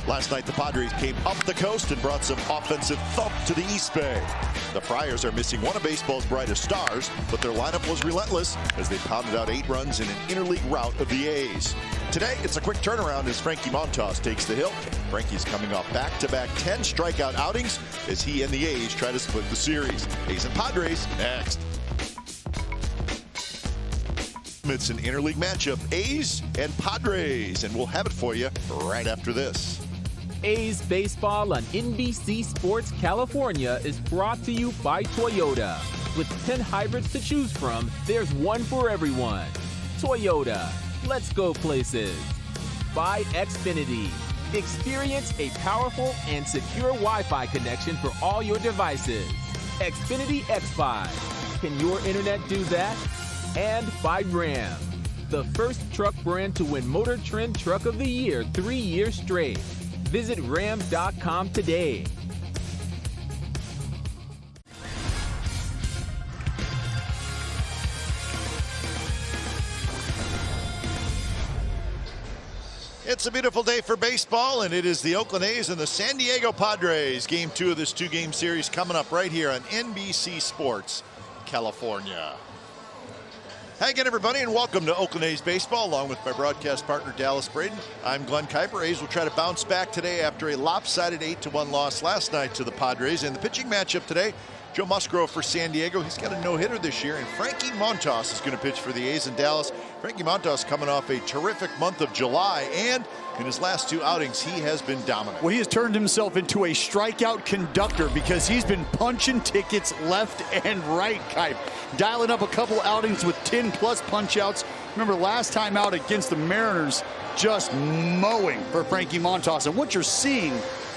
Last night, the Padres came up the coast and brought some offensive thump to the East Bay. The Friars are missing one of baseball's brightest stars, but their lineup was relentless as they pounded out 8 runs in an interleague rout of the A's. Today, it's a quick turnaround as Frankie Montas takes the hill. Frankie's coming off back-to-back 10 strikeout outings as he and the A's try to split the series. A's and Padres next. It's an interleague matchup, A's and Padres, and we'll have it for you right after this. A's baseball on NBC Sports California is brought to you by Toyota. With 10 hybrids to choose from, there's one for everyone. Toyota, let's go places. By Xfinity. Experience a powerful and secure Wi-Fi connection for all your devices. Xfinity X5. Can your internet do that? And by Ram, the first truck brand to win Motor Trend Truck of the Year 3 years straight. Visit ram.com today. It's a beautiful day for baseball, and it is the Oakland A's and the San Diego Padres. Game 2 of this 2-game series coming up right here on NBC Sports California. Hi again, everybody, and welcome to Oakland A's baseball, along with my broadcast partner, Dallas Braden. I'm Glenn Kuiper. A's will try to bounce back today after a lopsided 8-1 loss last night to the Padres. And the pitching matchup today, Joe Musgrove for San Diego. He's got a no-hitter this year, and Frankie Montas is going to pitch for the A's in Dallas. Frankie Montas coming off a terrific month of July, and in his last 2 outings, he has been dominant. Well, he has turned himself into a strikeout conductor because he's been punching tickets left and right, Kipe. Dialing up a couple outings with 10-plus punch-outs. Remember last time out against the Mariners, just mowing for Frankie Montas. And what you're seeing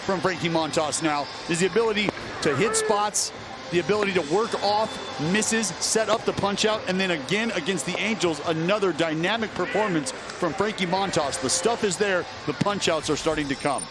from Frankie Montas now is the ability to hit spots, the ability to work off misses, set up the punch out, and then again against the Angels, another dynamic performance from Frankie Montas. The stuff is there, the punch outs are starting to come.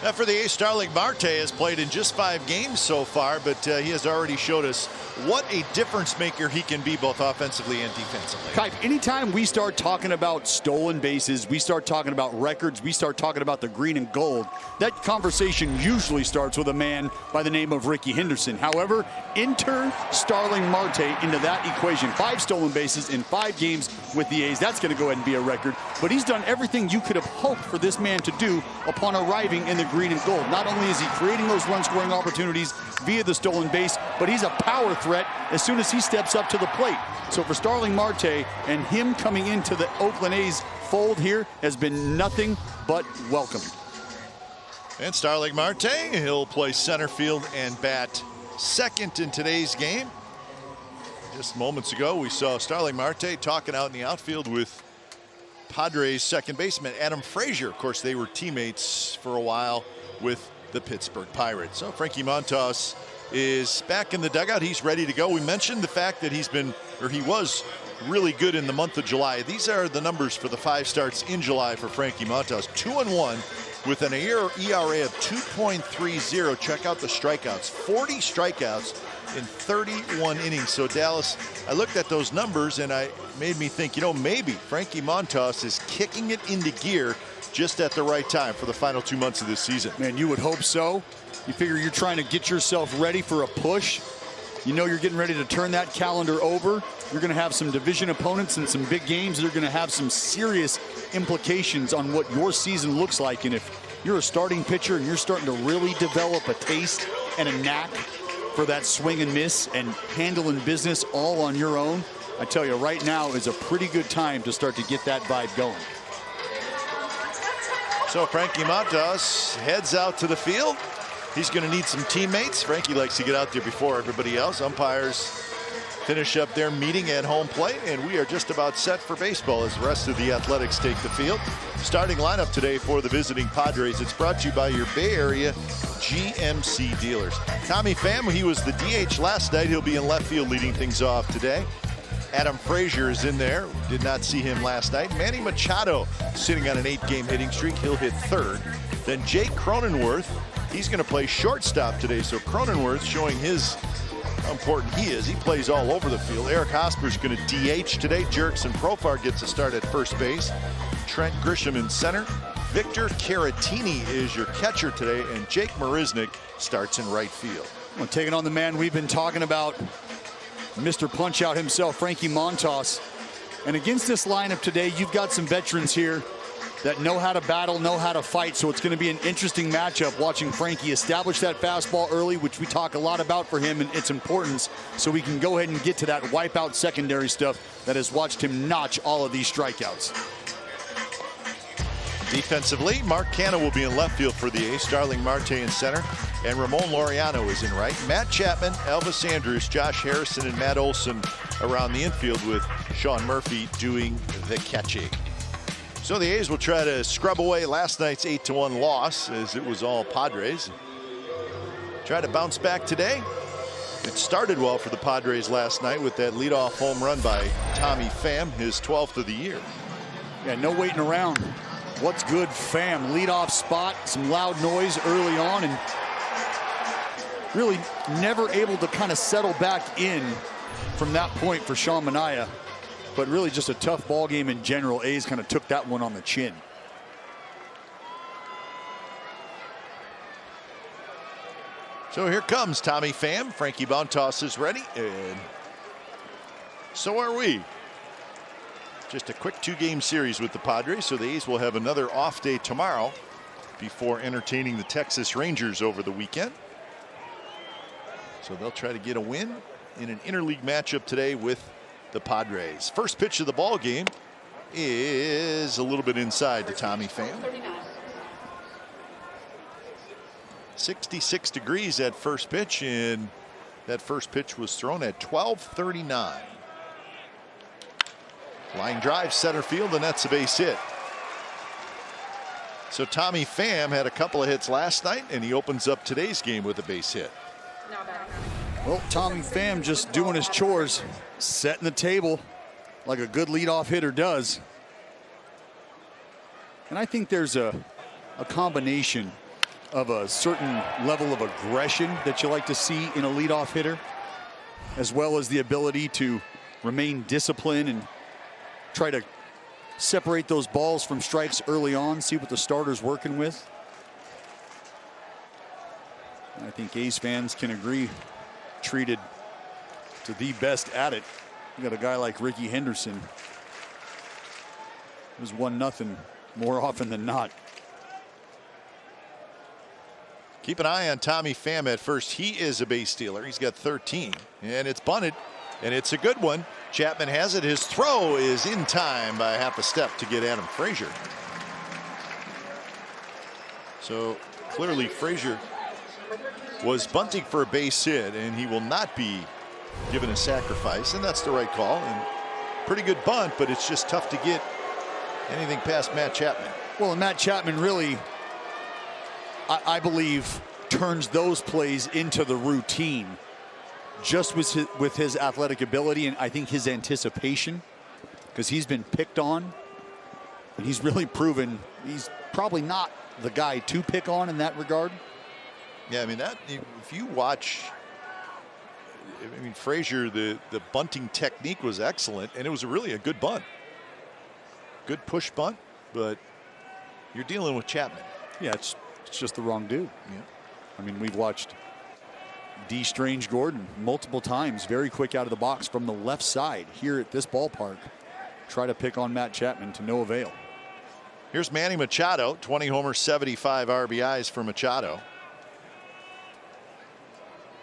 Now for the A's, Starling Marte has played in just 5 games so far, but he has already showed us what a difference maker he can be both offensively and defensively. Kipe, anytime we start talking about stolen bases, we start talking about records, we start talking about the green and gold, that conversation usually starts with a man by the name of Ricky Henderson. However, enter Starling Marte into that equation. 5 stolen bases in 5 games with the A's. That's going to go ahead and be a record. But he's done everything you could have hoped for this man to do upon arriving in the green and gold. Not only is he creating those run-scoring opportunities via the stolen base, but he's a power threat as soon as he steps up to the plate. So for Starling Marte, and him coming into the Oakland A's fold here has been nothing but welcome. And Starling Marte, he'll play center field and bat second in today's game. Just moments ago, we saw Starling Marte talking out in the outfield with Padres second baseman Adam Frazier. Of course, they were teammates for a while with the Pittsburgh Pirates. So Frankie Montas is back in the dugout. He's ready to go. We mentioned the fact that he was really good in the month of July. These are the numbers for the 5 starts in July for Frankie Montas. 2-1 with an ERA of 2.30. Check out the strikeouts. 40 strikeouts in 31 innings. So Dallas, I looked at those numbers and I made me think, maybe Frankie Montas is kicking it into gear just at the right time for the final 2 months of this season. Man, you would hope so. You figure you're trying to get yourself ready for a push. You know you're getting ready to turn that calendar over. You're going to have some division opponents and some big games that are going to have some serious implications on what your season looks like. And if you're a starting pitcher and you're starting to really develop a taste and a knack for that swing and miss and handling business all on your own, I tell you, right now is a pretty good time to start to get that vibe going. So Frankie Montas heads out to the field. He's going to need some teammates. Frankie likes to get out there before everybody else. Umpires finish up their meeting at home plate, and we are just about set for baseball as the rest of the Athletics take the field. Starting lineup today for the visiting Padres. It's brought to you by your Bay Area GMC dealers. Tommy Pham, he was the DH last night. He'll be in left field leading things off today. Adam Frazier is in there. Did not see him last night. Manny Machado sitting on an 8-game hitting streak. He'll hit third. Then Jake Cronenworth. He's going to play shortstop today. So Cronenworth showing how important he is. He plays all over the field. Eric Hosmer's going to DH today. Jerkson Profar gets a start at first base. Trent Grisham in center. Victor Caratini is your catcher today, and Jake Marisnik starts in right field. Well, taking on the man we've been talking about, Mr. Punch-Out himself, Frankie Montas. And against this lineup today, you've got some veterans here that know how to battle, know how to fight. So it's going to be an interesting matchup watching Frankie establish that fastball early, which we talk a lot about for him and its importance, so we can go ahead and get to that wipeout secondary stuff that has watched him notch all of these strikeouts. Defensively, Mark Canha will be in left field for the A's, Starling Marte in center, and Ramon Laureano is in right. Matt Chapman, Elvis Andrus, Josh Harrison, and Matt Olson around the infield, with Sean Murphy doing the catching. So the A's will try to scrub away last night's 8-1 loss, as it was all Padres. Try to bounce back today. It started well for the Padres last night with that leadoff home run by Tommy Pham, his 12th of the year. Yeah, no waiting around. What's good, Pham? Leadoff spot, some loud noise early on, and really never able to kind of settle back in from that point for Sean Manaea. But really just a tough ball game in general. A's kind of took that one on the chin. So here comes Tommy Pham. Frankie Montas is ready, and so are we. Just a quick 2-game series with the Padres, so the A's will have another off day tomorrow before entertaining the Texas Rangers over the weekend. So they'll try to get a win in an interleague matchup today with the Padres. First pitch of the ball game is a little bit inside to Tommy Pham. 66 degrees at first pitch, and that first pitch was thrown at 12:39. Line drive center field, and that's a base hit. So Tommy Pham had a couple of hits last night, and he opens up today's game with a base hit. Well, Tommy Pham just doing his chores, setting the table like a good leadoff hitter does. And I think there's a combination of a certain level of aggression that you like to see in a leadoff hitter, as well as the ability to remain disciplined and try to separate those balls from strikes early on, see what the starter's working with. I think A's fans can agree, treated to the best at it. You got a guy like Ricky Henderson, who's 1-0 more often than not. Keep an eye on Tommy Pham at first. He is a base stealer. He's got 13, and it's bunted, and it's a good one. Chapman has it. His throw is in time by half a step to get Adam Frazier. So clearly Frazier was bunting for a base hit, and he will not be given a sacrifice, and that's the right call. And pretty good bunt, but it's just tough to get anything past Matt Chapman. Well, and Matt Chapman really, I believe, turns those plays into the routine just with his athletic ability, and I think his anticipation, because he's been picked on, and he's really proven he's probably not the guy to pick on in that regard. Yeah, I mean, that if you watch, I mean, Frazier, the bunting technique was excellent, and it was really a good bunt. Good push bunt, but you're dealing with Chapman. Yeah, it's just the wrong dude. Yeah. I mean, we've watched D. Strange Gordon multiple times, very quick out of the box from the left side here at this ballpark, try to pick on Matt Chapman to no avail. Here's Manny Machado, 20 homers, 75 RBIs for Machado.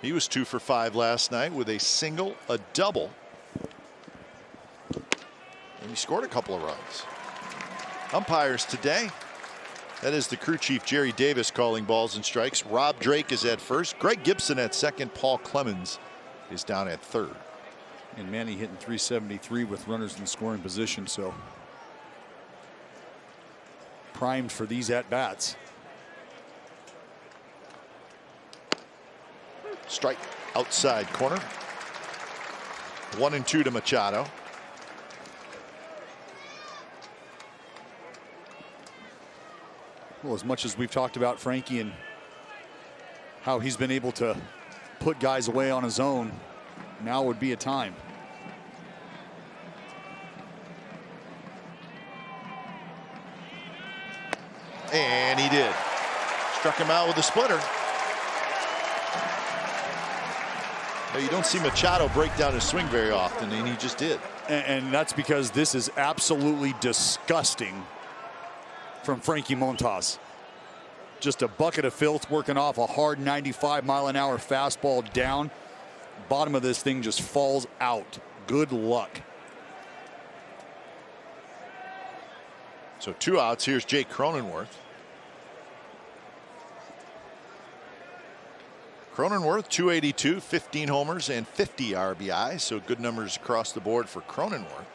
He was 2 for 5 last night with a single, a double, and he scored a couple of runs. Umpires today, that is the crew chief Jerry Davis calling balls and strikes. Rob Drake is at first, Greg Gibson at second, Paul Clemens is down at third. And Manny hitting .373 with runners in scoring position, so primed for these at-bats. Strike outside corner. 1-2 to Machado. Well, as much as we've talked about Frankie and how he's been able to put guys away on his own, now would be a time. And he did. Struck him out with a splitter. Now, you don't see Machado break down his swing very often, and he just did. And that's because this is absolutely disgusting from Frankie Montas. Just a bucket of filth working off a hard 95-mile-an-hour fastball down. Bottom of this thing just falls out. Good luck. So 2 outs. Here's Jake Cronenworth. Cronenworth, 282, 15 homers, and 50 RBI. So good numbers across the board for Cronenworth.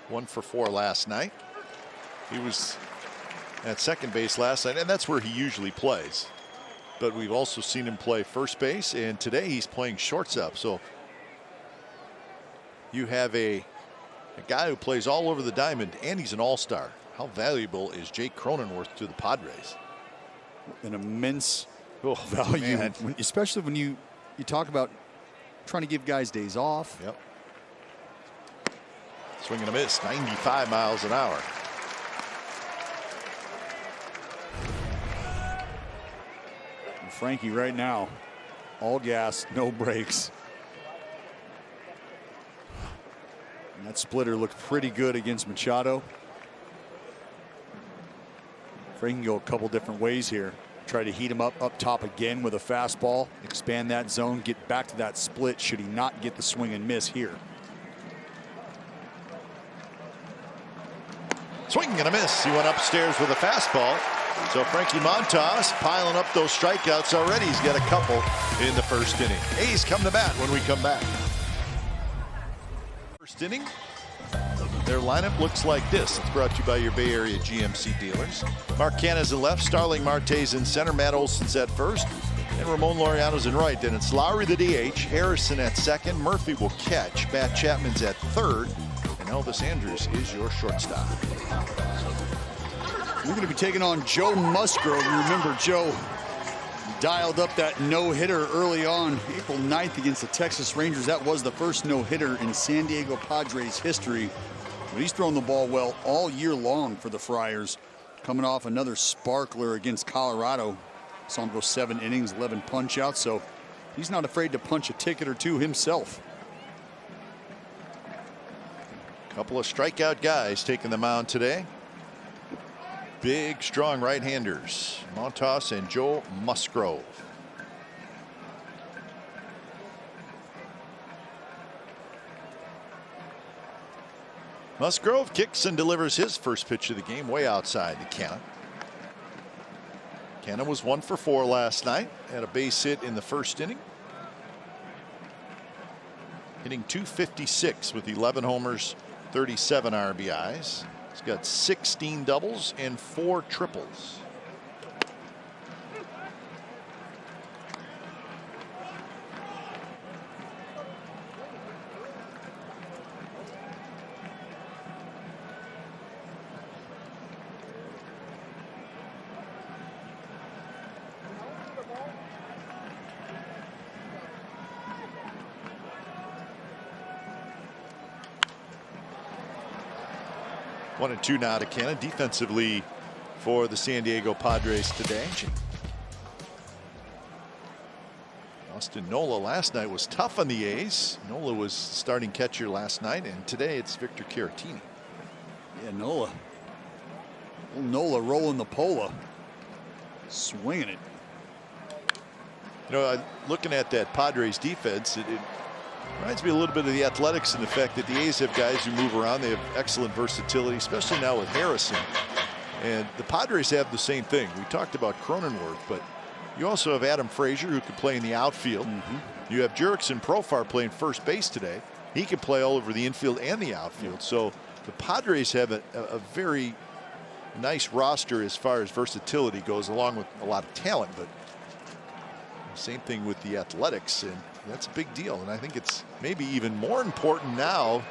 One for 4 last night. He was at second base last night, and that's where he usually plays. But we've also seen him play first base, and today he's playing shortstop. So you have a guy who plays all over the diamond, and he's an all-star. How valuable is Jake Cronenworth to the Padres? An immense value, especially when you talk about trying to give guys days off. Yep. Swing and a miss, 95 miles an hour. And Frankie right now, all gas, no brakes. And that splitter looked pretty good against Machado. Frankie can go a couple different ways here. Try to heat him up top again with a fastball, expand that zone, get back to that split should he not get the swing and miss here. Swing and a miss. He went upstairs with a fastball. So Frankie Montas piling up those strikeouts already. He's got a couple in the first inning. A's come to bat when we come back. First inning, their lineup looks like this. It's brought to you by your Bay Area GMC dealers. Mark Canha's in left, Starling Marte's in center, Matt Olson's at first, and Ramon Laureano's in right. Then it's Lowry the DH, Harrison at second, Murphy will catch, Matt Chapman's at third, and Elvis Andrus is your shortstop. We're going to be taking on Joe Musgrove. You remember Joe dialed up that no-hitter early on April 9th against the Texas Rangers. That was the first no-hitter in San Diego Padres history. But he's thrown the ball well all year long for the Friars. Coming off another sparkler against Colorado. Saw him go 7 innings, 11 punch-outs. So he's not afraid to punch a ticket or two himself. Couple of strikeout guys taking the mound today. Big, strong right-handers, Montas and Joe Musgrove. Musgrove kicks and delivers his first pitch of the game way outside to Canha. Canha was 1 for 4 last night. Had a base hit in the first inning. Hitting .256 with 11 homers, 37 RBIs. He's got 16 doubles and 4 triples. One and two now to Canha. Defensively for the San Diego Padres today. Austin Nola last night was tough on the A's. Nola was starting catcher last night, and today it's Victor Caratini. Yeah, Nola. Nola rolling the pola. Swinging it. You know, looking at that Padres defense, it reminds me a little bit of the Athletics in the fact that the A's have guys who move around. They have excellent versatility, especially now with Harrison. And the Padres have the same thing. We talked about Cronenworth, but you also have Adam Frazier who can play in the outfield. You have Jurickson Profar playing first base today. He can play all over the infield and the outfield. So the Padres have a very nice roster as far as versatility goes, along with a lot of talent. But same thing with the Athletics, and that's a big deal. And I think it's maybe even more important now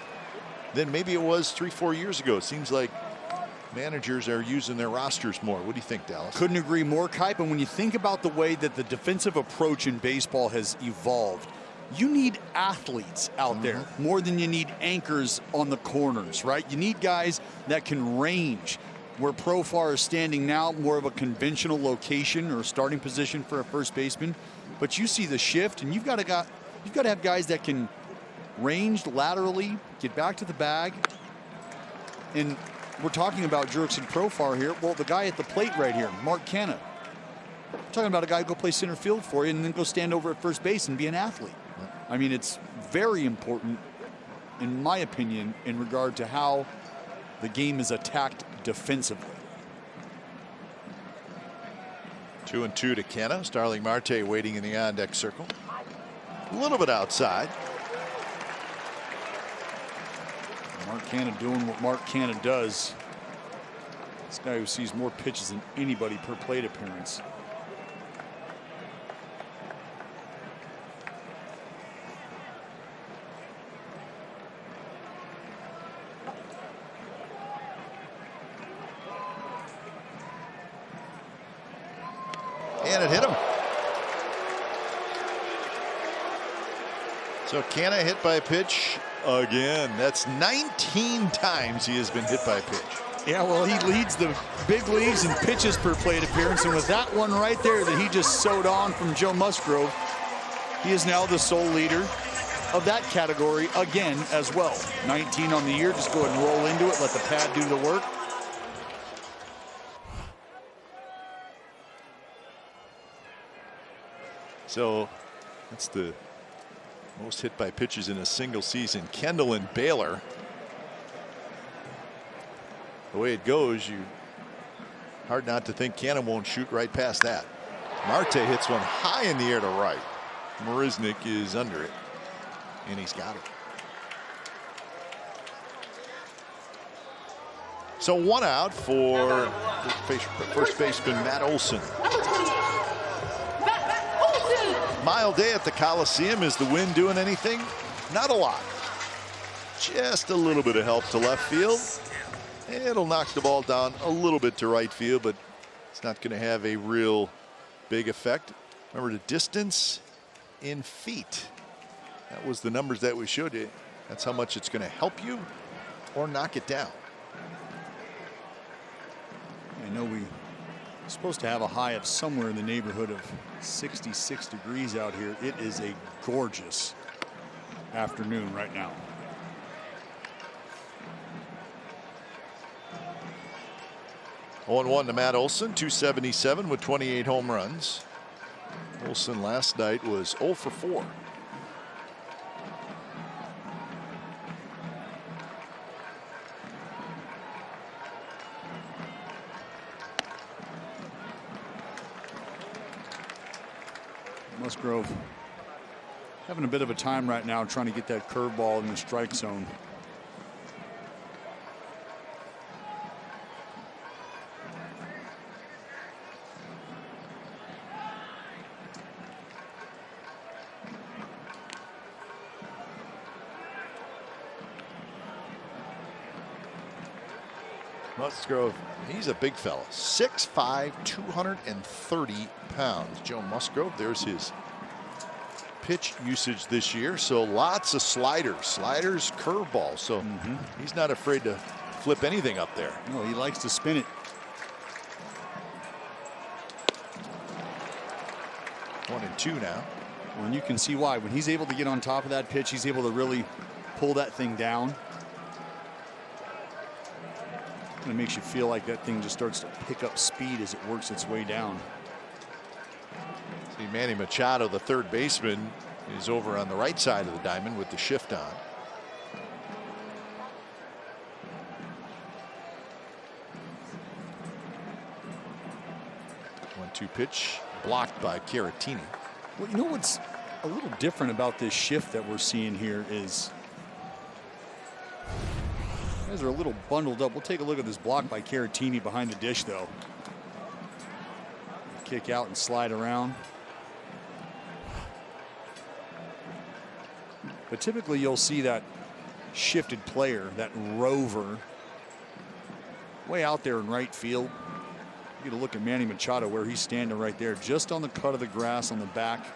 than maybe it was 3-4 years ago. It seems like managers are using their rosters more. What do you think, Dallas? Couldn't agree more, Kipe. And when you think about the way that the defensive approach in baseball has evolved, you need athletes out there more than you need anchors on the corners, right? You need guys that can range. Where Profar is standing now, more of a conventional location or starting position for a first baseman. But you see the shift, and you've got to have guys that can range laterally, get back to the bag. And we're talking about Jurickson Profar here. Well, the guy at the plate right here, Mark Canha. We're talking about a guy who go play center field for you and then go stand over at first base and be an athlete. I mean, it's very important, in my opinion, in regard to how the game is attacked defensively. 2-2 to Canha. Starling Marte waiting in the on-deck circle. A little bit outside. Mark Canha doing what Mark Canha does. This guy who sees more pitches than anybody per plate appearance. And it hit him. So Canha hit by a pitch again. That's 19 times he has been hit by a pitch. Yeah, well, he leads the big leagues in pitches per plate appearance, and with that one right there that he just sewed on from Joe Musgrove, he is now the sole leader of that category again as well. 19 on the year. Just go ahead and roll into it. Let the pad do the work. So that's the most hit by pitches in a single season. Kendall and Baylor. The way it goes, hard not to think Canha won't shoot right past that. Marte hits one high in the air to right. Marisnik is under it, and he's got it. So one out for first baseman Matt Olson. Mild day at the Coliseum. Is the wind doing anything? Not a lot. Just a little bit of help to left field. It'll knock the ball down a little bit to right field, but it's not going to have a real big effect. Remember the distance in feet. That was the numbers that we showed you. That's how much it's going to help you or knock it down. I know we're supposed to have a high of somewhere in the neighborhood of 66 degrees out here. It is a gorgeous afternoon right now. (1-1) to Matt Olson, 277 with 28 home runs. Olson last night was 0 for 4. Musgrove having a bit of a time right now trying to get that curveball in the strike zone. Musgrove, he's a big fella. 6'5", 230 pounds. Joe Musgrove, there's his pitch usage this year. So lots of sliders, curveballs. So he's not afraid to flip anything up there. No, he likes to spin it. 1-2 now. Well, and you can see why. When he's able to get on top of that pitch, he's able to really pull that thing down. It makes you feel like that thing just starts to pick up speed as it works its way down. See, Manny Machado, the third baseman, is over on the right side of the diamond with the shift on. One-two pitch blocked by Caratini. Well, you know what's a little different about this shift that we're seeing here is guys are a little bundled up. We'll take a look at this block by Caratini behind the dish, though. Kick out and slide around. But typically you'll see that shifted player, that rover, way out there in right field. You get a look at Manny Machado where he's standing right there, just on the cut of the grass on the back.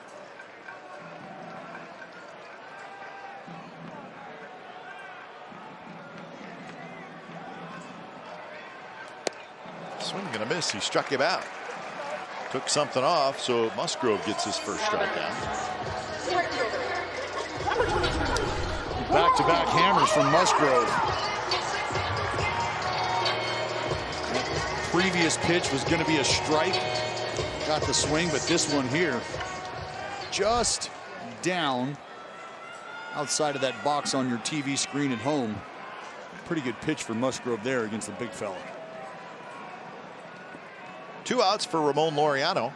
Swing and a miss. He struck him out. Took something off, so Musgrove gets his first strikeout. Back-to-back hammers from Musgrove. Previous pitch was going to be a strike. Got the swing, but this one here just down outside of that box on your TV screen at home. Pretty good pitch for Musgrove there against the big fella. 2 outs for Ramon Laureano.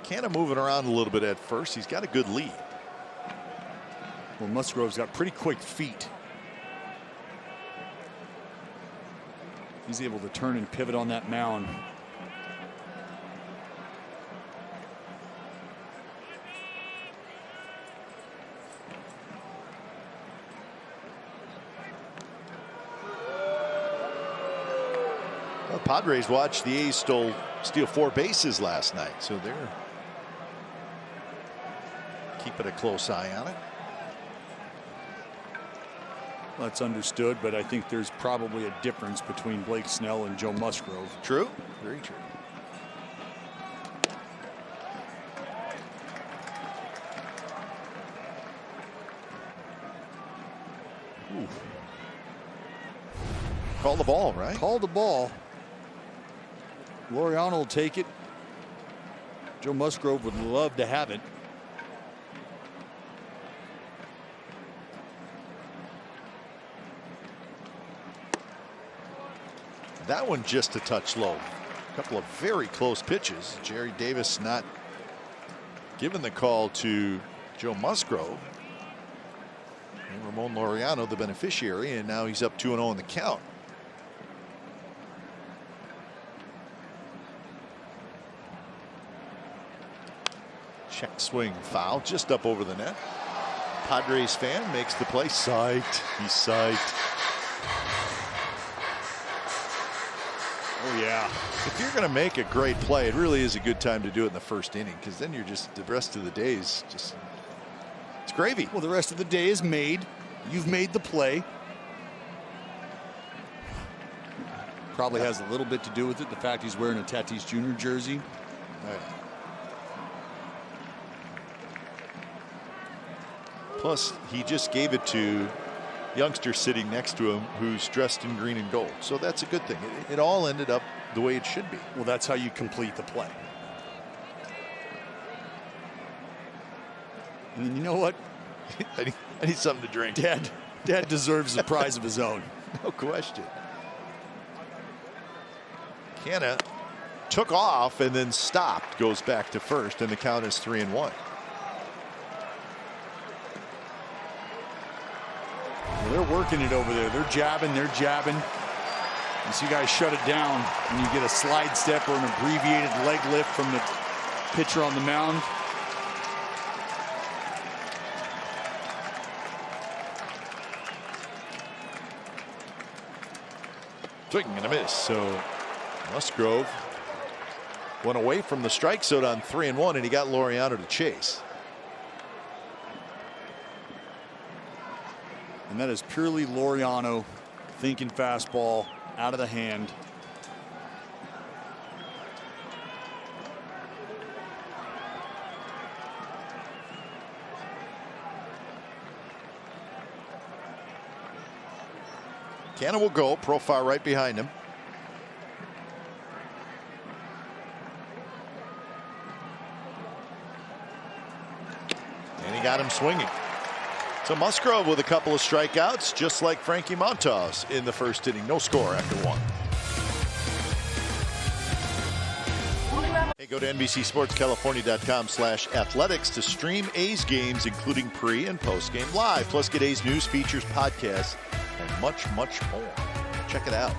Canna moving around a little bit at first. He's got a good lead. Well, Musgrove's got pretty quick feet. He's able to turn and pivot on that mound. Well, Padres watched the A's steal 4 bases last night, so they're keeping a close eye on it. Well, that's understood, but I think there's probably a difference between Blake Snell and Joe Musgrove. True. Very true. Ooh. Call the ball, right? Call the ball. Laureano will take it. Joe Musgrove would love to have it. That one just a touch low. A couple of very close pitches. Jerry Davis not giving the call to Joe Musgrove. And Ramon Laureano the beneficiary, and now he's up 2-0 in the count. Check swing foul just up over the net. Padres fan makes the play. Psyched. He's psyched. Oh, yeah. If you're going to make a great play, it really is a good time to do it in the first inning, because then you're just, the rest of the day is just, it's gravy. Well, the rest of the day is made. You've made the play. Probably has a little bit to do with it, the fact he's wearing a Tatis Jr. jersey. Right. Plus, he just gave it to youngster sitting next to him who's dressed in green and gold. So that's a good thing. It all ended up the way it should be. Well, that's how you complete the play. And then you know what? I need something to drink. Dad deserves a prize of his own. No question. Canna took off and then stopped, goes back to first, and the count is 3-1. They're working it over there. They're jabbing. You see guys shut it down, and you get a slide step or an abbreviated leg lift from the pitcher on the mound. Swing and a miss. So Musgrove went away from the strike zone on 3-1, and he got Laureano to chase. And that is purely Laureano thinking fastball out of the hand. Canna will go, profile right behind him. And he got him swinging. So Musgrove with a couple of strikeouts, just like Frankie Montas in the first inning. No score after 1. Hey, go to NBCSportsCalifornia.com/athletics to stream A's games, including pre- and post-game live. Plus, get A's news, features, podcasts, and much, much more. Check it out.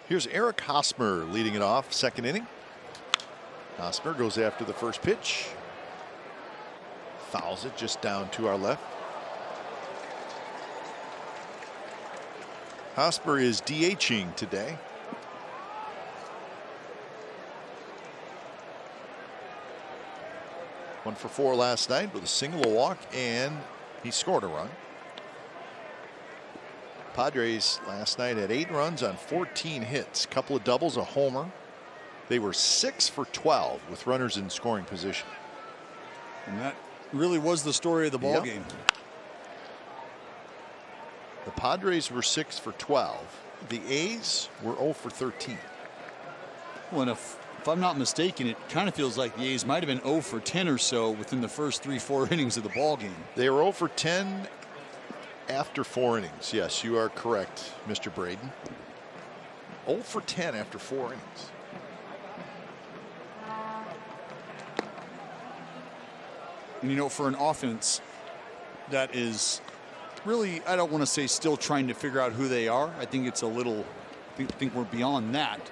Here's Eric Hosmer leading it off, second inning. Hosmer goes after the first pitch. Fouls it just down to our left. Hosmer is DHing today. 1 for 4 last night with a single, a walk, and he scored a run. Padres last night had 8 runs on 14 hits, couple of doubles, a homer. They were 6 for 12 with runners in scoring position. And that really was the story of the ball game. The Padres were 6 for 12. The A's were 0 for 13. Well, and if I'm not mistaken, it kind of feels like the A's might have been 0 for 10 or so within the first 3-4 innings of the ball game. They were 0 for 10 after 4 innings. Yes, you are correct, Mr. Braden. 0 for 10 after 4 innings. And you know, for an offense that is really, I don't want to say still trying to figure out who they are. I think it's a little, I think we're beyond that.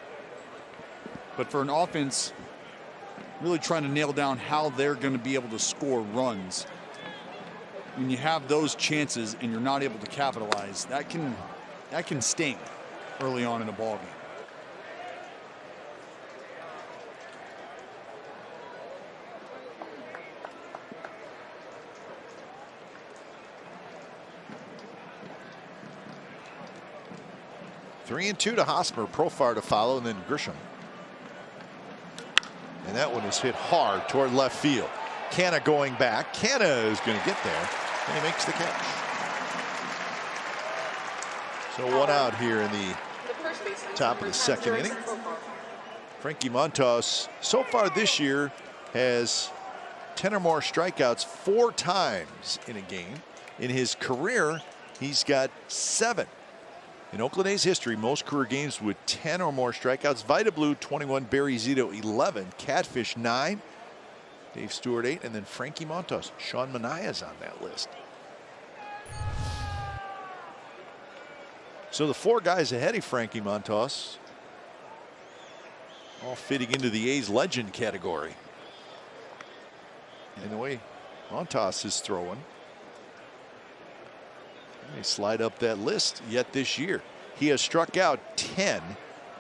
But for an offense really trying to nail down how they're going to be able to score runs, when you have those chances and you're not able to capitalize, that can sting early on in a ball game. Three and 2 to Hosmer, Profar to follow, and then Grisham. And that one is hit hard toward left field. Canna going back. Canna is going to get there, and he makes the catch. So 1 out here in the top of the 2nd inning. Frankie Montas, so far this year, has 10 or more strikeouts 4 times in a game. In his career, he's got 7. In Oakland A's history, most career games with 10 or more strikeouts. Vita Blue 21, Barry Zito 11, Catfish 9, Dave Stewart 8, and then Frankie Montas. Sean Manaea's on that list. So the 4 guys ahead of Frankie Montas, all fitting into the A's legend category. And the way Montas is throwing, they slide up that list yet this year. He has struck out 10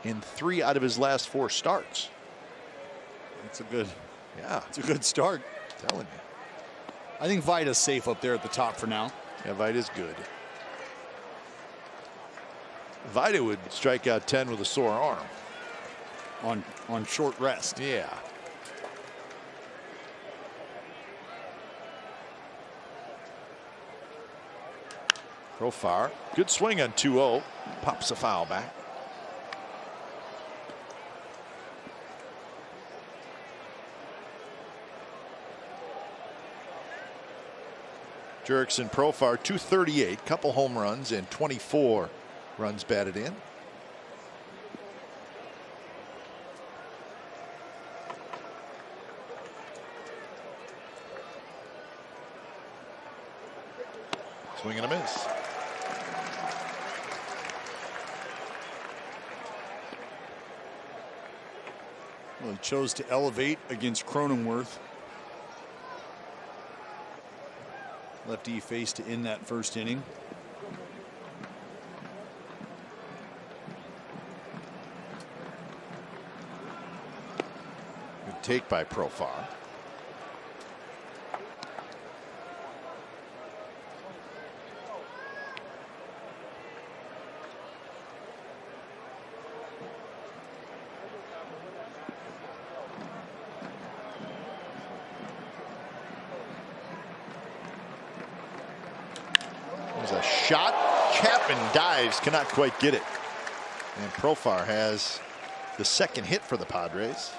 in 3 out of his last 4 starts. It's a good, yeah, it's a good start. I'm telling you. I think Vita's safe up there at the top for now. Yeah, Vita's good. Vita would strike out 10 with a sore arm. On short rest. Yeah. Profar, good swing on 2-0. Pops a foul back. Jurickson, Profar, 238, couple home runs and 24 runs batted in. Swing and a miss. Well, he chose to elevate against Cronenworth. Lefty faced to end that first inning. Good take by Profar. There's a shot. Chapman dives, cannot quite get it. And Profar has the 2nd hit for the Padres.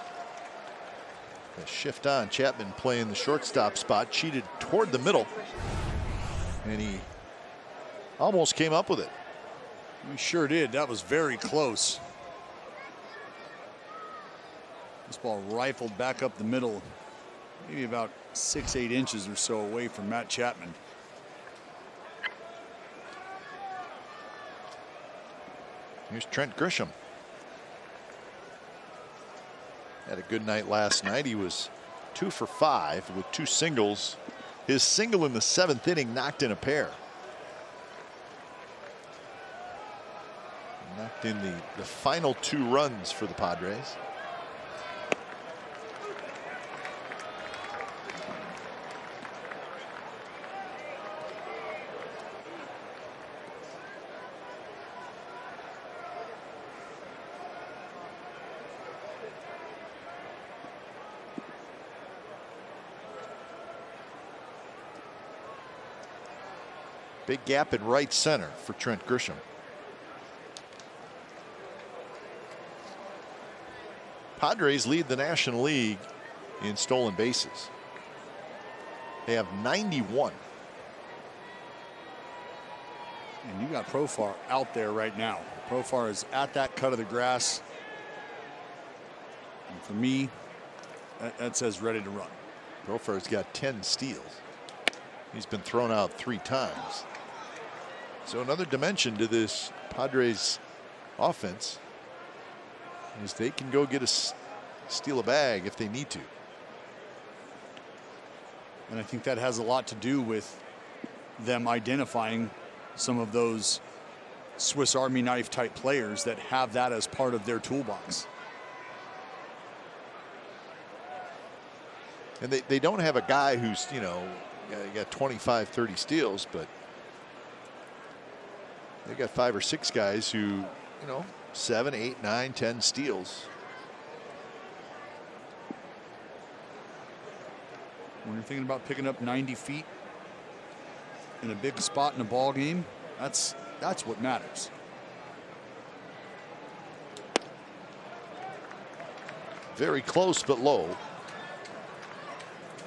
The shift on. Chapman playing the shortstop spot, cheated toward the middle, and he almost came up with it. He sure did. That was very close. This ball rifled back up the middle, maybe about 6-8 inches or so away from Matt Chapman. Here's Trent Grisham. Had a good night last night. He was 2 for 5 with 2 singles. His single in the 7th inning knocked in a pair. Knocked in the final 2 runs for the Padres. Big gap in right center for Trent Grisham. Padres lead the National League in stolen bases. They have 91. And you got Profar out there right now. Profar is at that cut of the grass. And for me, that says ready to run. Profar's got 10 steals. He's been thrown out 3 times. So another dimension to this Padres offense is they can go get steal a bag if they need to. And I think that has a lot to do with them identifying some of those Swiss Army knife type players that have that as part of their toolbox. And they don't have a guy who's, you know, got 25, 30 steals, but they got 5 or 6 guys who, you know, 7, 8, 9, 10 steals. When you're thinking about picking up 90 feet in a big spot in a ball game, that's what matters. Very close but low.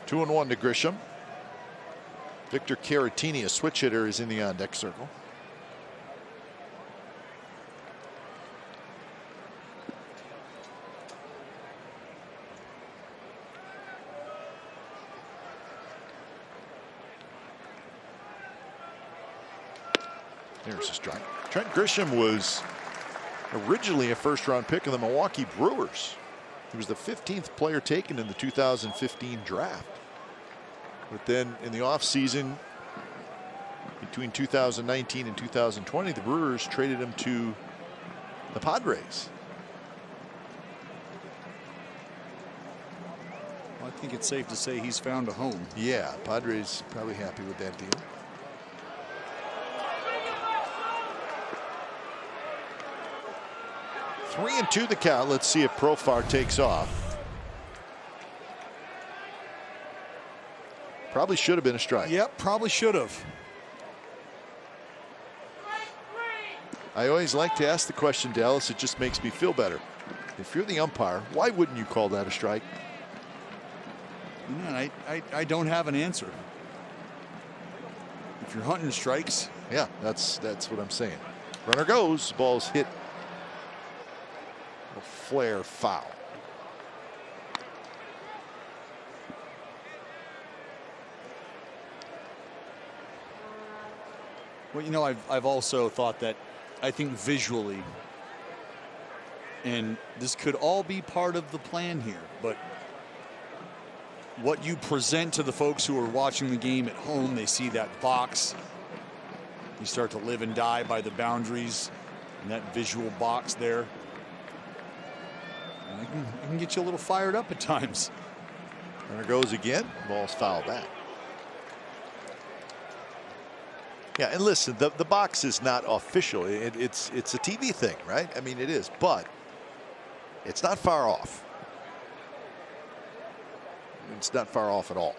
2-1 to Grisham. Victor Caratini, a switch hitter, is in the on-deck circle. There's a strike. Trent Grisham was originally a first-round pick of the Milwaukee Brewers. He was the 15th player taken in the 2015 draft. But then in the offseason between 2019 and 2020, the Brewers traded him to the Padres. Well, I think it's safe to say he's found a home. Yeah, Padres probably happy with that deal. Three and 2 the count. Let's see if Profar takes off. Probably should have been a strike. Yep, probably should have. I always like to ask the question, Dallas. It just makes me feel better. If you're the umpire, why wouldn't you call that a strike? Man, I don't have an answer. If you're hunting strikes. Yeah, that's what I'm saying. Runner goes. Ball's hit. A flare foul. Well, you know, I've also thought that I think visually, and this could all be part of the plan here, but what you present to the folks who are watching the game at home, they see that box. You start to live and die by the boundaries and that visual box there. And it can get you a little fired up at times. Runner goes again. Ball's fouled back. Yeah, and listen, the box is not official. It's a TV thing, right? I mean, it is, but it's not far off. It's not far off at all.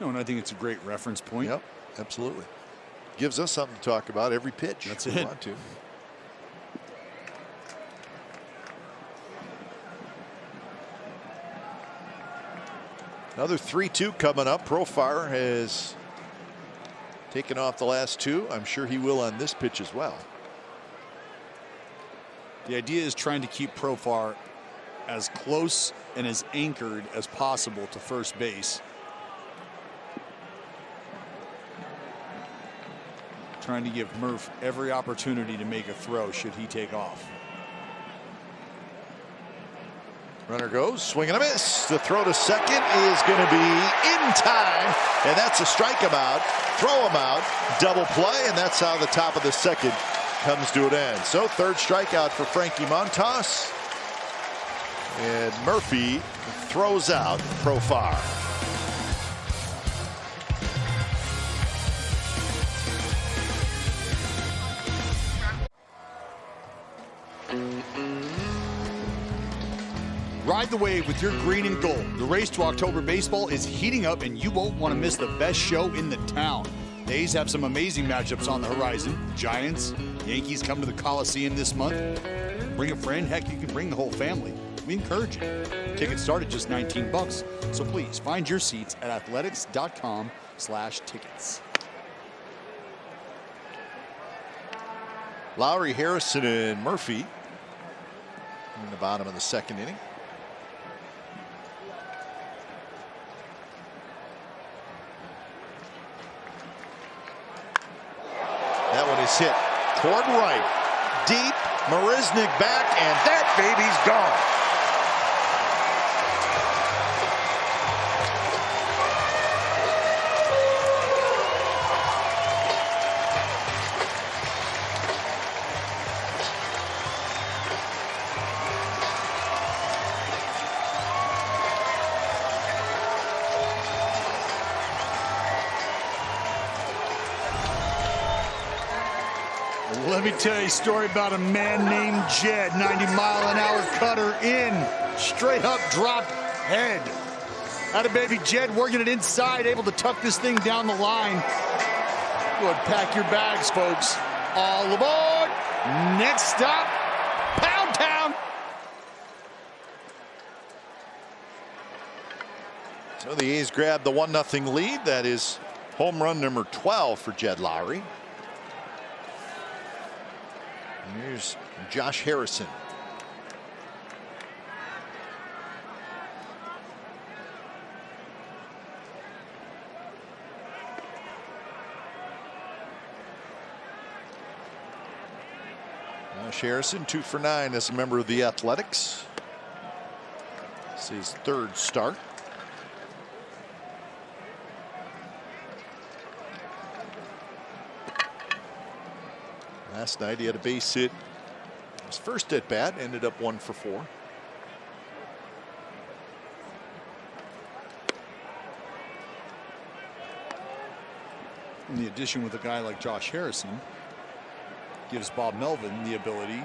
No, and I think it's a great reference point. Yep, absolutely. Gives us something to talk about every pitch. That's we it. Want to. Another 3-2 coming up. Profar has taken off the last 2. I'm sure he will on this pitch as well. The idea is trying to keep Profar as close and as anchored as possible to first base. Trying to give Murph every opportunity to make a throw should he take off. Runner goes, swing and a miss. The throw to second is going to be in time, and that's a strike him out, throw him out, double play, and that's how the top of the second comes to an end. So third strikeout for Frankie Montas, and Murphy throws out Profar. Ride the wave with your green and gold. The race to October baseball is heating up, and you won't want to miss the best show in the town. The A's have some amazing matchups on the horizon. Giants, Yankees come to the Coliseum this month. Bring a friend. Heck, you can bring the whole family. We encourage it. Tickets start at just $19. So please find your seats at athletics.com/tickets. Lowry, Harrison, and Murphy in the bottom of the second inning. That one is hit toward right. Deep. Marisnik back, and that baby's gone. Let me tell you a story about a man named Jed. 90-mile-an-hour cutter in. Straight up drop head. Had a baby Jed working it inside, able to tuck this thing down the line. Go ahead, pack your bags, folks. All aboard. Next stop, Pound Town. So the A's grab the 1-0 lead. That is home run number 12 for Jed Lowry. Here's Josh Harrison. Josh Harrison, 2 for 9 as a member of the Athletics. This is his third start. Last night he had a base hit. His first at bat, ended up 1 for 4. And the addition with a guy like Josh Harrison gives Bob Melvin the ability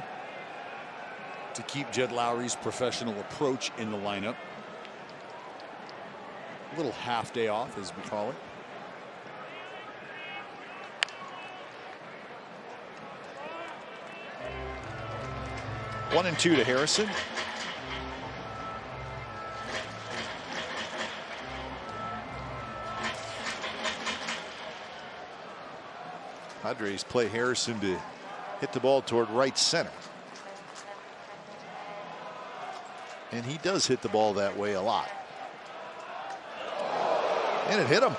to keep Jed Lowry's professional approach in the lineup. A little half day off, as we call it. One and 2 to Harrison. Padres play Harrison to hit the ball toward right center. And he does hit the ball that way a lot. And it hit him.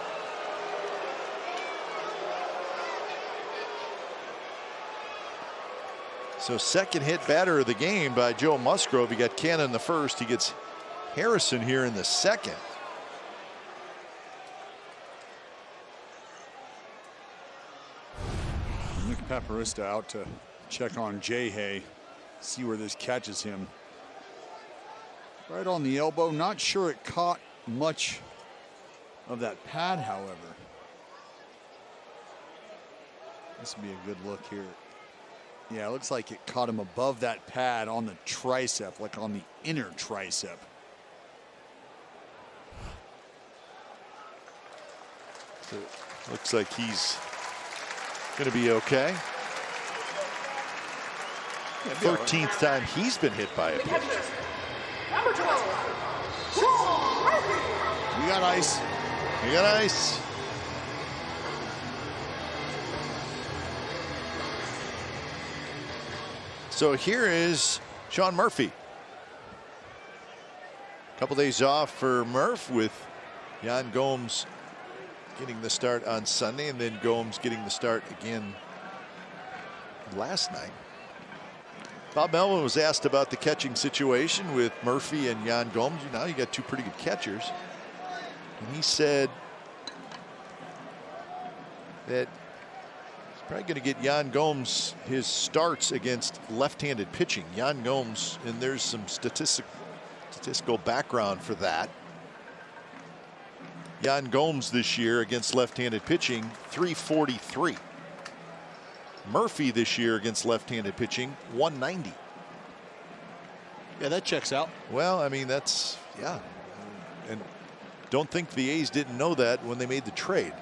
So second hit batter of the game by Joe Musgrove. He got Cannon in the first. He gets Harrison here in the second. Nick Paparista out to check on Jay Hay, see where this catches him. Right on the elbow. Not sure it caught much of that pad, however. This would be a good look here. Yeah, it looks like it caught him above that pad on the tricep, like on the inner tricep. So looks like he's going to be okay. 13th time he's been hit by a pitch. We got ice. We got ice. So here is Sean Murphy. A couple days off for Murph, with Yan Gomes getting the start on Sunday, and then Gomes getting the start again last night. Bob Melvin was asked about the catching situation with Murphy and Yan Gomes. Now you got two pretty good catchers. And he said that he's probably going to get Yan Gomes his starts against left-handed pitching. Yan Gomes, and there's some statistical background for that. Yan Gomes this year against left-handed pitching, 343. Murphy this year against left-handed pitching, 190. Yeah, that checks out. Well, I mean, that's, yeah. And don't think the A's didn't know that when they made the trade.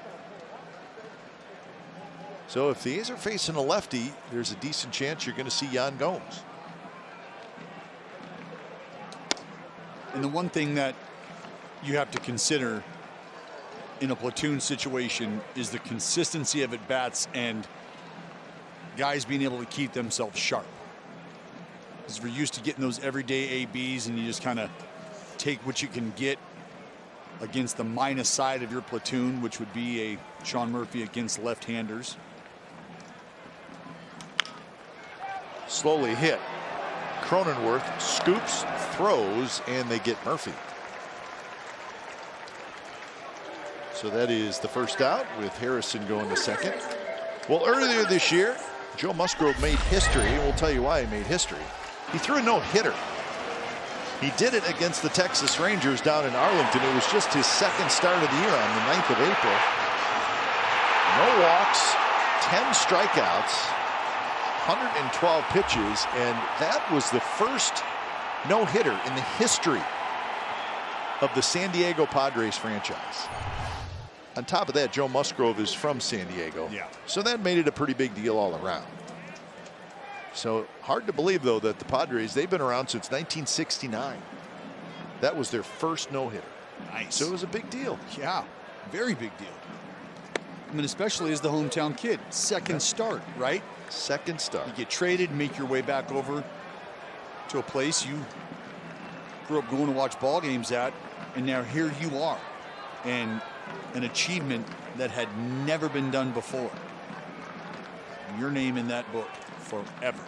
So if the A's are facing a lefty, there's a decent chance you're going to see Yan Gomes. And the one thing that you have to consider in a platoon situation is the consistency of at bats and guys being able to keep themselves sharp. Because we're used to getting those everyday ABs, and you just kind of take what you can get against the minus side of your platoon, which would be a Sean Murphy against left-handers. Slowly hit. Cronenworth scoops, throws, and they get Murphy. So that is the first out with Harrison going to second. Well, earlier this year, Joe Musgrove made history, and we'll tell you why he made history. He threw a no-hitter. He did it against the Texas Rangers down in Arlington. It was just his second start of the year on the 9th of April. No walks, 10 strikeouts, 112 pitches, and that was the first no-hitter in the history of the San Diego Padres franchise. On top of that, Joe Musgrove is from San Diego. Yeah. So that made it a pretty big deal all around. So hard to believe, though, that the Padres, they've been around since 1969. That was their first no-hitter. Nice. So it was a big deal. Yeah, very big deal. I mean, especially as the hometown kid. Second start, right? Second start. You get traded, make your way back over to a place you grew up going to watch ball games at, and now here you are. And an achievement that had never been done before. Your name in that book forever.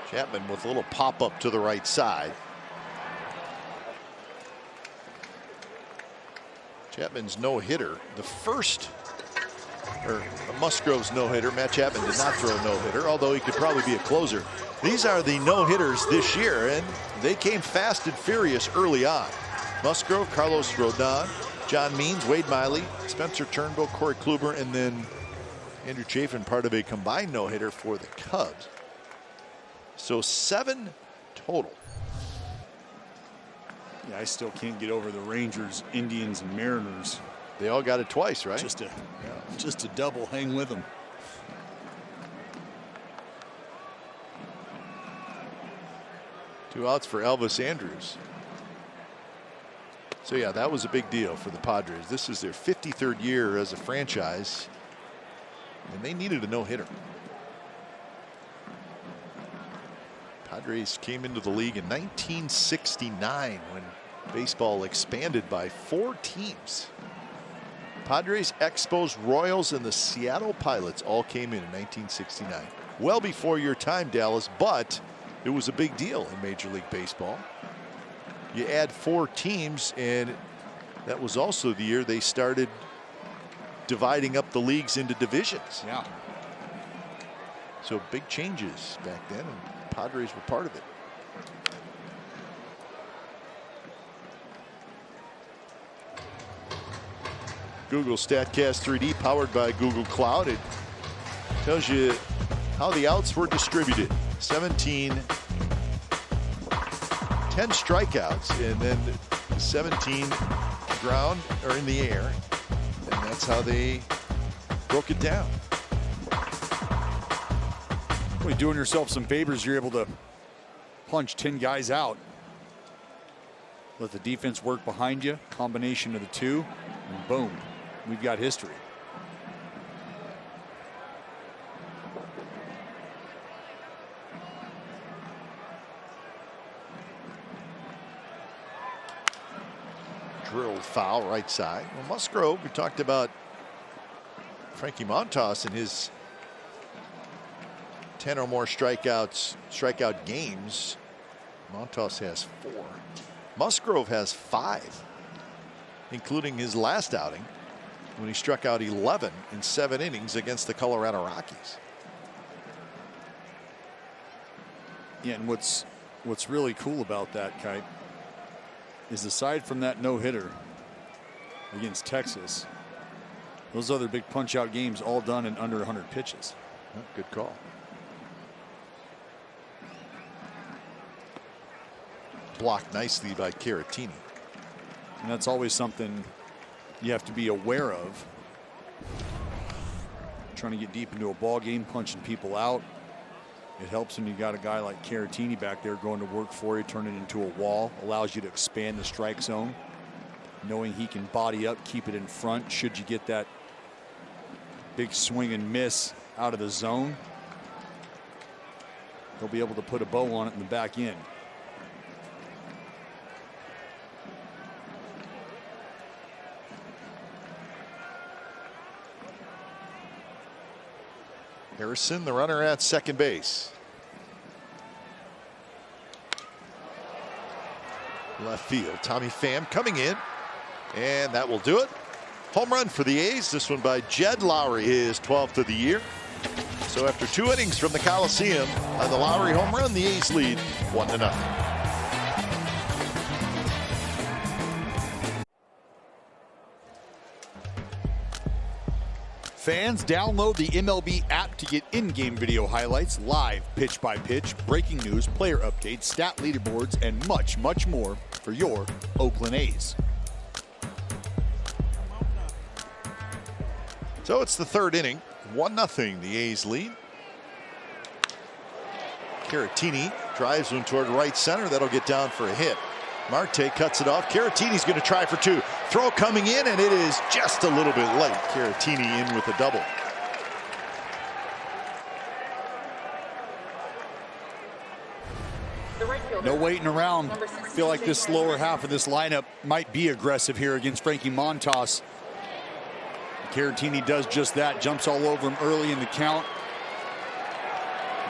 Chapman with a little pop-up to the right side. Chapman's no-hitter, the first, or Musgrove's no-hitter. Matt Chapman did not throw a no-hitter, although he could probably be a closer. These are the no-hitters this year, and they came fast and furious early on. Musgrove, Carlos Rodon, John Means, Wade Miley, Spencer Turnbull, Corey Kluber, and then Andrew Chafin, part of a combined no-hitter for the Cubs. So 7 total. Yeah, I still can't get over the Rangers, Indians, and Mariners. They all got it twice, right? Just a double hang with them. Two outs for Elvis Andrus. So yeah, that was a big deal for the Padres. This is their 53rd year as a franchise, and they needed a no-hitter. Padres came into the league in 1969 when baseball expanded by 4 teams. Padres, Expos, Royals, and the Seattle Pilots all came in 1969. Well before your time, Dallas, but it was a big deal in Major League Baseball. You add 4 teams, and that was also the year they started dividing up the leagues into divisions. Yeah. So big changes back then, and Padres were part of it. Google StatCast 3D, powered by Google Cloud. It tells you how the outs were distributed. 10 strikeouts, and then 17 ground or in the air, and that's how they broke it down. Well, you're doing yourself some favors. You're able to punch 10 guys out. Let the defense work behind you. Combination of the two, and boom, we've got history. Drilled foul right side. Well, Musgrove, we talked about Frankie Montas and his 10 or more strikeout games. Montas has 4. Musgrove has 5, including his last outing when he struck out 11 in 7 innings against the Colorado Rockies. Yeah, and what's really cool about that, Kite, is aside from that no-hitter against Texas, those other big punch-out games all done in under 100 pitches. Good call. Blocked nicely by Caratini. And that's always something you have to be aware of. Trying to get deep into a ball game, punching people out. It helps when you got a guy like Caratini back there going to work for you, turn it into a wall, allows you to expand the strike zone, knowing he can body up, keep it in front should you get that big swing and miss out of the zone. He'll be able to put a bow on it in the back end. Harrison, the runner at second base. Left field, Tommy Pham coming in, and that will do it. Home run for the A's, this one by Jed Lowry, his 12th of the year. So after 2 innings from the Coliseum, on the Lowry home run, the A's lead 1-0. Fans, download the MLB app to get in-game video highlights, live pitch by pitch, breaking news, player updates, stat leaderboards, and much, much more for your Oakland A's. So it's the 3rd inning, 1-0, the A's lead. Caratini drives one toward right center. That'll get down for a hit. Marte cuts it off. Caratini's going to try for 2. Throw coming in, and it is just a little bit late. Caratini in with a double. No waiting around. I feel like this lower half of this lineup might be aggressive here against Frankie Montas. Caratini does just that, jumps all over him early in the count.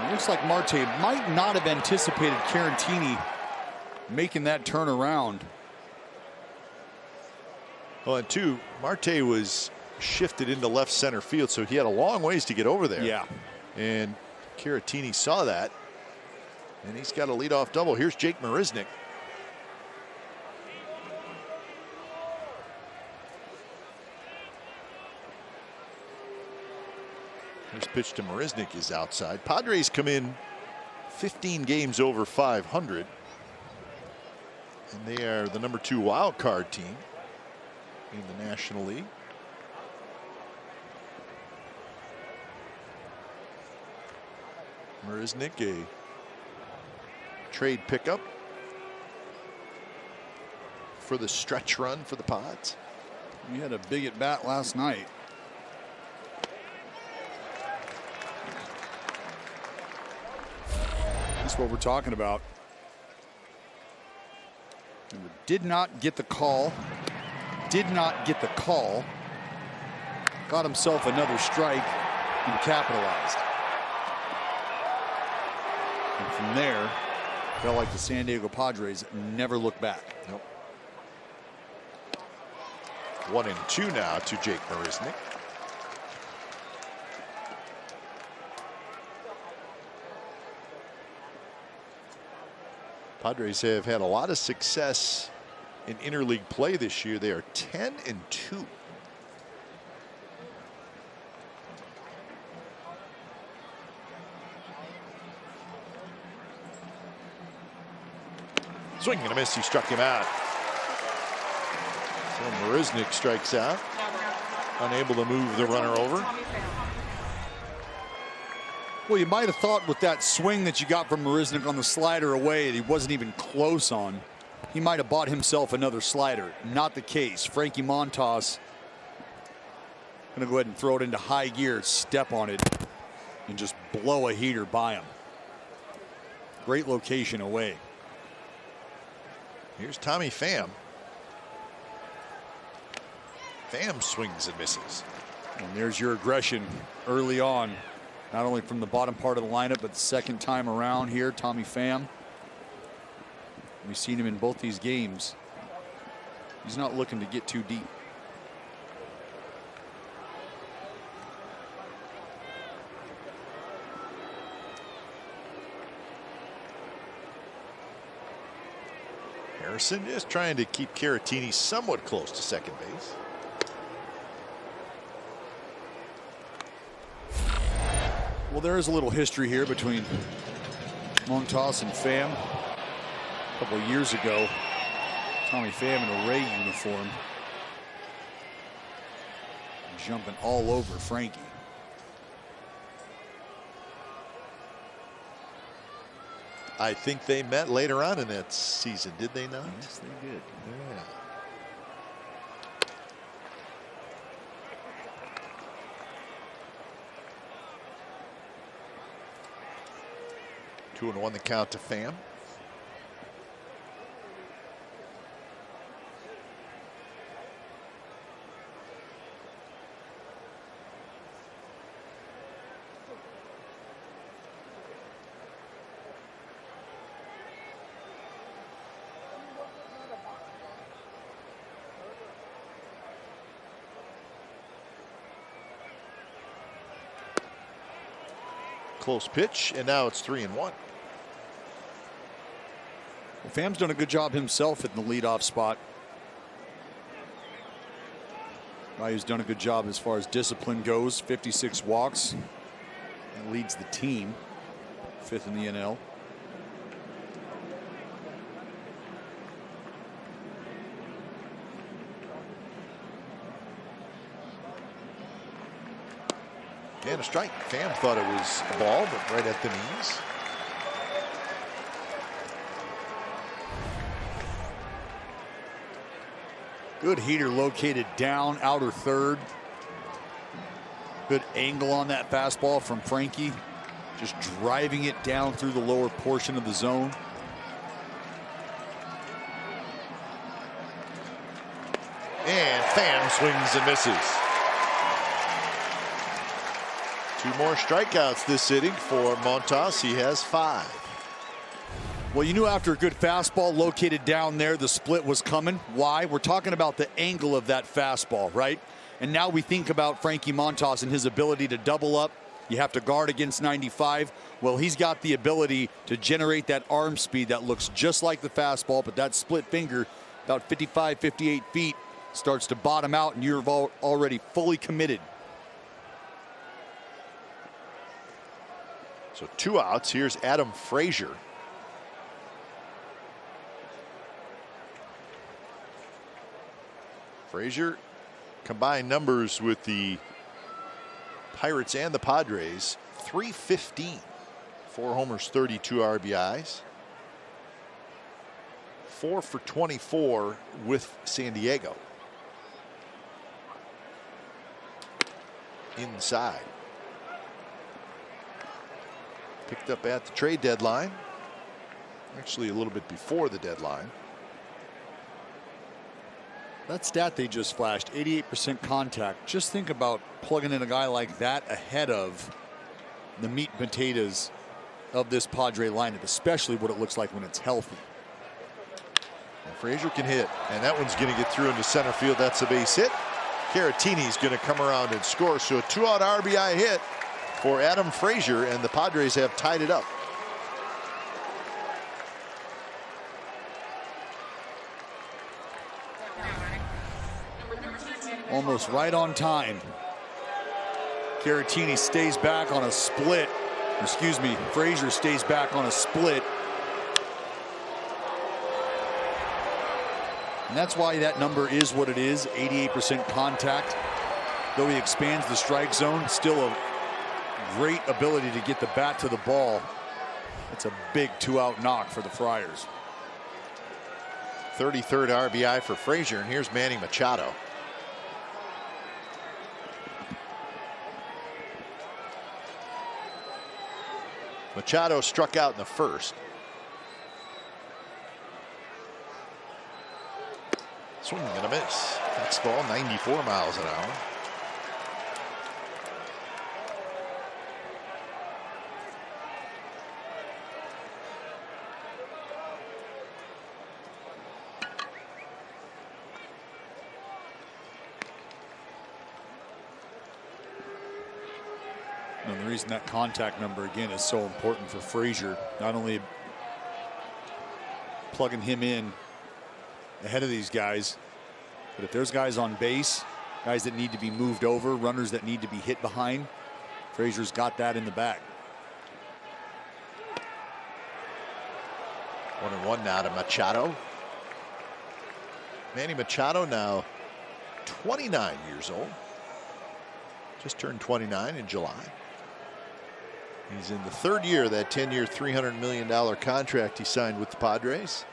It looks like Marte might not have anticipated Caratini making that turn around. Well, and 2, Marte was shifted into left center field, so he had a long ways to get over there. Yeah. And Caratini saw that, and he's got a leadoff double. Here's Jake Marisnick. First pitch to Marisnick is outside. Padres come in 15 games over 500. And they are the #2 wild card team in the National League. Marisnick, a trade pickup for the stretch run for the Pods. He had a big at bat last night. That's what we're talking about. Did not get the call. Did not get the call. Got himself another strike and capitalized. And from there, felt like the San Diego Padres never looked back. Nope. 1-2 now to Jake Marisnick. Padres have had a lot of success in interleague play this year. They are 10-2. Swing and a miss. He struck him out. So Marisnick strikes out, unable to move the runner over. Well, you might have thought with that swing that you got from Marisnick on the slider away that he wasn't even close on. He might have bought himself another slider. Not the case. Frankie Montas going to go ahead and throw it into high gear, step on it, and just blow a heater by him. Great location away. Here's Tommy Pham. Pham swings and misses. And there's your aggression early on. Not only from the bottom part of the lineup, but the second time around here, Tommy Pham. We've seen him in both these games. He's not looking to get too deep. Harrison just trying to keep Caratini somewhat close to second base. Well, there is a little history here between Montas and Pham. A couple of years ago, Tommy Pham in a Ray uniform. jumping all over Frankie. I think they met later on in that season, did they not? Yes, they did. Yeah. Two and one the count to Pham. Close pitch, and now it's 3-1. Well, Pham's done a good job himself in the leadoff spot. Guy who's done a good job as far as discipline goes. 56 walks. And leads the team. 5th in the NL. And a strike. Pham thought it was a ball, but right at the knees. Good heater located down outer third. Good angle on that fastball from Frankie. Just driving it down through the lower portion of the zone. And Pham swings and misses. 2 more strikeouts this inning for Montas. He has 5. Well, you knew after a good fastball located down there, the split was coming. Why? We're talking about the angle of that fastball, right? And now we think about Frankie Montas and his ability to double up. You have to guard against 95. Well, he's got the ability to generate that arm speed that looks just like the fastball, but that split finger, about 55, 58 feet, starts to bottom out, and you're already fully committed. So 2 outs. Here's Adam Frazier. Frazier combined numbers with the Pirates and the Padres. .315. 4 homers, 32 RBIs. 4 for 24 with San Diego. Inside. Picked up at the trade deadline. Actually, a little bit before the deadline. That stat they just flashed, 88% contact. Just think about plugging in a guy like that ahead of the meat and potatoes of this Padre lineup, especially what it looks like when it's healthy. And Frazier can hit, and that one's going to get through into center field. That's a base hit. Caratini's going to come around and score. So a 2-out RBI hit for Adam Frazier, and the Padres have tied it up. Almost right on time. Caratini stays back on a split. Excuse me, Frazier stays back on a split. And that's why that number is what it is, 88% contact. Though he expands the strike zone, still a great ability to get the bat to the ball. It's a big 2-out knock for the Friars. 33rd RBI for Frazier, and here's Manny Machado. Machado struck out in the first. Swing and a miss. Next ball, 94 miles an hour. And the reason that contact number again is so important for Frazier, not only plugging him in ahead of these guys, but if there's guys on base, guys that need to be moved over, runners that need to be hit behind, Frazier's got that in the bag. 1-1 now to Machado. Manny Machado now 29 years old. Just turned 29 in July. He's in the third year of that 10-year, $300 million contract he signed with the Padres.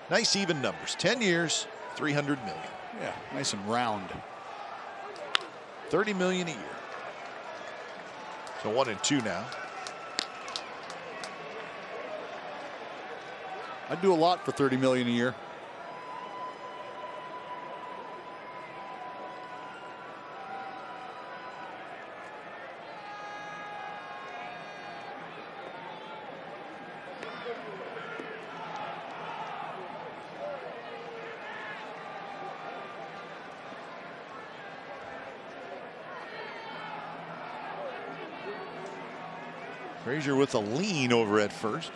Nice even numbers. 10 years, $300 million. Yeah, nice and round. $30 million a year. So 1-2 now. I'd do a lot for $30 million a year. Frazier with a lean over at first.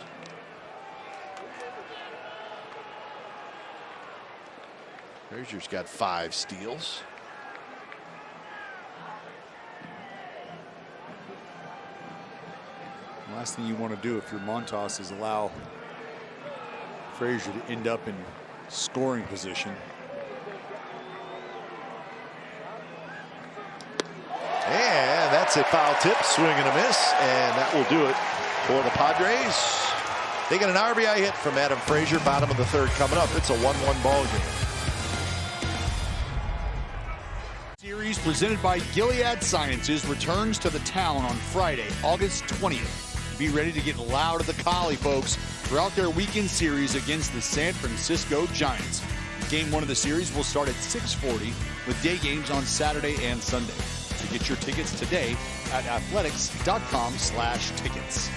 Frazier's got 5 steals. Last thing you want to do if you're Montas is allow Frazier to end up in scoring position. And that's a foul tip, swing and a miss, and that will do it for the Padres. They get an RBI hit from Adam Frazier, bottom of the third coming up. It's a 1-1 ball game. Series presented by Gilead Sciences returns to the town on Friday, August 20th. Be ready to get loud at the Collie folks throughout their weekend series against the San Francisco Giants. Game 1 of the series will start at 6:40 with day games on Saturday and Sunday. So get your tickets today at athletics.com/tickets.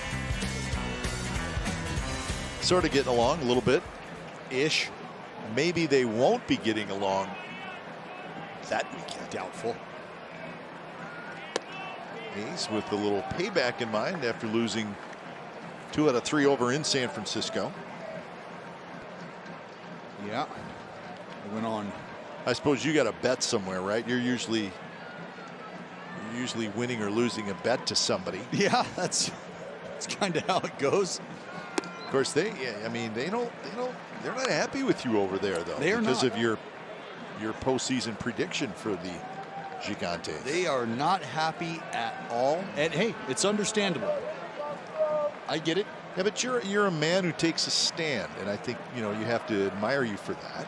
Sort of getting along a little bit-ish. Maybe they won't be getting along that weekend. Doubtful. A's with a little payback in mind after losing 2 out of 3 over in San Francisco. Yeah. It went on. I suppose you got a bet somewhere, right? You're usually winning or losing a bet to somebody. Yeah, that's kind of how it goes. Of course, they're not happy with you over there, though. They are because not. of your postseason prediction for the Gigantes. They are not happy at all. And hey, it's understandable. I get it. Yeah, but you're a man who takes a stand, and I think you have to admire you for that.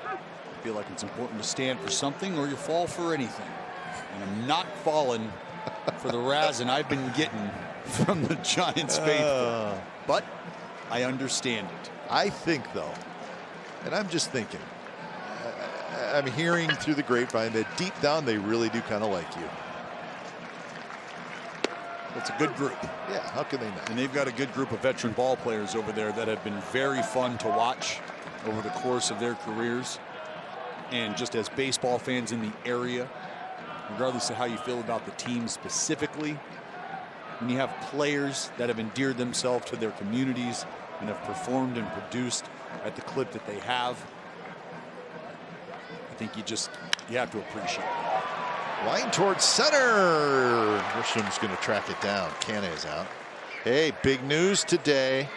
I feel like it's important to stand for something or you fall for anything. And I'm not falling for the razzing I've been getting from the Giants faithful. But I understand it. I think, though, and I'm just thinking, I'm hearing through the grapevine that deep down they really do kind of like you. It's a good group. Yeah, how can they not? And they've got a good group of veteran ball players over there that have been very fun to watch over the course of their careers. And just as baseball fans in the area, regardless of how you feel about the team specifically, when you have players that have endeared themselves to their communities and have performed and produced at the clip that they have, I think you have to appreciate it. Line towards center. Grisham going to track it down. Canna is out. Hey, big news today.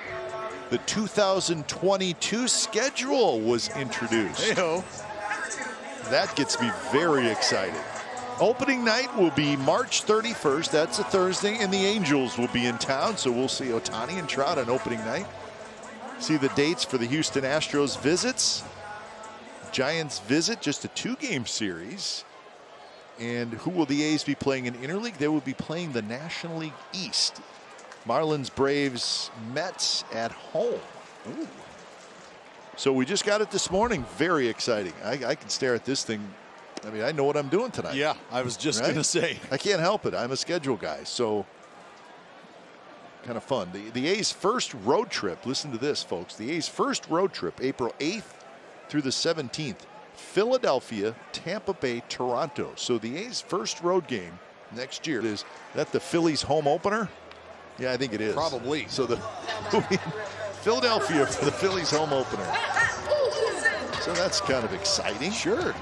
The 2022 schedule was introduced. Hey-ho. That gets me very excited. Opening night will be March 31st. That's a Thursday, and the Angels will be in town, so we'll see Ohtani and Trout on opening night. See the dates for the Houston Astros visits. Giants visit, just a 2-game series. And who will the A's be playing in interleague? They will be playing the National League East. Marlins, Braves, Mets at home. Ooh. So we just got it this morning. Very exciting. I can stare at this thing. I mean, I know what I'm doing tonight. Yeah, I was just going to say. I can't help it. I'm a schedule guy. So kind of fun. The A's first road trip. Listen to this, folks. The A's first road trip, April 8th through the 17th. Philadelphia, Tampa Bay, Toronto. So the A's first road game next year. Is that the Phillies home opener? Yeah, I think it is. Probably. So Philadelphia for the Phillies home opener. So that's kind of exciting. Sure.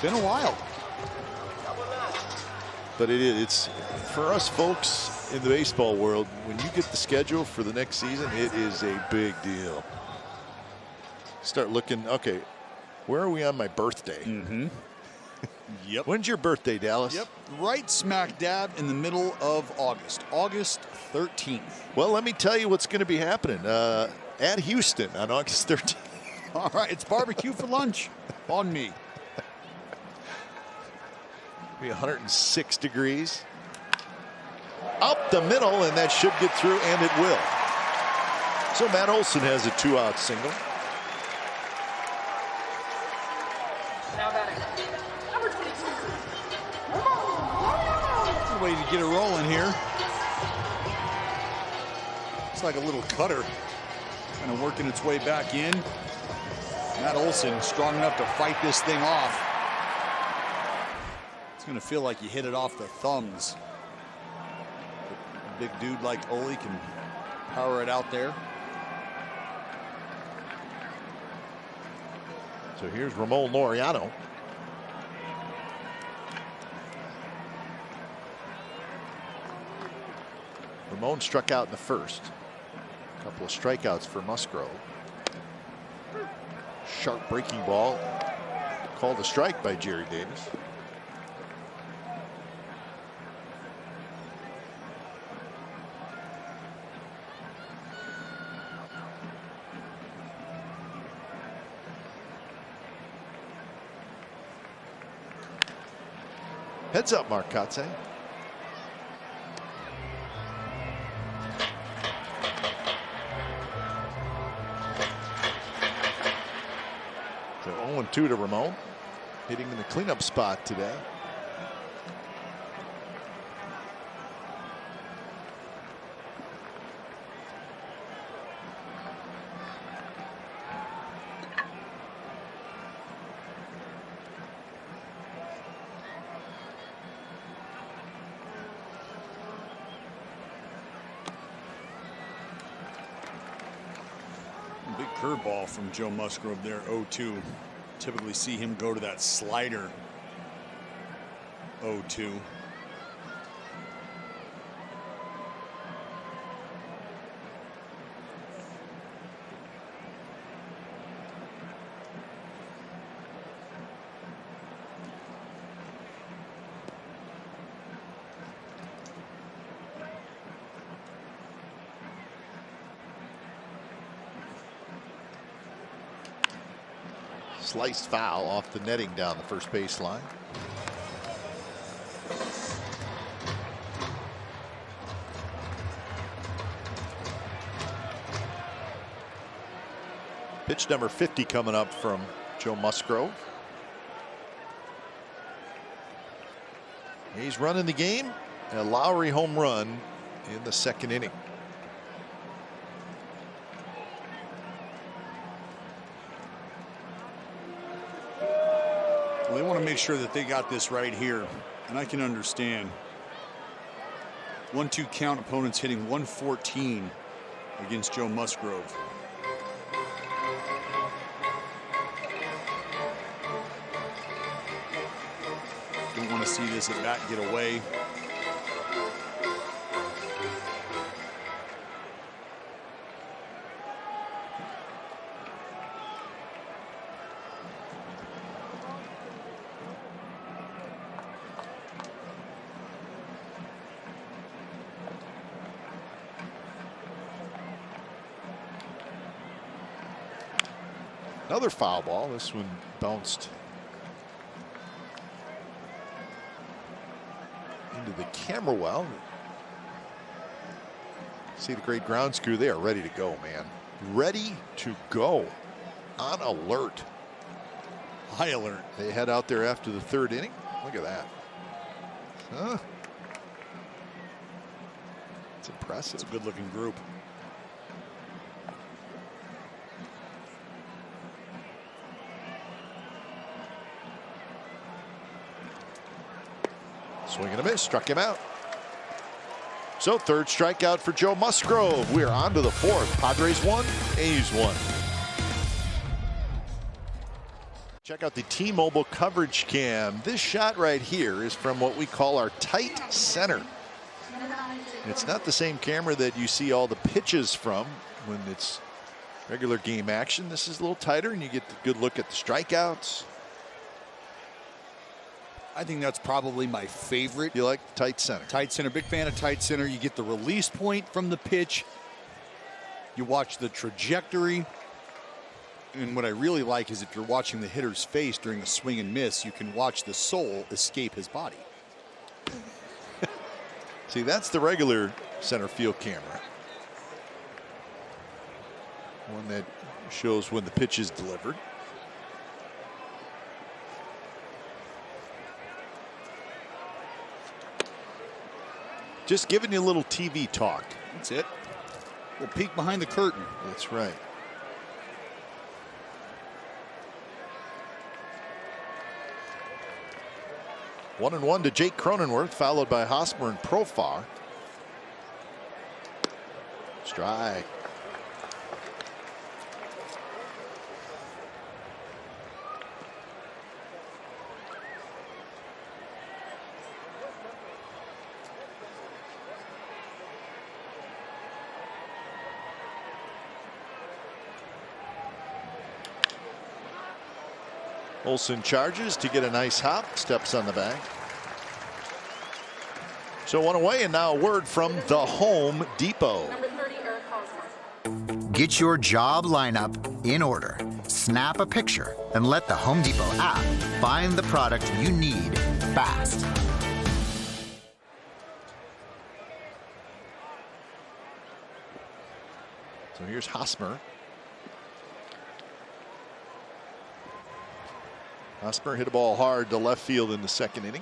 Been a while. But it's for us folks in the baseball world, when you get the schedule for the next season, it is a big deal. Start looking, okay, where are we on my birthday? Yep. When's your birthday, Dallas? Yep. Right smack dab in the middle of August. August 13th. Well, let me tell you what's going to be happening at Houston on August 13th. All right. It's barbecue for lunch on me. Be 106 degrees. Up the middle, and that should get through, and it will. So Matt Olson has a 2-out single. Way to get it rolling here. It's like a little cutter kind of working its way back in. Matt Olson strong enough to fight this thing off. It's going to feel like you hit it off the thumbs. A big dude like Ole can power it out there. So here's Ramon Laureano. Ramon struck out in the first. A couple of strikeouts for Musgrove. Sharp breaking ball. Called a strike by Jerry Davis. Heads up, Mark Kotze. So 0-2 to Ramon, hitting in the cleanup spot today. Big curveball from Joe Musgrove there, 0-2. Typically see him go to that slider, 0-2. Sliced foul off the netting down the first baseline. Pitch number 50 coming up from Joe Musgrove. He's running the game. A Lowry home run in the second inning. They want to make sure that they got this right here, and I can understand. 1-2 count, opponents hitting 114 against Joe Musgrove. Don't want to see this at bat get away. Another foul ball. This one bounced into the camera well. See the great ground crew. They are ready to go, man. Ready to go. On alert. High alert. They head out there after the third inning. Look at that. Huh? It's impressive. It's a good looking group. Swing and a miss, struck him out. So third strikeout for Joe Musgrove. We're on to the fourth. Padres 1, A's 1. Check out the T-Mobile coverage cam. This shot right here is from what we call our tight center. It's not the same camera that you see all the pitches from when it's regular game action. This is a little tighter and you get a good look at the strikeouts. I think that's probably my favorite. You like tight center? Tight center, big fan of tight center. You get the release point from the pitch. You watch the trajectory. And what I really like is if you're watching the hitter's face during a swing and miss, you can watch the soul escape his body. See, that's the regular center field camera. One that shows when the pitch is delivered. Just giving you a little TV talk. That's it. We'll peek behind the curtain. That's right. One and one to Jake Cronenworth, followed by Hosmer and Profar. Strike. Olsen charges to get a nice hop, steps on the bag. So one away, and now a word from the Home Depot. Get your job lineup in order. Snap a picture and let the Home Depot app find the product you need fast. So here's Hosmer. Hosmer hit a ball hard to left field in the second inning.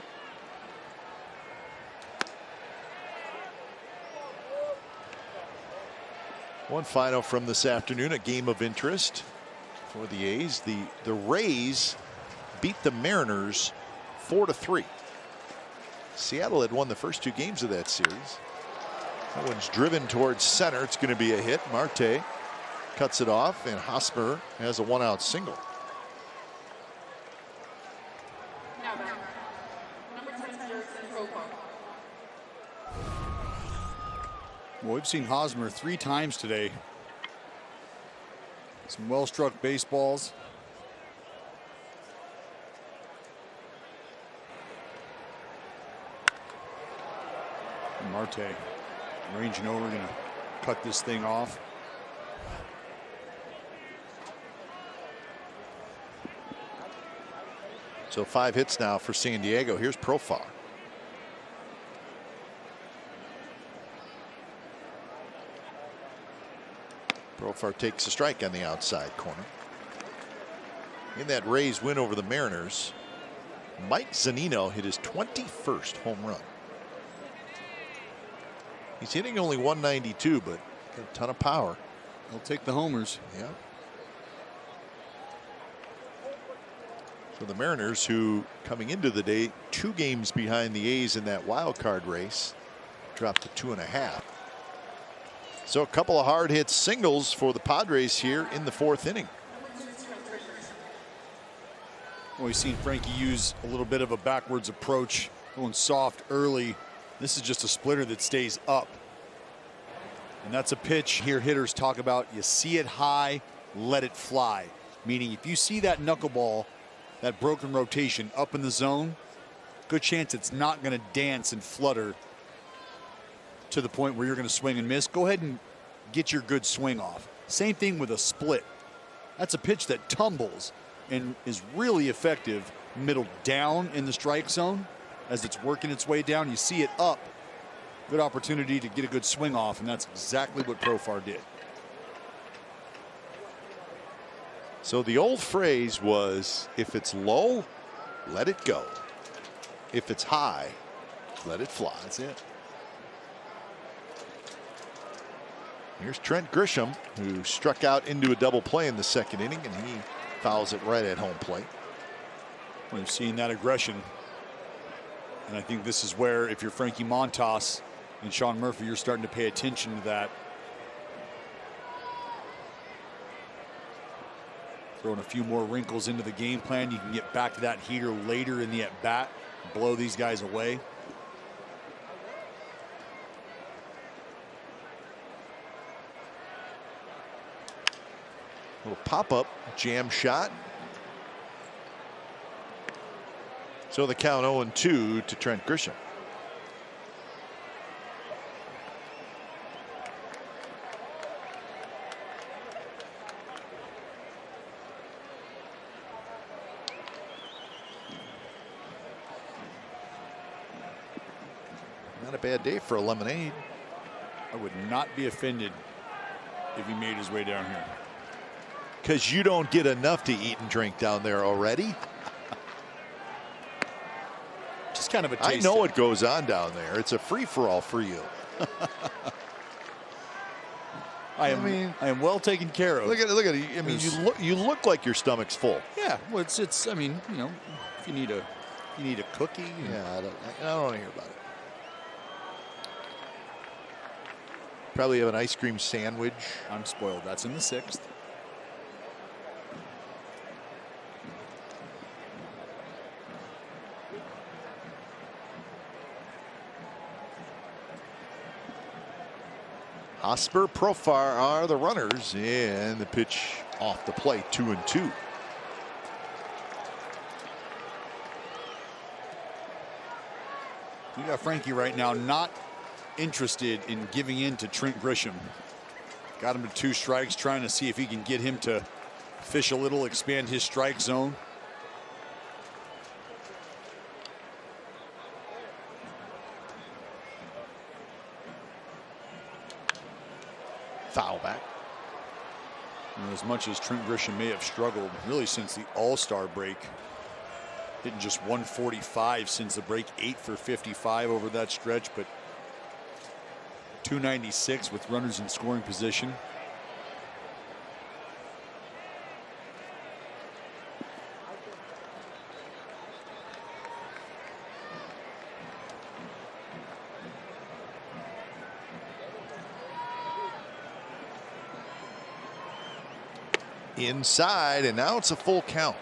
One final from this afternoon, a game of interest for the A's. The Rays beat the Mariners 4-3. Seattle had won the first two games of that series. That one's driven towards center. It's going to be a hit. Marte cuts it off, and Hosmer has a one-out single. Well, we've seen Hosmer 3 times today. Some well-struck baseballs. And Marte ranging over, gonna cut this thing off. So 5 hits now for San Diego. Here's Profar. Profar takes a strike on the outside corner. In that Rays win over the Mariners, Mike Zunino hit his 21st home run. He's hitting only 192, but got a ton of power. He'll take the homers. Yeah. So the Mariners, who coming into the day 2 games behind the A's in that wild card race, dropped to 2.5. So a couple of hard hit singles for the Padres here in the 4th inning. Well, we've seen Frankie use a little bit of a backwards approach, going soft early. This is just a splitter that stays up. And that's a pitch here hitters talk about. You see it high, let it fly. Meaning if you see that knuckleball, that broken rotation up in the zone, good chance it's not going to dance and flutter to the point where you're going to swing and miss. Go ahead and get your good swing off. Same thing with a split. That's a pitch that tumbles and is really effective middle down in the strike zone. As it's working its way down, you see it up. Good opportunity to get a good swing off, and that's exactly what Profar did. So the old phrase was, if it's low, let it go. If it's high, let it fly. That's it. Here's Trent Grisham, who struck out into a double play in the second inning, and he fouls it right at home plate. We've seen that aggression. And I think this is where, if you're Frankie Montas and Sean Murphy, you're starting to pay attention to that. Throwing a few more wrinkles into the game plan. You can get back to that heater later in the at-bat, blow these guys away. Little pop-up jam shot. So the count 0-2 to Trent Grisham. Not a bad day for a lemonade. I would not be offended if he made his way down here. Because you don't get enough to eat and drink down there already. Just kind of a taste. I know what goes on down there. It's a free-for-all for you. I am well taken care of. Look at it. I mean, you look like your stomach's full. Yeah, well, it's. I mean, you know, if you need a cookie. Yeah, I don't want to hear about it. Probably have an ice cream sandwich. I'm spoiled. That's in the 6th. Hosmer, Profar are the runners, and the pitch off the plate, 2-2. You got Frankie right now not interested in giving in to Trent Grisham. Got him to 2 strikes, trying to see if he can get him to fish a little, expand his strike zone. Foul back. And as much as Trent Grisham may have struggled really since the All-Star break, hitting just 145 since the break, 8 for 55 over that stretch, but 296 with runners in scoring position. Inside, and now it's a full count.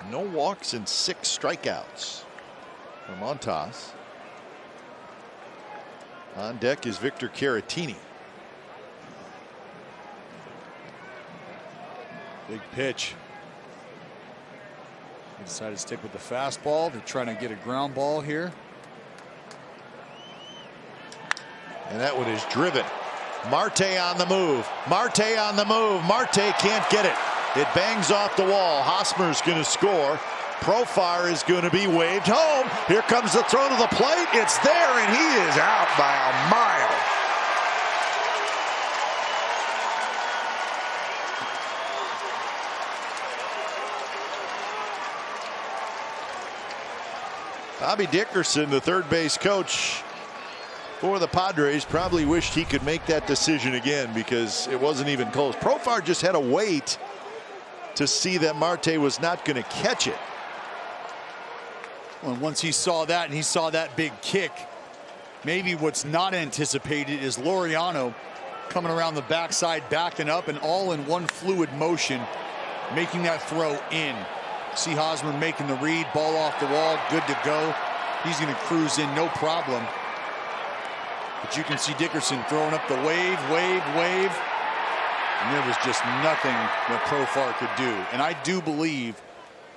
No walks and 6 strikeouts for Montas. On deck is Victor Caratini. Big pitch. They decided to stick with the fastball. They're trying to get a ground ball here. And that one is driven. Marte on the move. Marte on the move. Marte can't get it. It bangs off the wall. Hosmer's going to score. Profar is going to be waved home. Here comes the throw to the plate. It's there, and he is out by a mile. Bobby Dickerson, the third base coach for the Padres, probably wished he could make that decision again because it wasn't even close. Profar just had to wait to see that Marte was not going to catch it. Well, once he saw that and he saw that big kick, maybe what's not anticipated is Laureano coming around the backside, backing up, and all in one fluid motion, making that throw in. See Hosmer making the read, ball off the wall, good to go. He's going to cruise in, no problem. But you can see Dickerson throwing up the wave. And there was just nothing that Profar could do. And I do believe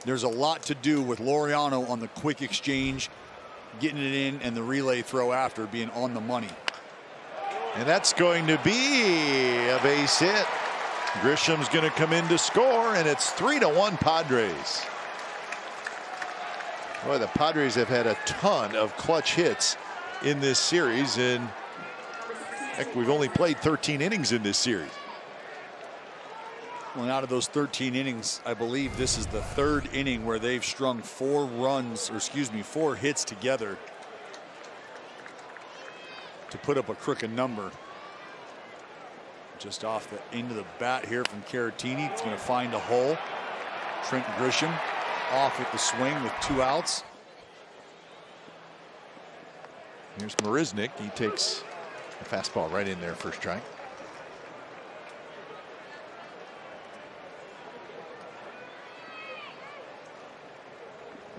there's a lot to do with Laureano on the quick exchange, getting it in, and the relay throw after being on the money. And that's going to be a base hit. Grisham's going to come in to score, and it's 3-1 Padres. Boy, the Padres have had a ton of clutch hits in this series, and heck, we've only played 13 innings in this series. Well, out of those 13 innings, I believe this is the 3rd inning where they've strung 4 hits together to put up a crooked number. Just off the end of the bat here from Caratini. It's going to find a hole. Trent Grisham off with the swing with 2 outs. Here's Marisnik. He takes a fastball right in there for a strike.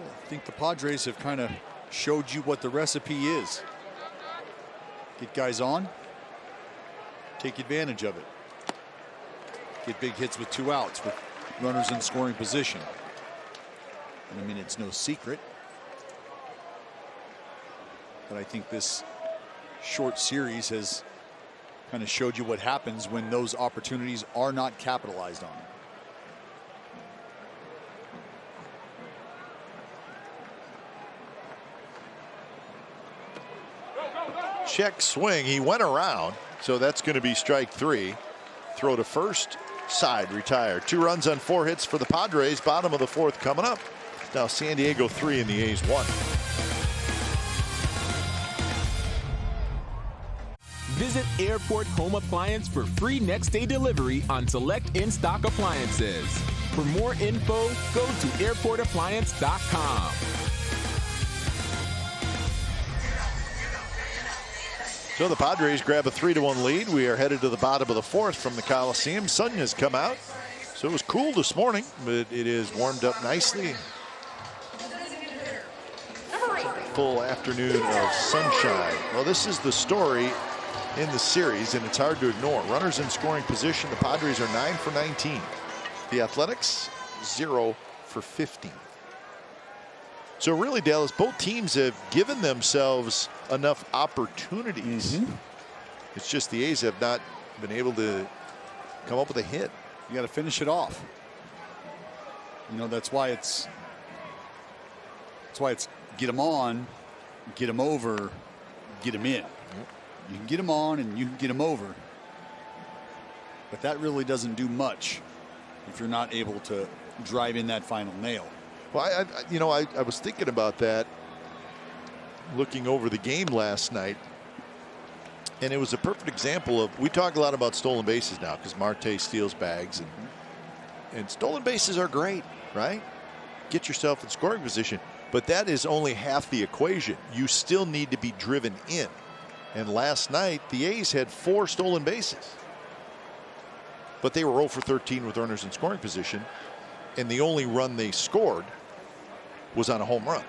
I think the Padres have kind of showed you what the recipe is. Get guys on, take advantage of it. Get big hits with 2 outs with runners in scoring position. And I mean, it's no secret that I think this short series has kind of showed you what happens when those opportunities are not capitalized on. Check swing. He went around, so that's going to be strike 3. Throw to first, side, retired. 2 runs on 4 hits for the Padres. Bottom of the 4th coming up. Now San Diego 3 and the A's 1. Visit Airport Home Appliance for free next-day delivery on select in-stock appliances. For more info, go to airportappliance.com. So the Padres grab a 3-1 lead. We are headed to the bottom of the 4th from the Coliseum. Sun has come out, so it was cool this morning, but it is warmed up nicely. Full afternoon of sunshine. Well, this is the story in the series, and it's hard to ignore. Runners in scoring position. The Padres are 9 for 19. The Athletics 0 for 15. So really, Dallas, both teams have given themselves enough opportunities. It's just the A's have not been able to come up with a hit. You got to finish it off. You know, that's why it's get them on, get them over, get them in. You can get them on and you can get them over, but that really doesn't do much if you're not able to drive in that final nail. Well, I was thinking about that looking over the game last night, and it was a perfect example of, we talk a lot about stolen bases now because Marte steals bags, and stolen bases are great, right? Get yourself in scoring position, but that is only half the equation. You still need to be driven in, and last night the A's had 4 stolen bases, but they were 0 for 13 with runners in scoring position, and the only run they scored was on a home run.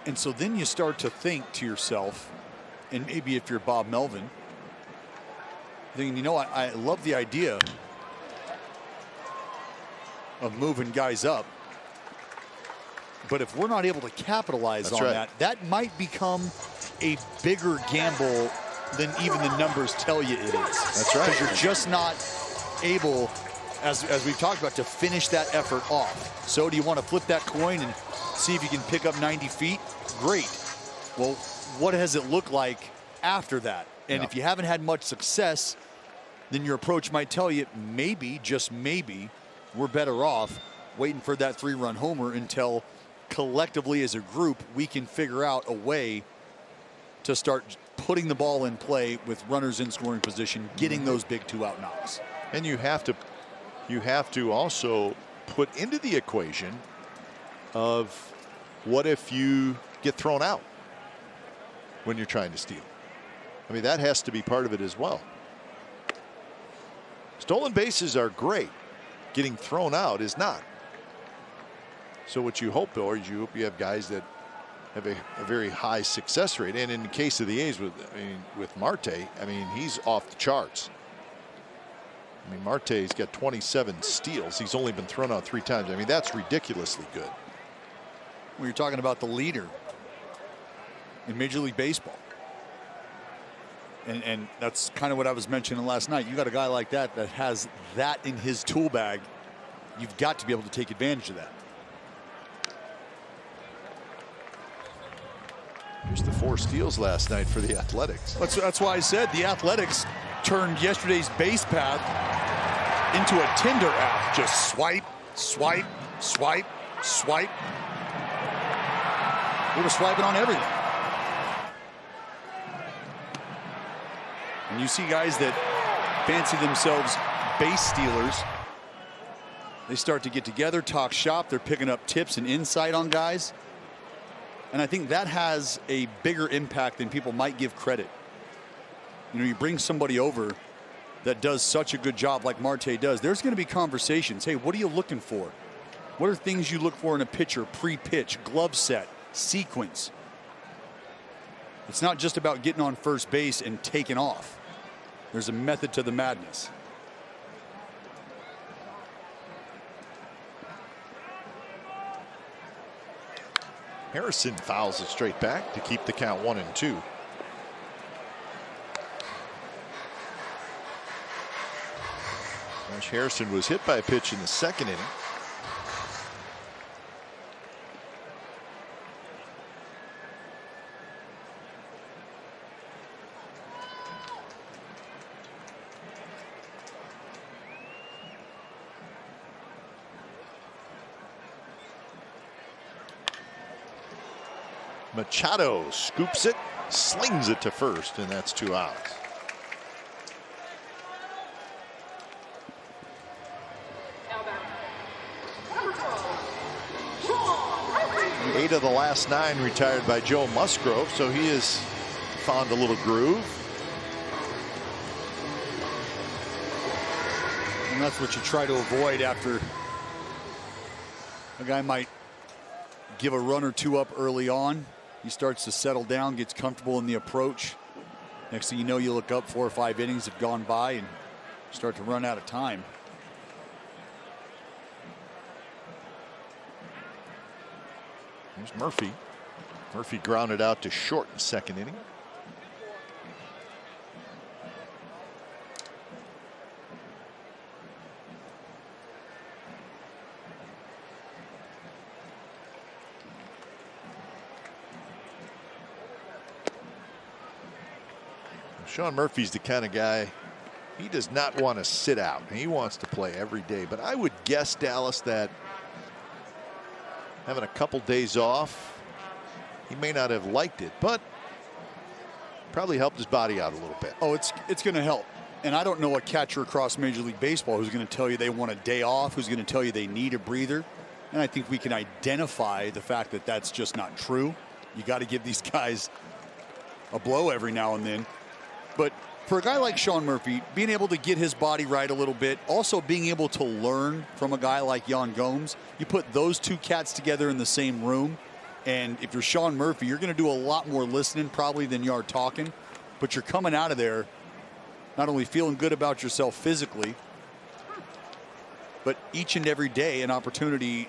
And so then you start to think to yourself, and maybe if you're Bob Melvin, thinking, you know, I love the idea of moving guys up, but if we're not able to capitalize on that, that might become a bigger gamble than even the numbers tell you it is. That's right. Because you're just not able, as we've talked about, to finish that effort off. So do you want to flip that coin and see if you can pick up 90 feet? Great. Well, what does it look like after that? And if you haven't had much success, then your approach might tell you maybe, just maybe, we're better off waiting for that 3-run homer until collectively as a group we can figure out a way to start putting the ball in play with runners in scoring position, getting those big 2-out knocks. And you have to also put into the equation of what if you get thrown out when you're trying to steal. I mean, that has to be part of it as well. Stolen bases are great. Getting thrown out is not. So what you hope, or you hope you have guys that have a very high success rate. And in the case of the A's with Marte, I mean, he's off the charts. I mean, Marte's got 27 steals. He's only been thrown out 3 times. I mean, that's ridiculously good. When you're talking about the leader in Major League Baseball. And that's kind of what I was mentioning last night. You got a guy like that that has that in his tool bag. You've got to be able to take advantage of that. Here's the 4 steals last night for the Athletics. That's why I said the Athletics turned yesterday's base path into a Tinder app. Just swipe, swipe, swipe, swipe. They were swiping on everything. And you see guys that fancy themselves base stealers. They start to get together, talk shop. They're picking up tips and insight on guys. And I think that has a bigger impact than people might give credit. You know, you bring somebody over that does such a good job like Marte does, there's going to be conversations. Hey, what are you looking for? What are things you look for in a pitcher? Pre-pitch, glove set, sequence. It's not just about getting on first base and taking off. There's a method to the madness. Harrison fouls it straight back to keep the count 1-2. Josh Harrison was hit by a pitch in the second inning. Machado scoops it, slings it to first, and that's 2 outs. Eight of the last 9 retired by Joe Musgrove, so he has found a little groove. And that's what you try to avoid after a guy might give a run or 2 up early on. He starts to settle down, gets comfortable in the approach. Next thing you know, you look up, 4 or 5 innings have gone by and start to run out of time. Here's Murphy. Murphy grounded out to short in the second inning. Sean Murphy's the kind of guy, he does not want to sit out. He wants to play every day. But I would guess, Dallas, that having a couple days off, he may not have liked it, but probably helped his body out a little bit. Oh, it's going to help. And I don't know a catcher across Major League Baseball who's going to tell you they want a day off, who's going to tell you they need a breather. And I think we can identify the fact that that's just not true. You got to give these guys a blow every now and then. But for a guy like Sean Murphy, being able to get his body right a little bit, also being able to learn from a guy like Yan Gomes, you put those 2 cats together in the same room, and if you're Sean Murphy, you're going to do a lot more listening probably than you are talking, but you're coming out of there not only feeling good about yourself physically, but each and every day an opportunity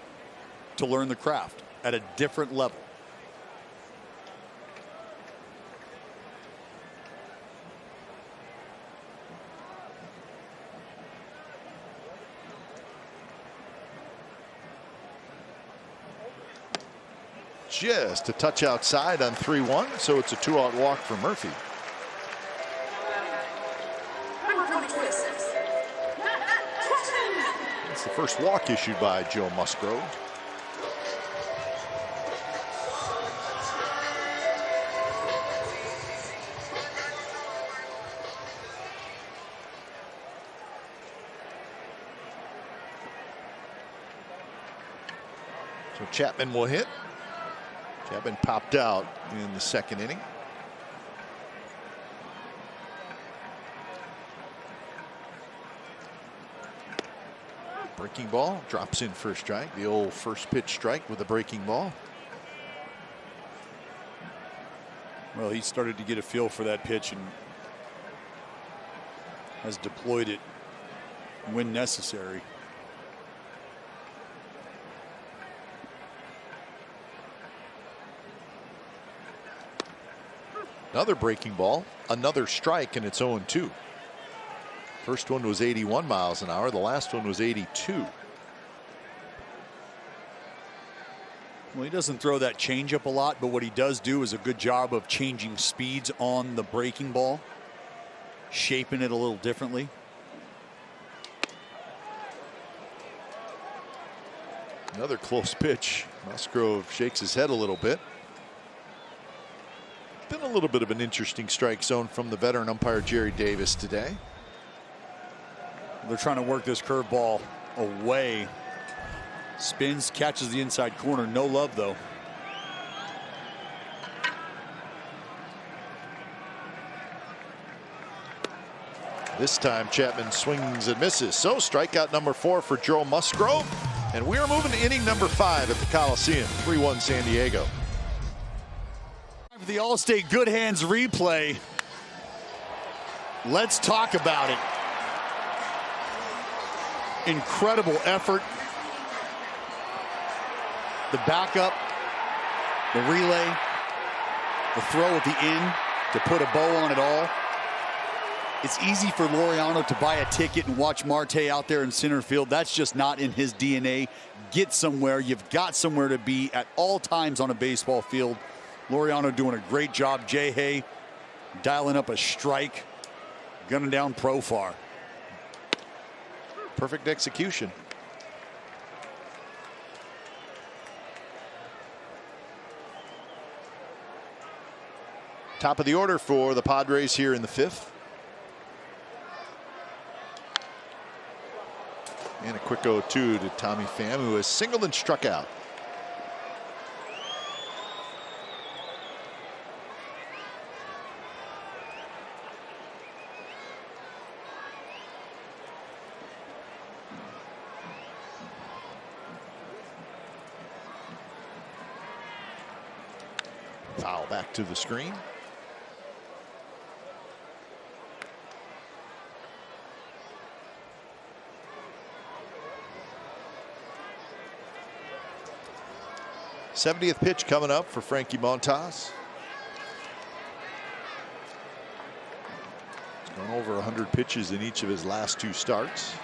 to learn the craft at a different level. Just a touch outside on 3-1, so it's a 2-out walk for Murphy. It's the first walk issued by Joe Musgrove. So Chapman will hit. Chapman popped out in the second inning. Breaking ball drops in for a strike. The old first pitch strike with a breaking ball. Well, he started to get a feel for that pitch and has deployed it when necessary. Another breaking ball, another strike, and it's 0-2. First one was 81 miles an hour. The last one was 82. Well, he doesn't throw that changeup a lot, but what he does do is a good job of changing speeds on the breaking ball, shaping it a little differently. Another close pitch. Musgrove shakes his head a little bit. Been a little bit of an interesting strike zone from the veteran umpire Jerry Davis today. They're trying to work this curveball away. Spins, catches the inside corner. No love, though. This time Chapman swings and misses. So strikeout number 4 for Joe Musgrove. And we are moving to inning number 5 at the Coliseum. 3-1 San Diego. The Allstate Good Hands replay. Let's talk about it. Incredible effort. The backup, the relay, the throw at the end to put a bow on it all. It's easy for Laureano to buy a ticket and watch Marte out there in center field. That's just not in his DNA. Get somewhere. You've got somewhere to be at all times on a baseball field. Laureano doing a great job. Jay Hay dialing up a strike, gunning down Profar. Perfect execution. Top of the order for the Padres here in the 5th. And a quick 0-2 to Tommy Pham, who has singled and struck out. Foul back to the screen. '70th pitch coming up for Frankie Montas. He's gone over 100 pitches in each of his last 2 starts.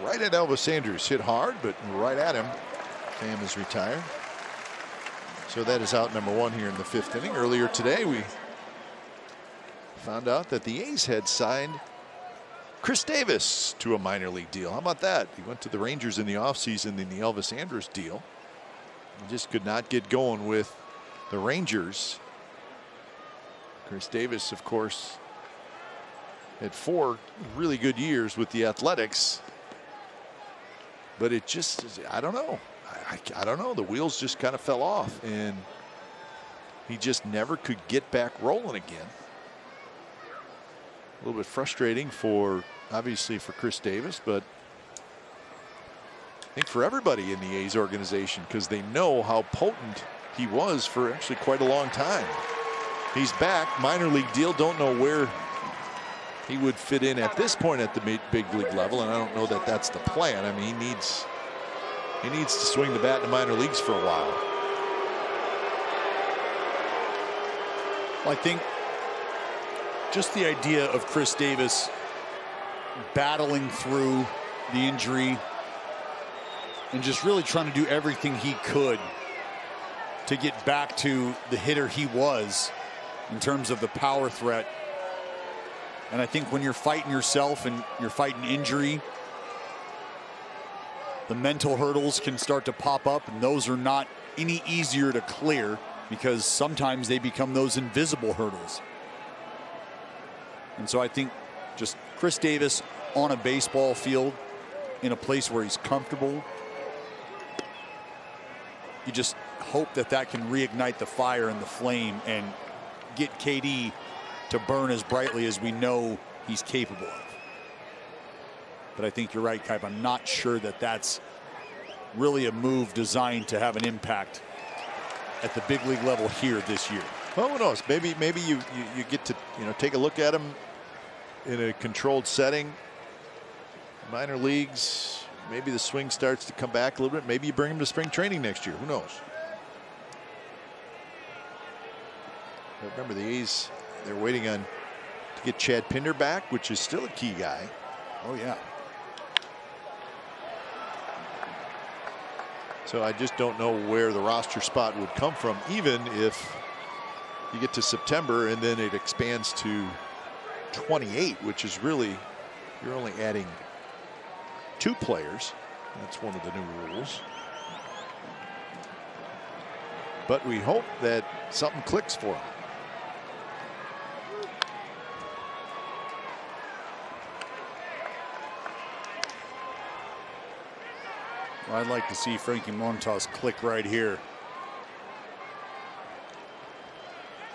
Right at Elvis Andrus, hit hard, but right at him. Pham is retired. So that is out number 1 here in the 5th inning. Earlier today, we found out that the A's had signed Chris Davis to a minor league deal. How about that? He went to the Rangers in the offseason in the Elvis Andrus deal. He just could not get going with the Rangers. Chris Davis, of course, had 4 really good years with the Athletics. But it just, I don't know. I don't know. The wheels just kind of fell off, and he just never could get back rolling again. A little bit frustrating for, obviously, for Chris Davis, but I think for everybody in the A's organization, because they know how potent he was for actually quite a long time. He's back, minor league deal. Don't know where he would fit in at this point at the big league level, and I don't know that that's the plan. I mean, he needs to swing the bat in the minor leagues for a while. Well, I think just the idea of Chris Davis battling through the injury and just really trying to do everything he could to get back to the hitter he was in terms of the power threat. And I think when you're fighting yourself and you're fighting injury, the mental hurdles can start to pop up, and those are not any easier to clear because sometimes they become those invisible hurdles. And so I think just Chris Davis on a baseball field in a place where he's comfortable, you just hope that that can reignite the fire and the flame and get KD to burn as brightly as we know he's capable of. But I think you're right, Kipe. I'm not sure that that's really a move designed to have an impact at the big league level here this year. Well, who knows? Maybe you get to take a look at him in a controlled setting. Minor leagues, maybe the swing starts to come back a little bit. Maybe you bring him to spring training next year. Who knows? But remember, the A's, they're waiting to get Chad Pinder back, which is still a key guy. Oh, yeah. So I just don't know where the roster spot would come from, even if you get to September and then it expands to 28, which is really, you're only adding 2 players. That's one of the new rules. But we hope that something clicks for him. I'd like to see Frankie Montas click right here.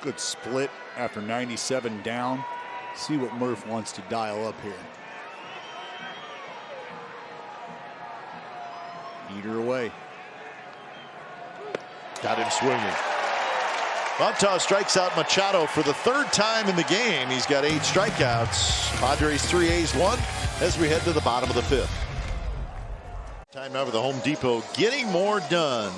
Good split after 97 down. See what Murph wants to dial up here. Eater away. Got him swinging. Montas strikes out Machado for the third time in the game. He's got 8 strikeouts. Padres 3 A's 1 as we head to the bottom of the 5th. Time now for the Home Depot getting more done.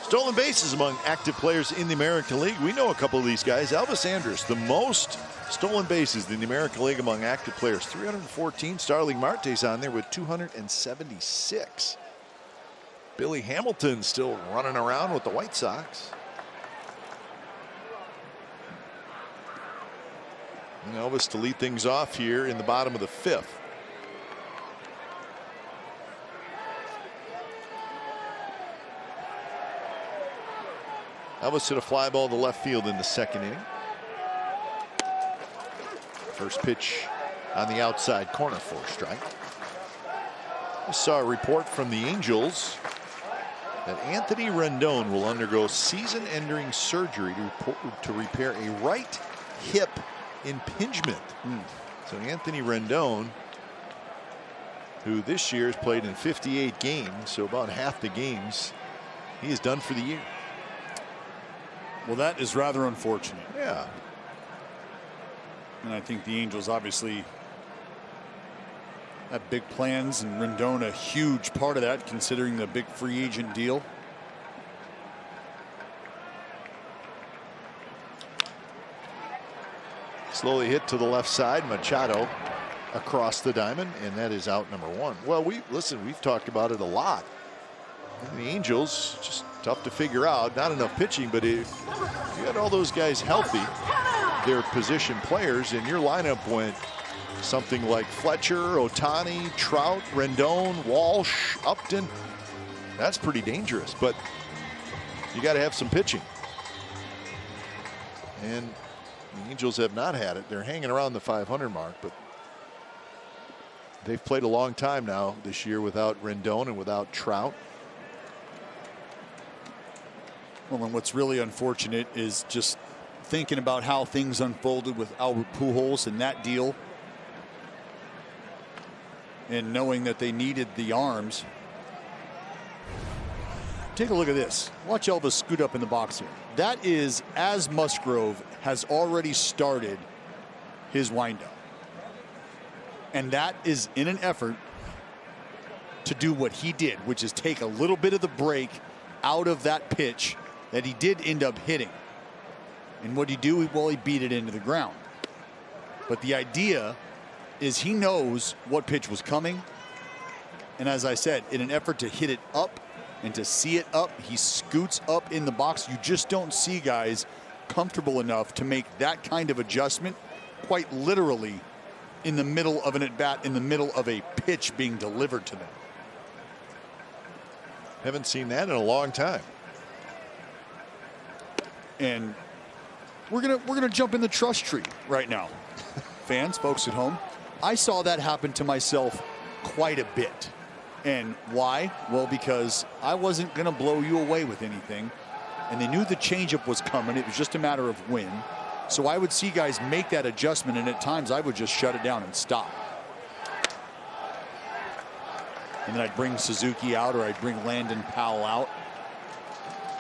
Stolen bases among active players in the American League. We know a couple of these guys. Elvis Andrus, the most stolen bases in the American League among active players. 314. Starling Marte's on there with 276. Billy Hamilton still running around with the White Sox. And Elvis to lead things off here in the bottom of the 5th. Elvis hit a fly ball to left field in the 2nd inning. First pitch on the outside corner for a strike. I saw a report from the Angels that Anthony Rendon will undergo season-ending surgery to repair a right hip impingement. So Anthony Rendon, who this year has played in 58 games, so about half the games, he is done for the year. Well, that is rather unfortunate. Yeah. And I think the Angels obviously have big plans, and Rendon a huge part of that, considering the big free agent deal. Slowly hit to the left side. Machado across the diamond, and that is out number 1. Well, we've talked about it a lot. And the Angels, just tough to figure out. Not enough pitching, but if you had all those guys healthy, their position players, and your lineup went something like Fletcher, Ohtani, Trout, Rendon, Walsh, Upton. That's pretty dangerous, but you got to have some pitching. And the Angels have not had it. They're hanging around the 500 mark, but they've played a long time now this year without Rendon and without Trout. Well, and what's really unfortunate is just thinking about how things unfolded with Albert Pujols and that deal, and knowing that they needed the arms. Take a look at this. Watch Elvis scoot up in the box here. That is as Musgrove has already started his windup. And that is in an effort to do what he did, which is take a little bit of the break out of that pitch that he did end up hitting. And what did he do? Well, he beat it into the ground. But the idea is he knows what pitch was coming. And as I said, in an effort to hit it up and to see it up, he scoots up in the box. You just don't see guys comfortable enough to make that kind of adjustment quite literally in the middle of an at-bat, in the middle of a pitch being delivered to them. Haven't seen that in a long time. And we're gonna jump in the trust tree right now. Fans, folks at home, I saw that happen to myself quite a bit. And why? Well, because I wasn't going to blow you away with anything. And they knew the changeup was coming. It was just a matter of when. So I would see guys make that adjustment, and at times I would just shut it down and stop. And then I'd bring Suzuki out, or I'd bring Landon Powell out,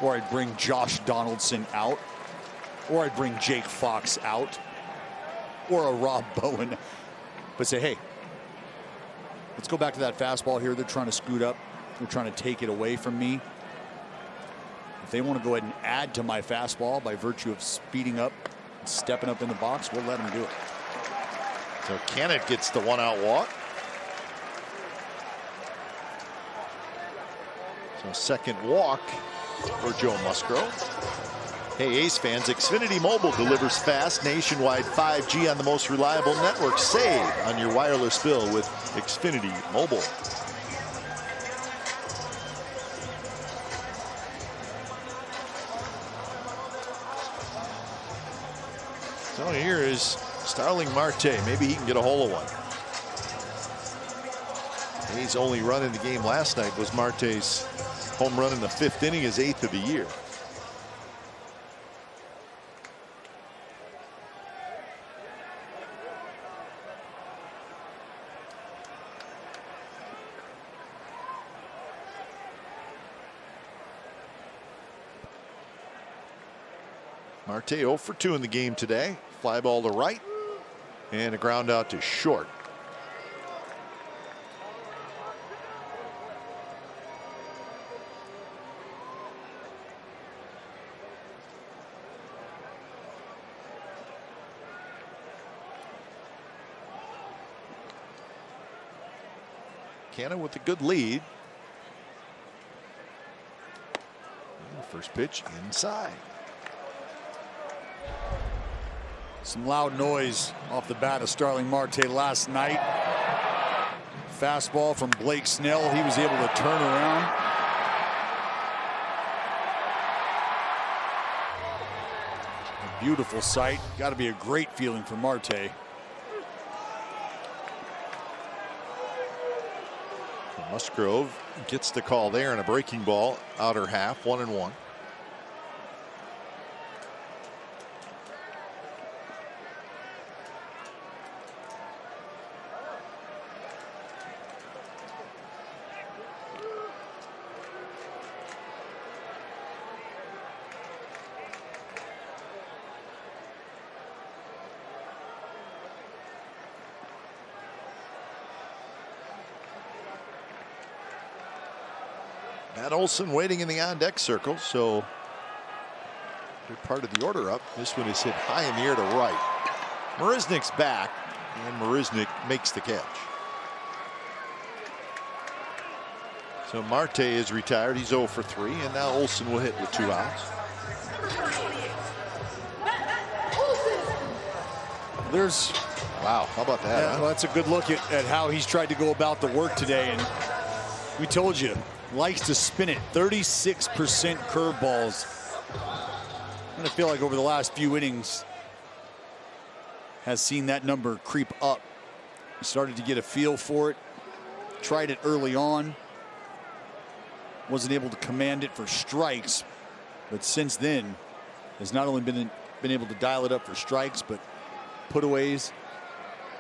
or I'd bring Josh Donaldson out, or I'd bring Jake Fox out, or a Rob Bowen. But say, hey, let's go back to that fastball here. They're trying to scoot up. They're trying to take it away from me. If they want to go ahead and add to my fastball by virtue of speeding up and stepping up in the box, we'll let them do it. So Kenneth gets the 1-out walk. So second walk for Joe Musgrove. Hey, Ace fans, Xfinity Mobile delivers fast nationwide 5G on the most reliable network. Save on your wireless bill with Xfinity Mobile. So here is Starling Marte. Maybe he can get a hole of one. His only run in the game last night was Marte's home run in the 5th inning, his 8th of the year. Marte 0 for 2 in the game today. Fly ball to right and a ground out to short. Canna with a good lead. First pitch inside. Some loud noise off the bat of Starling Marte last night. Fastball from Blake Snell. He was able to turn around. A beautiful sight. Got to be a great feeling for Marte. Musgrove gets the call there, and a breaking ball, outer half, 1-1. Matt Olson waiting in the on-deck circle, so good part of the order up. This one is hit high in the air to right. Marisnik's back, and Marisnik makes the catch. So Marte is retired. He's 0 for 3, and now Olson will hit with 2 outs. There's wow, how about that? Yeah, huh? well, that's a good look at how he's tried to go about the work today, and we told you, likes to spin it. 36% curveballs. And I feel like over the last few innings has seen that number creep up. He started to get a feel for it. Tried it early on. Wasn't able to command it for strikes, but since then has not only been able to dial it up for strikes, but putaways.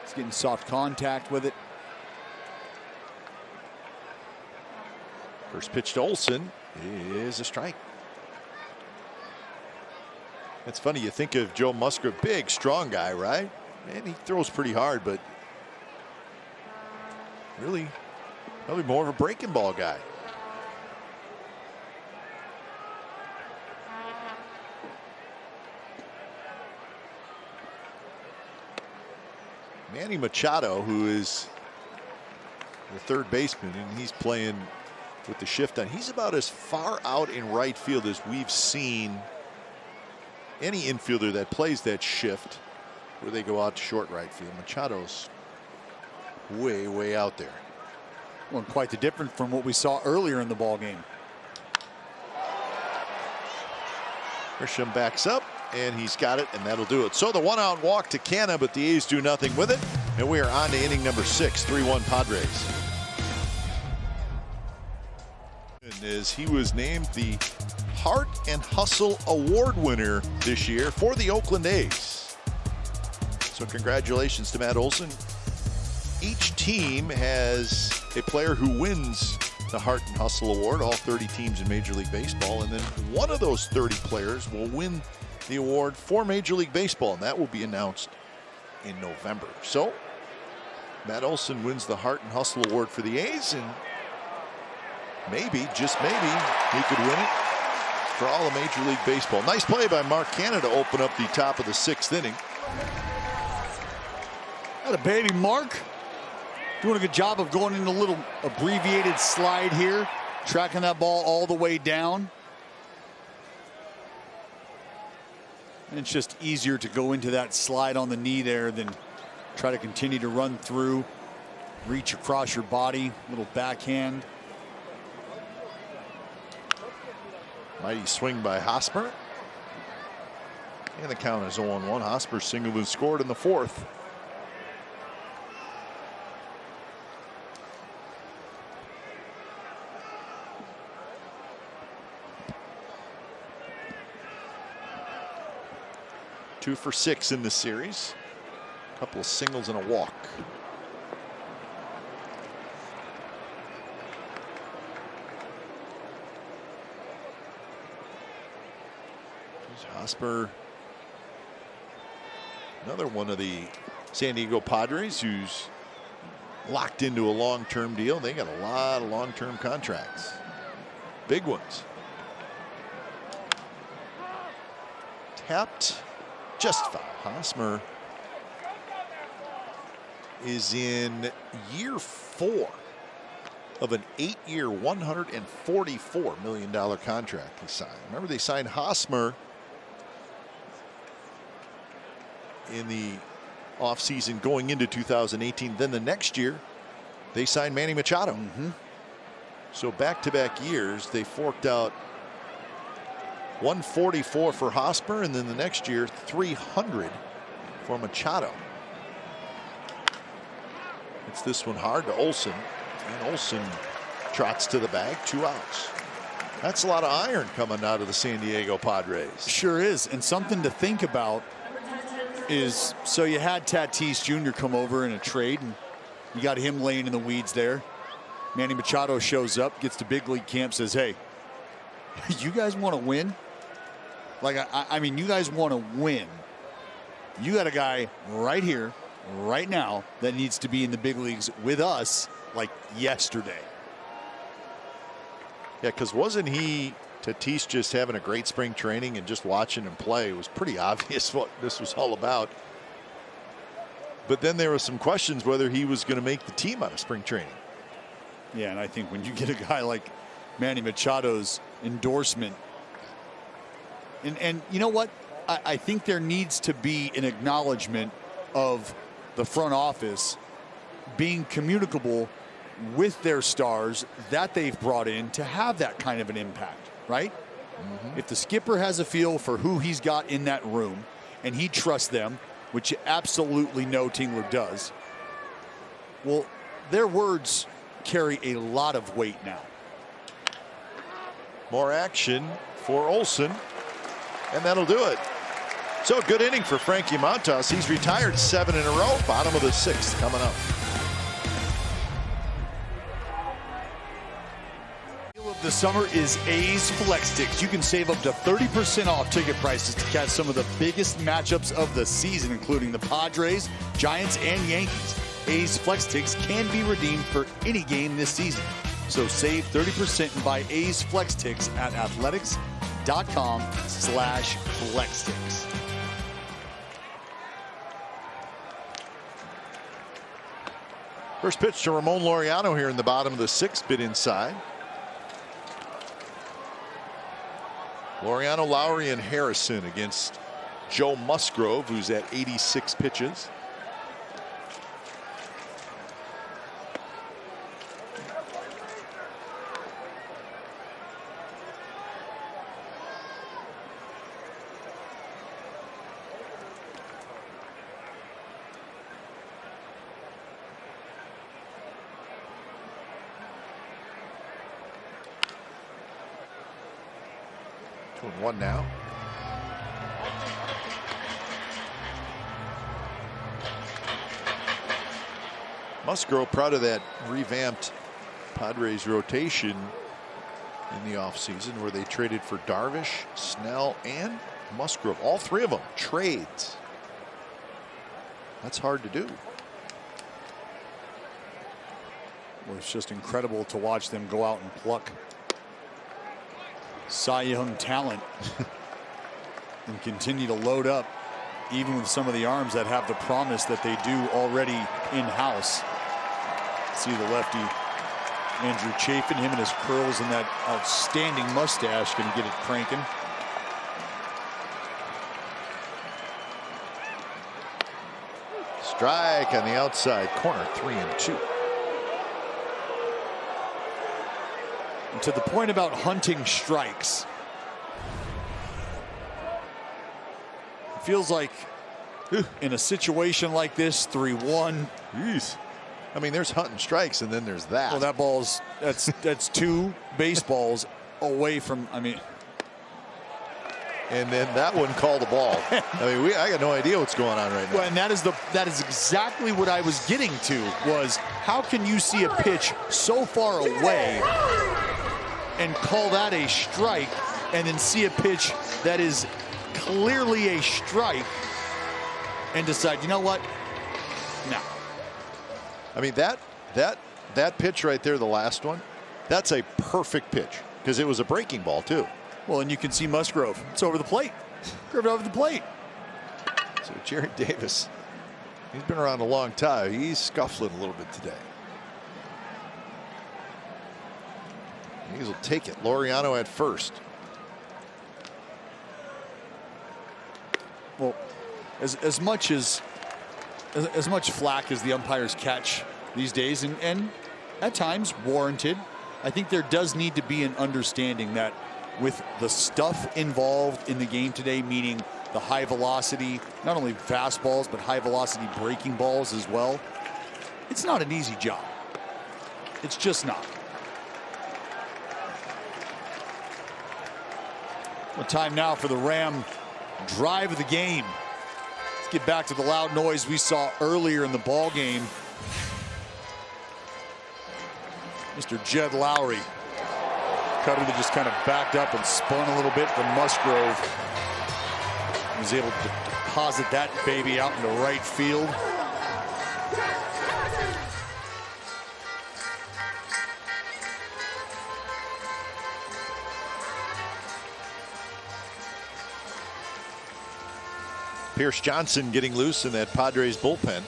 He's getting soft contact with it. First pitch to Olson is a strike. It's funny, you think of Joe Musgrove, big, strong guy, right? And he throws pretty hard, but really, probably more of a breaking ball guy. Manny Machado, who is the third baseman, and he's playing with the shift on. He's about as far out in right field as we've seen any infielder that plays that shift where they go out to short right field. Machado's way, way out there. Well, quite the difference from what we saw earlier in the ball game. Grisham backs up, and he's got it, and that'll do it. So the 1-out walk to Canna, but the A's do nothing with it, and we are on to inning number 6, 3-1 Padres. As he was named the Heart and Hustle Award winner this year for the Oakland A's. So congratulations to Matt Olson. Each team has a player who wins the Heart and Hustle Award, all 30 teams in Major League Baseball, and then one of those 30 players will win the award for Major League Baseball, and that will be announced in November. So Matt Olson wins the Heart and Hustle Award for the A's, and maybe, just maybe, he could win it for all of Major League Baseball. Nice play by Mark Canna to open up the top of the 6th inning. Got a baby, Mark. Doing a good job of going in a little abbreviated slide here. Tracking that ball all the way down. And it's just easier to go into that slide on the knee there than try to continue to run through. Reach across your body, little backhand. Mighty swing by Hosmer. And the count is 0-1. Hosmer singled and scored in the 4th. Two for 6 in this series. A couple of singles and a walk. Hosmer Another one of the San Diego Padres who's locked into a long-term deal. They got a lot of long-term contracts. Big ones. Tapped. Just foul. Hosmer is in year 4 of an 8-year, $144 million contract he signed. Remember, they signed Hosmer in the offseason going into 2018. Then the next year, they signed Manny Machado. So back-to-back years, they forked out $144 for Hosmer, and then the next year, $300 for Machado. It's this one hard to Olsen, and Olsen trots to the bag, 2 outs. That's a lot of iron coming out of the San Diego Padres. Sure is, and something to think about is, so you had Tatis Jr. come over in a trade, and you got him laying in the weeds there. Manny Machado shows up, gets to big league camp, says, hey, you guys want to win? Like, I mean, you guys want to win. You got a guy right here, right now, that needs to be in the big leagues with us like yesterday. Yeah, because wasn't Tatis just having a great spring training, and just watching him play, it was pretty obvious what this was all about. But then there were some questions whether he was going to make the team out of spring training. Yeah, and I think when you get a guy like Manny Machado's endorsement, and you know what? I think there needs to be an acknowledgement of the front office being communicable with their stars that they've brought in to have that kind of an impact, right? If the skipper has a feel for who he's got in that room and he trusts them, which you absolutely know Tingler does, well, their words carry a lot of weight now. More action for Olsen, and that'll do it. So a good inning for Frankie Montas. He's retired 7 in a row. Bottom of the 6th coming up. The summer is A's Flex Ticks. You can save up to 30% off ticket prices to catch some of the biggest matchups of the season, including the Padres, Giants, and Yankees. A's Flex Ticks can be redeemed for any game this season. So save 30% and buy A's Flex Ticks at athletics.com/flexticks. First pitch to Ramon Laureano here in the bottom of the 6th, bit inside. Laureano, Lowry, and Harrison against Joe Musgrove, who's at 86 pitches. One now. Musgrove proud of that revamped Padres rotation in the offseason, where they traded for Darvish, Snell, and Musgrove. All 3 of them trades. That's hard to do. Well, it's just incredible to watch them go out and pluck Cy Young talent and continue to load up, even with some of the arms that have the promise that they do already in-house. See the lefty Andrew Chafin, him and his curls and that outstanding mustache, going to get it cranking. Strike on the outside corner, 3-2. And to the point about hunting strikes, it feels like in a situation like this, 3-1. Jeez. I mean, there's hunting strikes, and then there's that. Well, that ball's that's 2 baseballs away from. I mean, and then that one called the ball. I mean, I got no idea what's going on right now. Well, and that is exactly what I was getting to, was how can you see a pitch so far away and call that a strike, and then see a pitch that is clearly a strike and decide, you know what? No. I mean, that pitch right there, the last one, that's a perfect pitch because it was a breaking ball too. Well, and you can see Musgrove. It's over the plate. Curved over the plate. So Jared Davis, he's been around a long time. He's scuffling a little bit today. Yankees will take it. Laureano at first. Well, as much flack as the umpires catch these days, and at times warranted, I think there does need to be an understanding that with the stuff involved in the game today, meaning the high velocity, not only fastballs, but high velocity breaking balls as well, it's not an easy job. It's just not. Well, time now for the Ram drive of the game. Let's get back to the loud noise we saw earlier in the ball game. Mr. Jed Lowry. Cutter that just kind of backed up and spun a little bit from Musgrove. He was able to deposit that baby out into right field. Pierce Johnson getting loose in that Padres bullpen.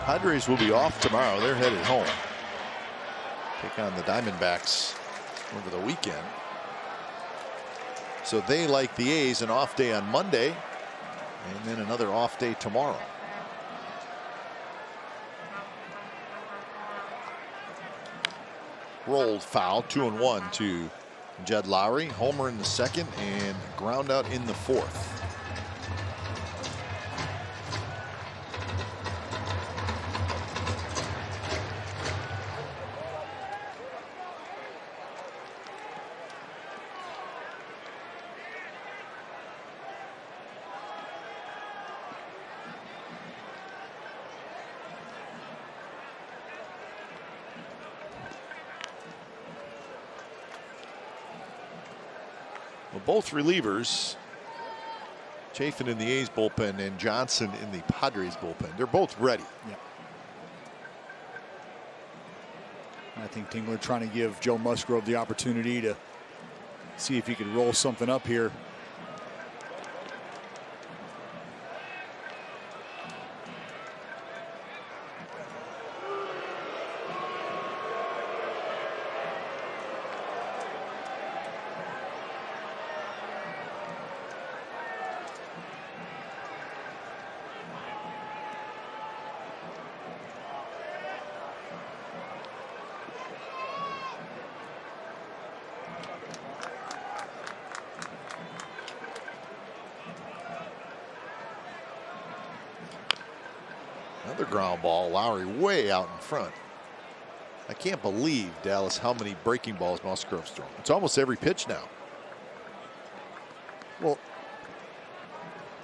Padres will be off tomorrow. They're headed home. Take on the Diamondbacks over the weekend. So they, like the A's, an off day on Monday and then another off day tomorrow. Rolled foul, 2-1 to Jed Lowry. Homer in the second and ground out in the fourth. Well, both relievers, Chafin in the A's bullpen and Johnson in the Padres bullpen, they're both ready. Yeah. I think Tingler trying to give Joe Musgrove the opportunity to see if he could roll something up here. Another ground ball. Lowry way out in front. I can't believe, Dallas, how many breaking balls Musgrove's thrown. It's almost every pitch now. Well,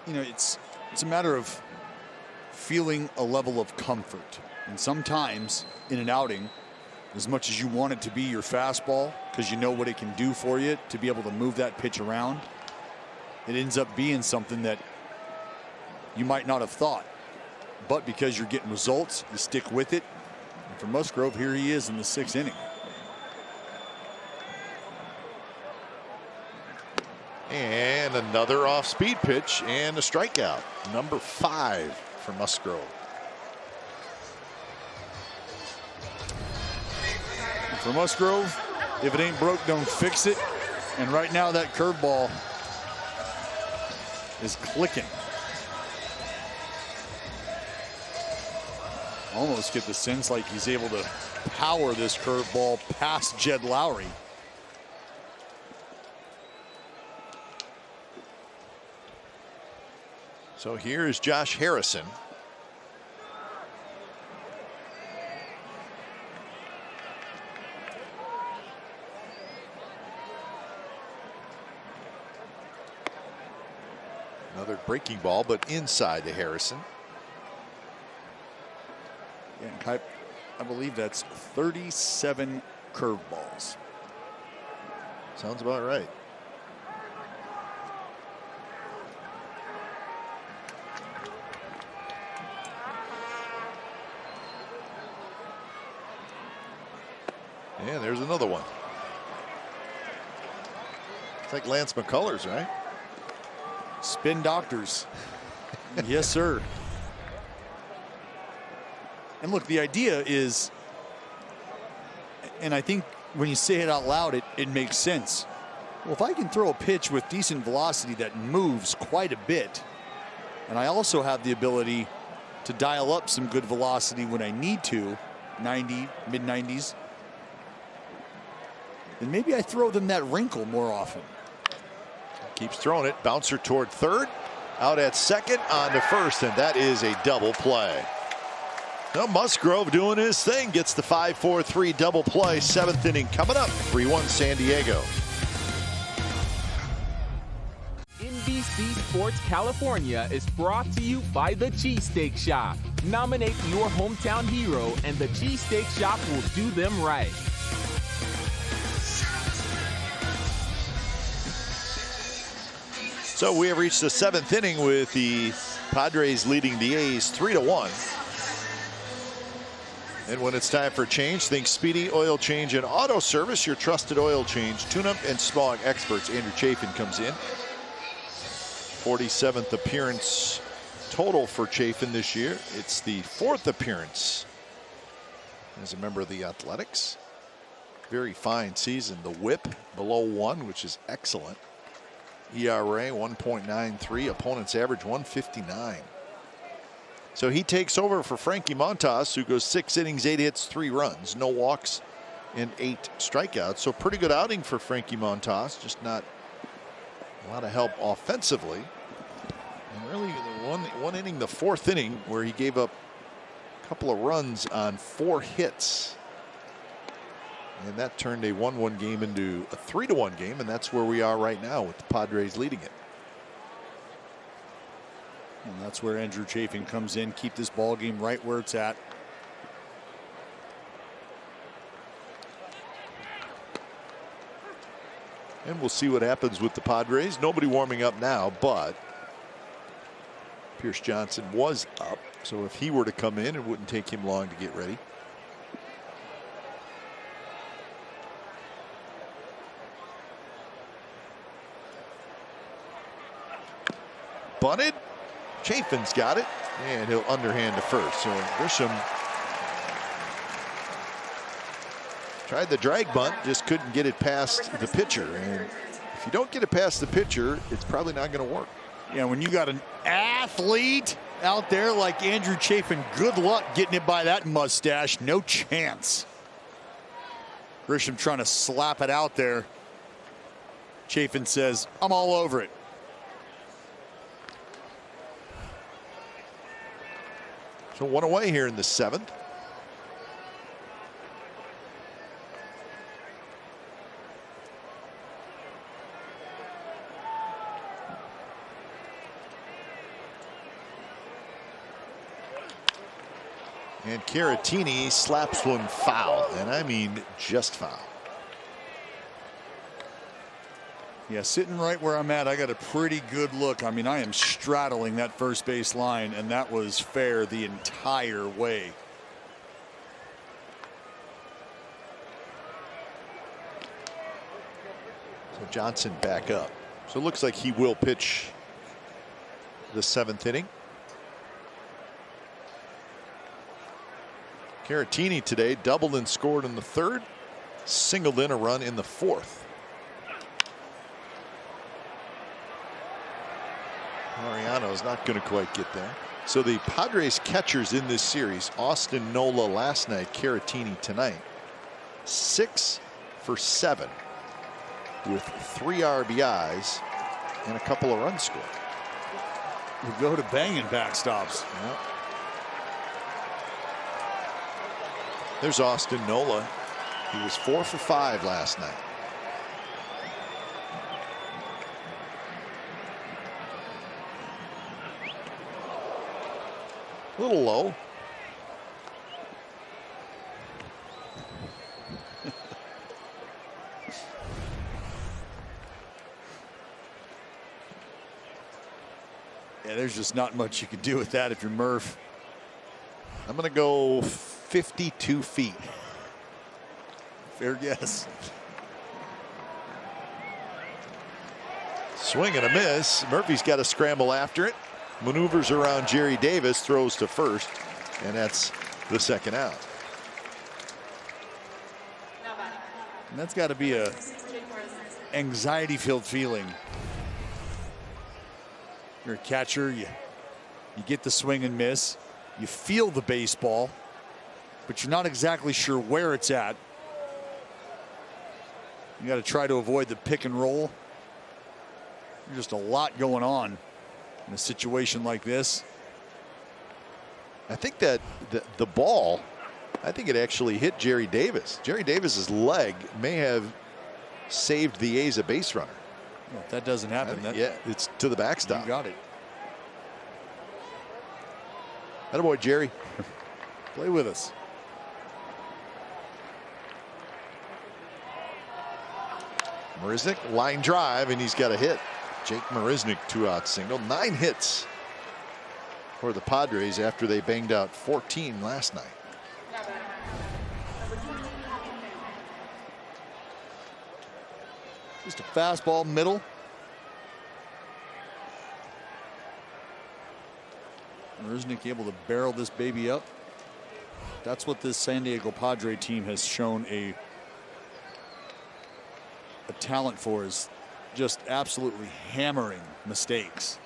you know, it's a matter of feeling a level of comfort. And sometimes in an outing, as much as you want it to be your fastball, because you know what it can do for you to be able to move that pitch around, it ends up being something that you might not have thought. But because you're getting results, you stick with it. And for Musgrove, here he is in the 6th inning. And another off-speed pitch and a strikeout. Number 5 for Musgrove. For Musgrove, if it ain't broke, don't fix it. And right now that curveball is clicking. Almost get the sense like he's able to power this curveball past Jed Lowry. So here's Josh Harrison. Another breaking ball, but inside to Harrison. Yeah, I believe that's 37 curveballs. Sounds about right. And there's another one. It's like Lance McCullers, right? Spin doctors. Yes, sir. And look, the idea is, and I think when you say it out loud, it makes sense. Well, if I can throw a pitch with decent velocity that moves quite a bit, and I also have the ability to dial up some good velocity when I need to, 90, mid-90s, then maybe I throw them that wrinkle more often. Keeps throwing it. Bouncer toward third. Out at second, on to first, and that is a double play. Now Musgrove doing his thing. Gets the 5-4-3 double play. 7th inning coming up. 3-1 San Diego. NBC Sports California is brought to you by the Cheesesteak Shop. Nominate your hometown hero, and the Cheesesteak Shop will do them right. So we have reached the 7th inning with the Padres leading the A's 3-1. And when it's time for a change, think Speedy Oil Change and Auto Service, your trusted oil change, tune-up and smog experts. Andrew Chafin comes in. 47th appearance total for Chafin this year. It's the 4th appearance as a member of the Athletics. Very fine season. The whip below 1, which is excellent. ERA 1.93, opponent's average 159. So he takes over for Frankie Montas, who goes 6 innings, 8 hits, 3 runs, no walks, and 8 strikeouts. So pretty good outing for Frankie Montas, just not a lot of help offensively. And really one inning, the 4th inning, where he gave up a couple of runs on 4 hits. And that turned a 1-1 game into a 3-1 game, and that's where we are right now with the Padres leading it. And that's where Andrew Chafin comes in, keep this ball game right where it's at. And we'll see what happens with the Padres. Nobody warming up now, but Pierce Johnson was up. So if he were to come in, it wouldn't take him long to get ready. Bunted. Chafin's got it, and he'll underhand to first. So Grisham tried the drag bunt, just couldn't get it past the pitcher. And if you don't get it past the pitcher, it's probably not going to work. Yeah, when you got an athlete out there like Andrew Chafin, good luck getting it by that mustache. No chance. Grisham trying to slap it out there. Chafin says, I'm all over it. So 1 away here in the 7th. And Caratini slaps one foul, and I mean just foul. Yeah, sitting right where I'm at, I got a pretty good look. I mean, I am straddling that first base line, and that was fair the entire way. So Johnson back up. So it looks like he will pitch the 7th inning. Caratini today doubled and scored in the 3rd, singled in a run in the 4th. Mariano's not going to quite get there. So the Padres catchers in this series, Austin Nola last night, Caratini tonight, 6 for 7 with 3 RBIs and a couple of runs scored. We'll go to banging backstops. Yep. There's Austin Nola. He was 4 for 5 last night. A little low. Yeah, there's just not much you can do with that if you're Murph. I'm going to go 52 feet. Fair guess. Swing and a miss. Murphy's got to scramble after it. Maneuvers around Jerry Davis, throws to first, and that's the second out. And that's got to be a anxiety-filled feeling. You're a catcher, you get the swing and miss, you feel the baseball, but you're not exactly sure where it's at. You got to try to avoid the pick and roll. There's just a lot going on in a situation like this. I think that the ball, I think it actually hit Jerry Davis. Jerry Davis's leg may have saved the A's a base runner. Well, if that doesn't happen, Yeah, it's to the backstop. You got it. Attaboy, Jerry. Play with us. Marisnick, line drive, and he's got a hit. Jake Marisnick, 2-out single. 9 hits for the Padres after they banged out 14 last night. Just a fastball middle. Marisnick able to barrel this baby up. That's what this San Diego Padre team has shown a talent for, is just absolutely hammering mistakes.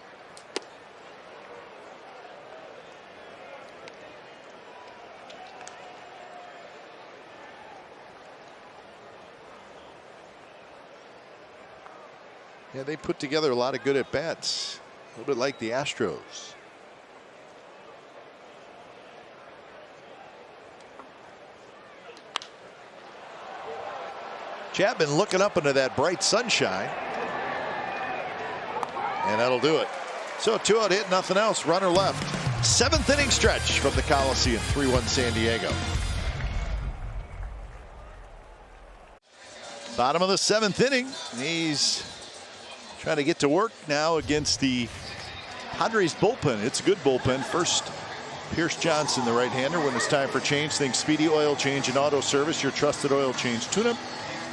Yeah, they put together a lot of good at-bats. A little bit like the Astros. Chapman looking up into that bright sunshine. And that'll do it. So 2-out hit, nothing else. Runner left. 7th inning stretch from the Coliseum. 3-1 San Diego. Bottom of the 7th inning. He's trying to get to work now against the Padres bullpen. It's a good bullpen. First, Pierce Johnson, the right-hander. When it's time for change, think Speedy Oil Change and Auto Service, your trusted oil change tune-up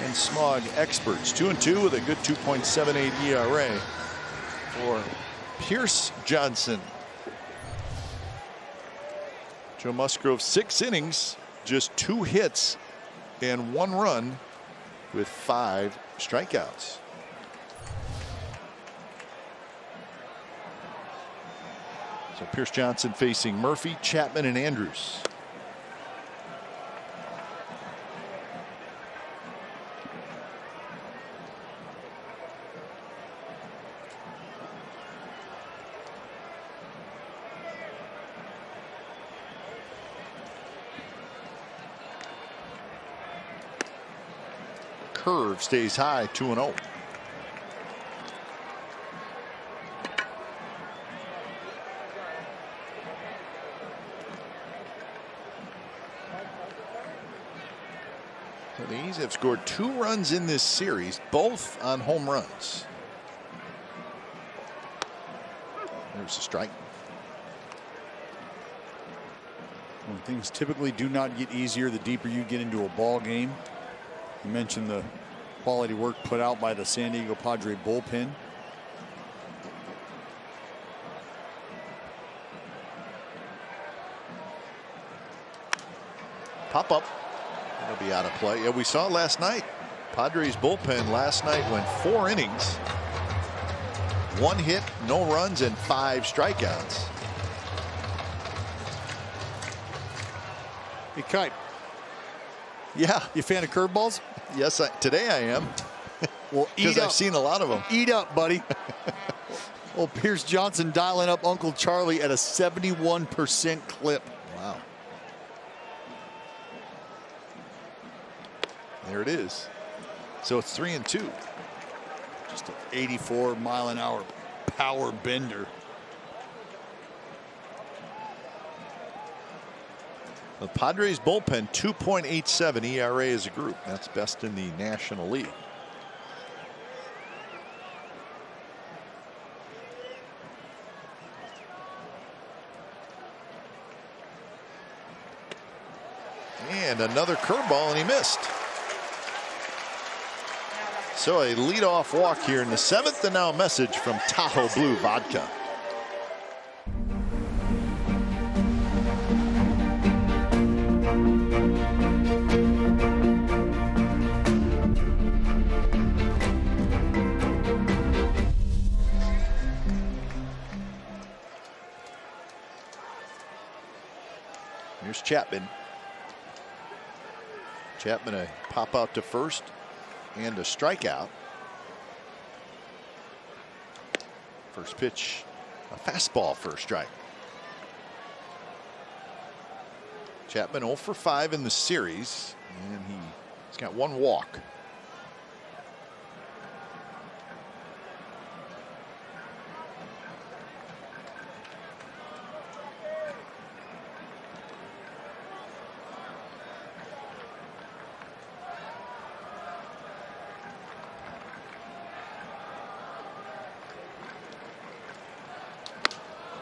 and smog experts. 2-2 with a good 2.78 ERA for Pierce Johnson. Joe Musgrove, 6 innings, just 2 hits and 1 run with 5 strikeouts. So Pierce Johnson facing Murphy, Chapman, and Andrews. Curve stays high, 2-0. So the A's have scored 2 runs in this series, both on home runs. There's a strike. When things typically do not get easier the deeper you get into a ball game. You mentioned the quality work put out by the San Diego Padre bullpen. Pop up. That'll be out of play. Yeah, we saw last night. Padres bullpen last night went 4 innings. 1 hit, no runs, and 5 strikeouts. Hey, Kite. Yeah. You a fan of curveballs? Yes, today I am. Well, because I've seen a lot of them. Eat up, buddy. Well, Pierce Johnson dialing up Uncle Charlie at a 71% clip. Wow. There it is. So it's 3-2. Just an 84-mile-an-hour power bender. The Padres bullpen 2.87 ERA as a group. That's best in the National League. And another curveball, and he missed. So a leadoff walk here in the 7th, and now a message from Tahoe Blue Vodka. Here's Chapman. Chapman a pop out to first and a strikeout. First pitch, a fastball for a strike. Chapman 0 for 5 in the series, and he's got 1 walk.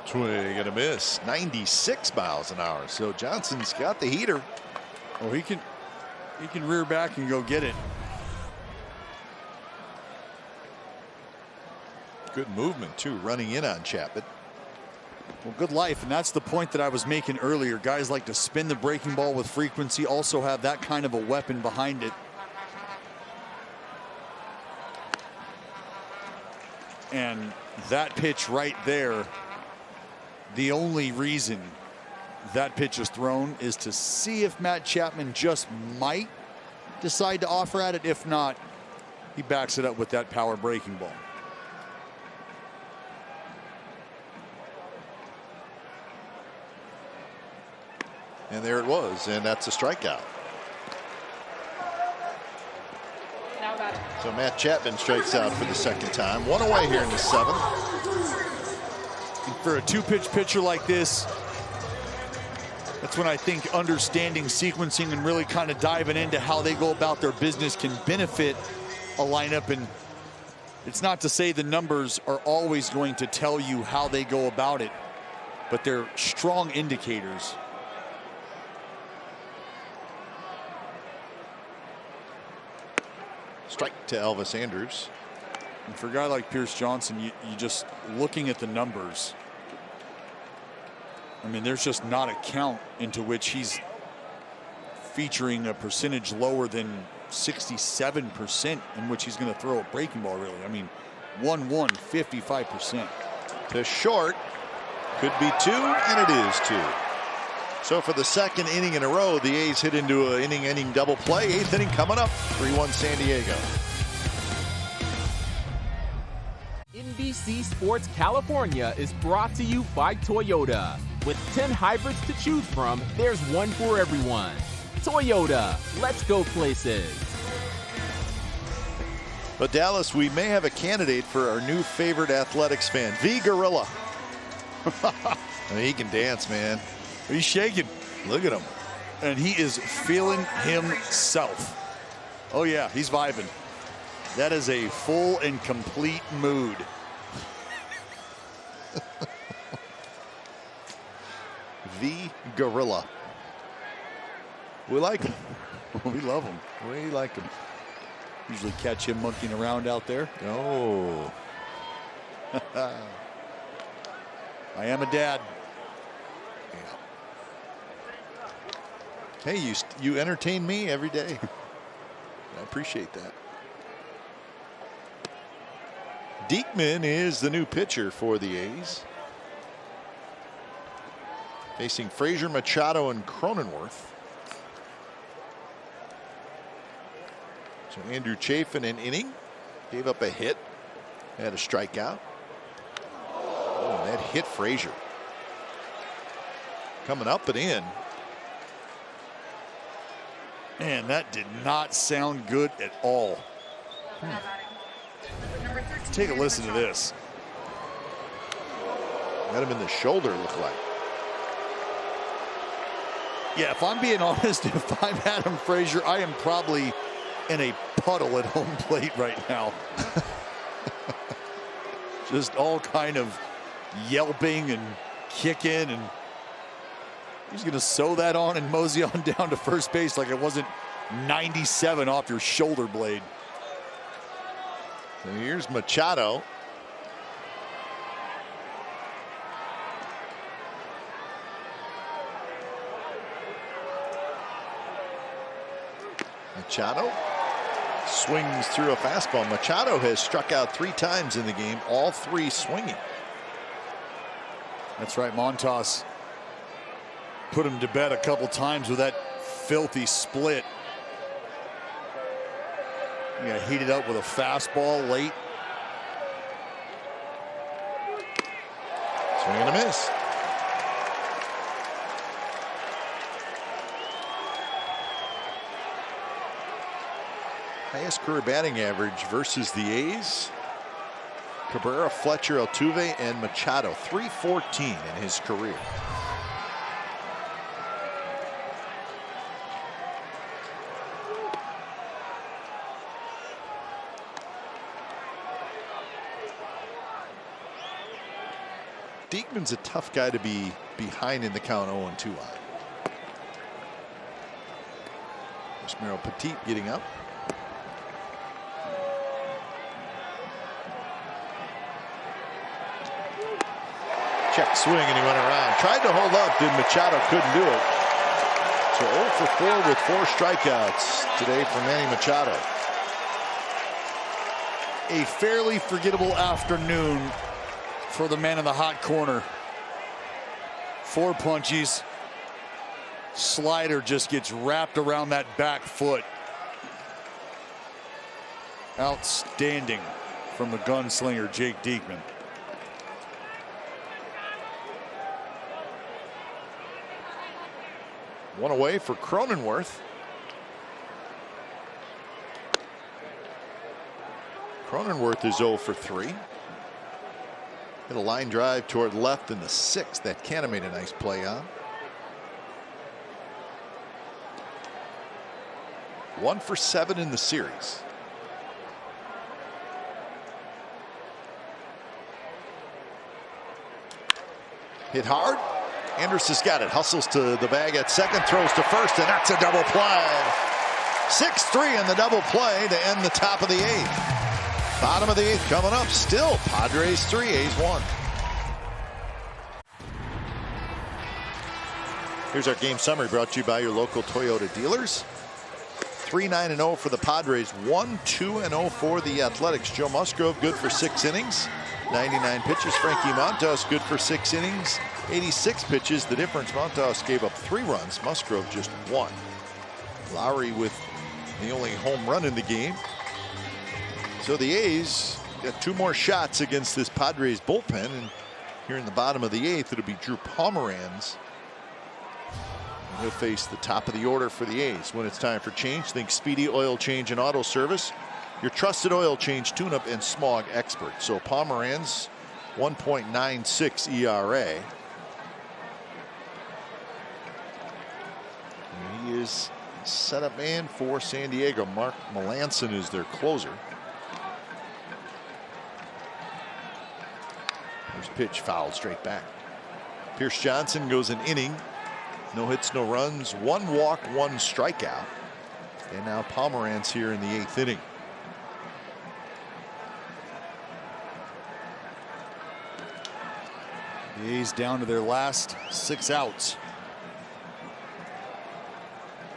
Swing and a miss. 96 miles an hour. So Johnson's got the heater. Oh, he can rear back and go get it. Good movement too, running in on Chapman. Well, good life, and that's the point that I was making earlier. Guys like to spin the breaking ball with frequency, also have that kind of a weapon behind it. And that pitch right there, the only reason that pitch is thrown is to see if Matt Chapman just might decide to offer at it. If not, he backs it up with that power breaking ball. And there it was, and that's a strikeout. So Matt Chapman strikes out for the 2nd time. 1 away here in the 7th. And for a 2-pitch pitcher like this, that's when I think understanding sequencing and really kind of diving into how they go about their business can benefit a lineup. And it's not to say the numbers are always going to tell you how they go about it, but they're strong indicators. Strike to Elvis Andrus. And for a guy like Pierce Johnson, you just looking at the numbers, I mean, there's just not a count into which he's featuring a percentage lower than 67% in which he's going to throw a breaking ball, really. I mean, 1-1, 55%. To short. Could be 2, and it is 2. So for the 2nd inning in a row, the A's hit into an inning double play. 8th inning coming up. 3-1 San Diego. NBC Sports California is brought to you by Toyota. With 10 hybrids to choose from, there's one for everyone. Toyota, let's go places. But Dallas, we may have a candidate for our new favorite athletics fan, V Gorilla. I mean, he can dance, man. He's shaking. Look at him. And he is feeling himself. Oh yeah, he's vibing. That is a full and complete mood. The Gorilla. We like him. We love him. We like him. Usually catch him monkeying around out there. Oh. I am a dad. Yeah. Hey, you entertain me every day. I appreciate that. Diekman is the new pitcher for the A's. Facing Frazier, Machado, and Cronenworth. So Andrew Chafin an inning. Gave up a hit. Had a strikeout. Oh, that hit Frazier. Coming up and in. Man, that did not sound good at all. Let's take a listen to this. Got him in the shoulder, look like. Yeah, if I'm being honest, if I'm Adam Frazier, I am probably in a puddle at home plate right now. Just all kind of yelping and kicking, and he's going to sew that on and mosey on down to first base like it wasn't 97 off your shoulder blade. So here's Machado. Machado swings through a fastball. Machado has struck out 3 times in the game, all 3 swinging. That's right, Montas put him to bed a couple times with that filthy split. He got heated up with a fastball late. Swing and a miss. Highest career batting average versus the A's. Cabrera, Fletcher, Altuve, and Machado. .314 in his career. Diekman's a tough guy to be behind in the count 0-2 on. Merrill Petit getting up. Check swing, and he went around. Tried to hold up, did Machado, couldn't do it. So 0 for 4 with 4 strikeouts today for Manny Machado. A fairly forgettable afternoon for the man in the hot corner. 4 punchies. Slider just gets wrapped around that back foot. Outstanding from the gunslinger Jake Diekman. One away for Cronenworth. Cronenworth is 0 for 3. Hit a line drive toward left in the 6th that Canna made a nice play on. 1 for 7 in the series. Hit hard. Andrus has got it. Hustles to the bag at second. Throws to first, and that's a double play. 6-3 in the double play to end the top of the 8th. Bottom of the 8th coming up. Still Padres 3, A's 1. Here's our game summary brought to you by your local Toyota dealers. 3-9-0 for the Padres. 1-2-0 for the Athletics. Joe Musgrove good for 6 innings. 99 pitches. Frankie Montas good for 6 innings. 86 pitches. The difference, Montas gave up 3 runs. Musgrove just 1. Lowry with the only home run in the game. So the A's got 2 more shots against this Padres bullpen. And here in the bottom of the 8th, it'll be Drew Pomeranz. And he'll face the top of the order for the A's. When it's time for change, think Speedy Oil Change and Auto Service. Your trusted oil change, tune-up, and smog expert. So Pomeranz, 1.96 ERA. And he is setup man for San Diego. Mark Melanson is their closer. First pitch fouled straight back. Pierce Johnson goes an inning. No hits, no runs, 1 walk, 1 strikeout. And now Pomeranz here in the 8th inning. The A's down to their last 6 outs.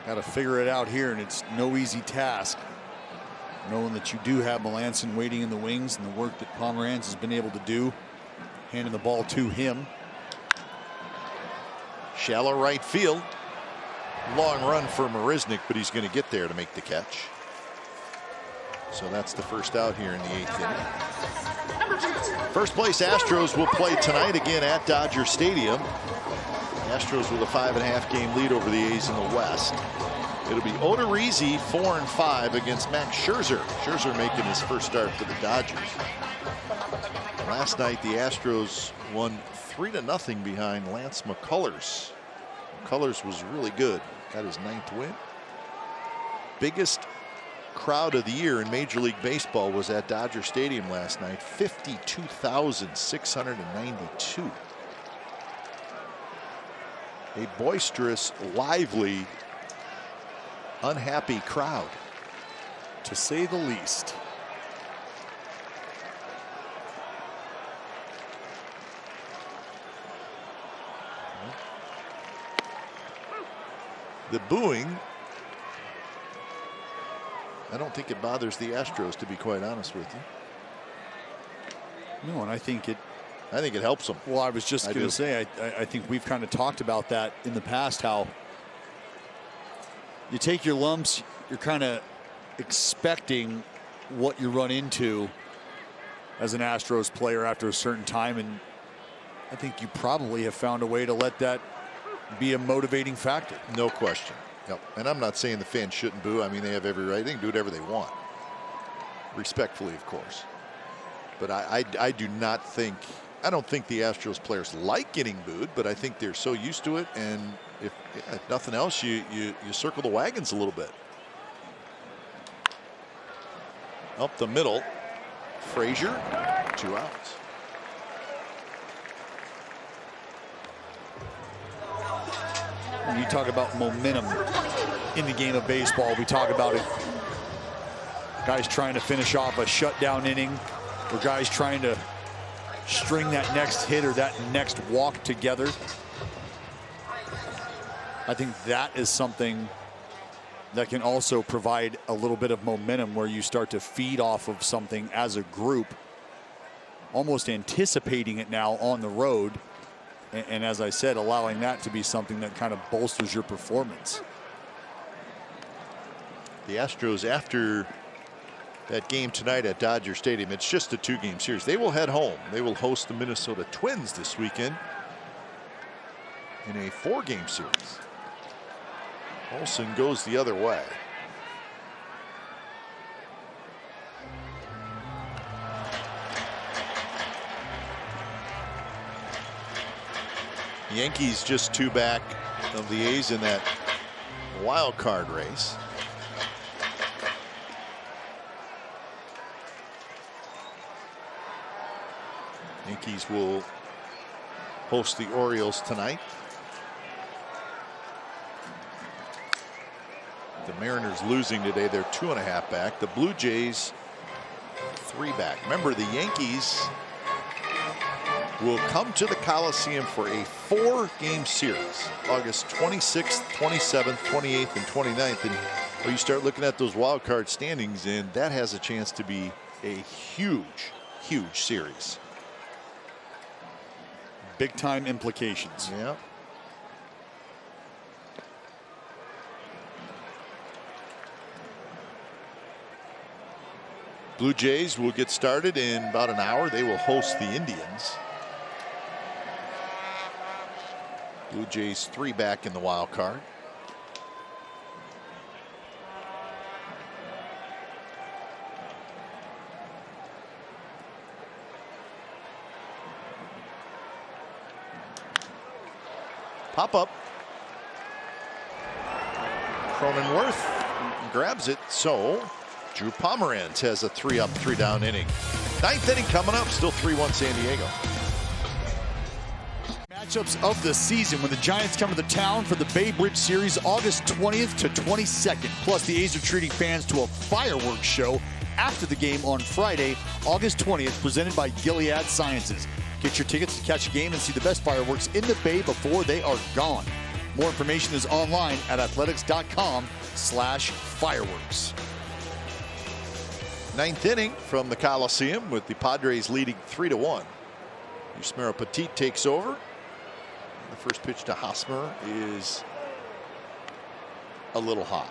Got to figure it out here, and it's no easy task. Knowing that you do have Melanson waiting in the wings, and the work that Pomeranz has been able to do, handing the ball to him. Shallow right field. Long run for Marisnick, but he's going to get there to make the catch. So that's the first out here in the 8th inning. First place Astros will play tonight again at Dodger Stadium. Astros with a 5.5 game lead over the A's in the West. It'll be Odorizzi 4-5 against Max Scherzer. Scherzer making his first start for the Dodgers. Last night the Astros won 3-0 behind Lance McCullers. Colors was really good. Got his 9th win. Biggest crowd of the year in Major League Baseball was at Dodger Stadium last night. 52,692. A boisterous, lively, unhappy crowd, to say the least. The booing, I don't think it bothers the Astros, to be quite honest with you. No, and I think it helps them. Well, I was just going to say, I think we've kind of talked about that in the past, how you take your lumps, you're kind of expecting what you run into as an Astros player after a certain time, and I think you probably have found a way to let that be a motivating factor. No question. Yep. And I'm not saying the fans shouldn't boo. I mean, they have every right. They can do whatever they want. Respectfully, of course. But I do not think, I don't think the Astros players like getting booed, but I think they're so used to it. And if nothing else, you circle the wagons a little bit. Up the middle, Frazier, 2 outs. When you talk about momentum in the game of baseball, we talk about it. Guys trying to finish off a shutdown inning, or guys trying to string that next hit or that next walk together. I think that is something that can also provide a little bit of momentum, where you start to feed off of something as a group, almost anticipating it now on the road. And as I said, allowing that to be something that kind of bolsters your performance. The Astros, after that game tonight at Dodger Stadium, it's just a 2-game series. They will head home. They will host the Minnesota Twins this weekend in a 4-game series. Olsen goes the other way. Yankees just 2 back of the A's in that wild card race. Yankees will host the Orioles tonight. The Mariners losing today. They're 2.5 back. The Blue Jays 3 back. Remember, the Yankees will come to the Coliseum for a 4-game series, August 26th, 27th, 28th, and 29th. And when you start looking at those wild card standings, and that has a chance to be a huge, huge series. Big time implications. Yeah. Blue Jays will get started in about an hour. They will host the Indians. Blue Jays 3 back in the wild card. Pop up. Cronenworth grabs it. So Drew Pomeranz has a 3-up, 3-down inning. 9th inning coming up. Still 3-1 San Diego. Matchups of the season when the Giants come to the town for the Bay Bridge Series August 20th to 22nd. Plus, the A's are treating fans to a fireworks show after the game on Friday, August 20th, presented by Gilead Sciences. Get your tickets to catch a game and see the best fireworks in the Bay before they are gone. More information is online at athletics.com/fireworks. 9th inning from the Coliseum with the Padres leading 3-1. Yusmeiro Petit takes over. The first pitch to Hosmer is a little high.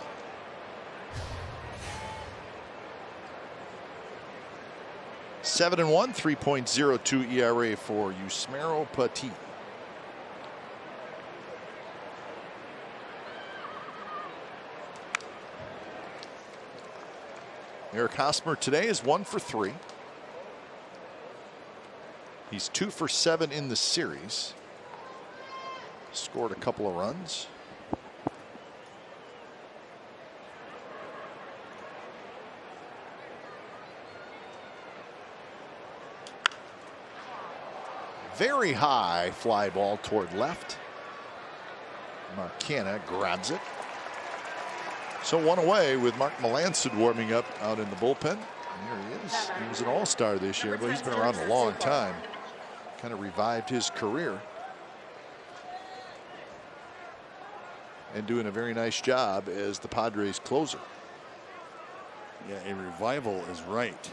(7-1), 3.02 ERA for Yusmeiro Petit. Eric Hosmer today is 1 for 3. He's 2 for 7 in the series. Scored a couple of runs. Very high fly ball toward left. Marcana grabs it. So one away with Mark Melancon warming up out in the bullpen. And there he is. He was an all-star this year, but he's been around a long time. Kind of revived his career. And doing a very nice job as the Padres closer. Yeah, a revival is right.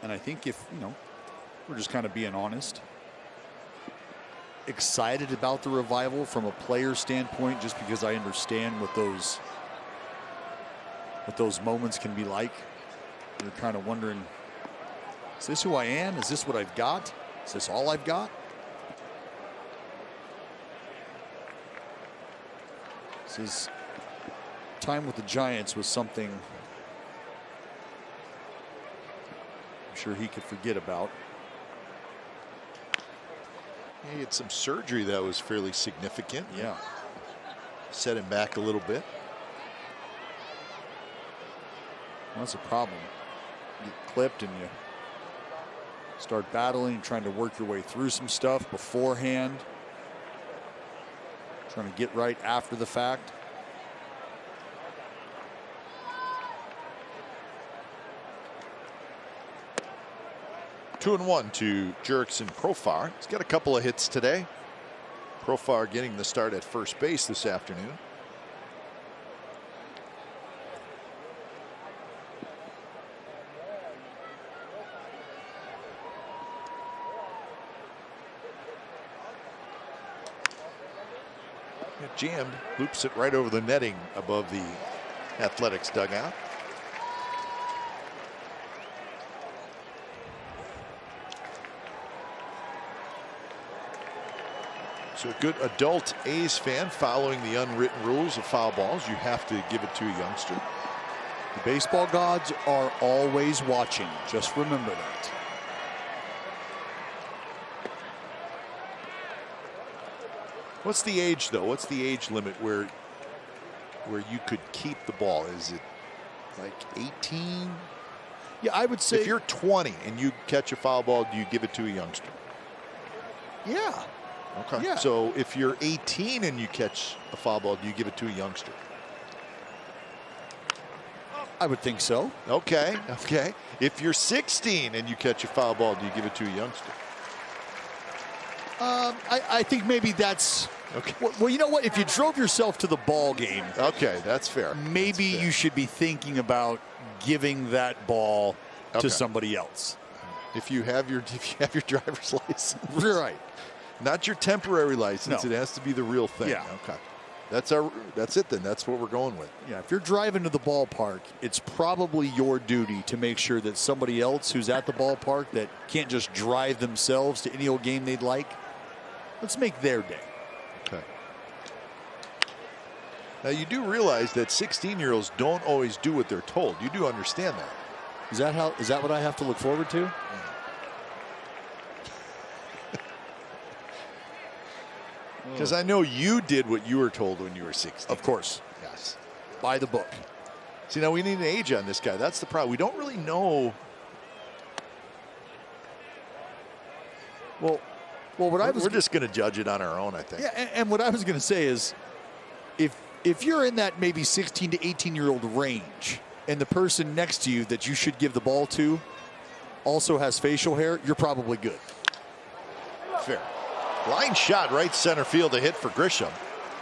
And I think if, we're just kind of being honest, excited about the revival from a player standpoint, just because I understand what those moments can be like. You're kind of wondering, is this who I am? Is this what I've got? Is this all I've got? His time with the Giants was something I'm sure he could forget about. He had some surgery that was fairly significant. Yeah. Set him back a little bit. Well, that's a problem. You get clipped and you start battling, trying to work your way through some stuff beforehand. Trying to get right after the fact. Two and one to Jurickson Profar. He's got a couple of hits today. Profar getting the start at first base this afternoon. Jammed, loops it right over the netting above the Athletics dugout. So a good adult A's fan following the unwritten rules of foul balls. You have to give it to a youngster. The baseball gods are always watching. Just remember that. What's the age, though? What's the age limit where you could keep the ball? Is it like 18? Yeah, I would say if you're 20 and you catch a foul ball, do you give it to a youngster? Yeah. Okay. Yeah. So if you're 18 and you catch a foul ball, do you give it to a youngster? I would think so. Okay. Okay. If you're 16 and you catch a foul ball, do you give it to a youngster? I think maybe that's okay. Well, you know what? If you drove yourself to the ball game, okay, that's fair. Maybe that's fair. You should be thinking about giving that ball to somebody else. If you have your driver's license, right? Not your temporary license. No. It has to be the real thing. Yeah. Okay. That's it then. That's what we're going with. Yeah, if you're driving to the ballpark, it's probably your duty to make sure that somebody else who's at the ballpark that can't just drive themselves to any old game they'd like, let's make their day. Okay. Now you do realize that 16-year-olds don't always do what they're told. You do understand that. Is that what I have to look forward to? Because I know you did what you were told when you were 16. Of course. Yes. By the book. See, now we need an age on this guy. That's the problem. We don't really know. Well, we're just going to judge it on our own, I think. Yeah, and what I was going to say is, if you're in that maybe 16 to 18-year-old range, and the person next to you that you should give the ball to also has facial hair, you're probably good. Fair. Line shot right center field, a hit for Grisham.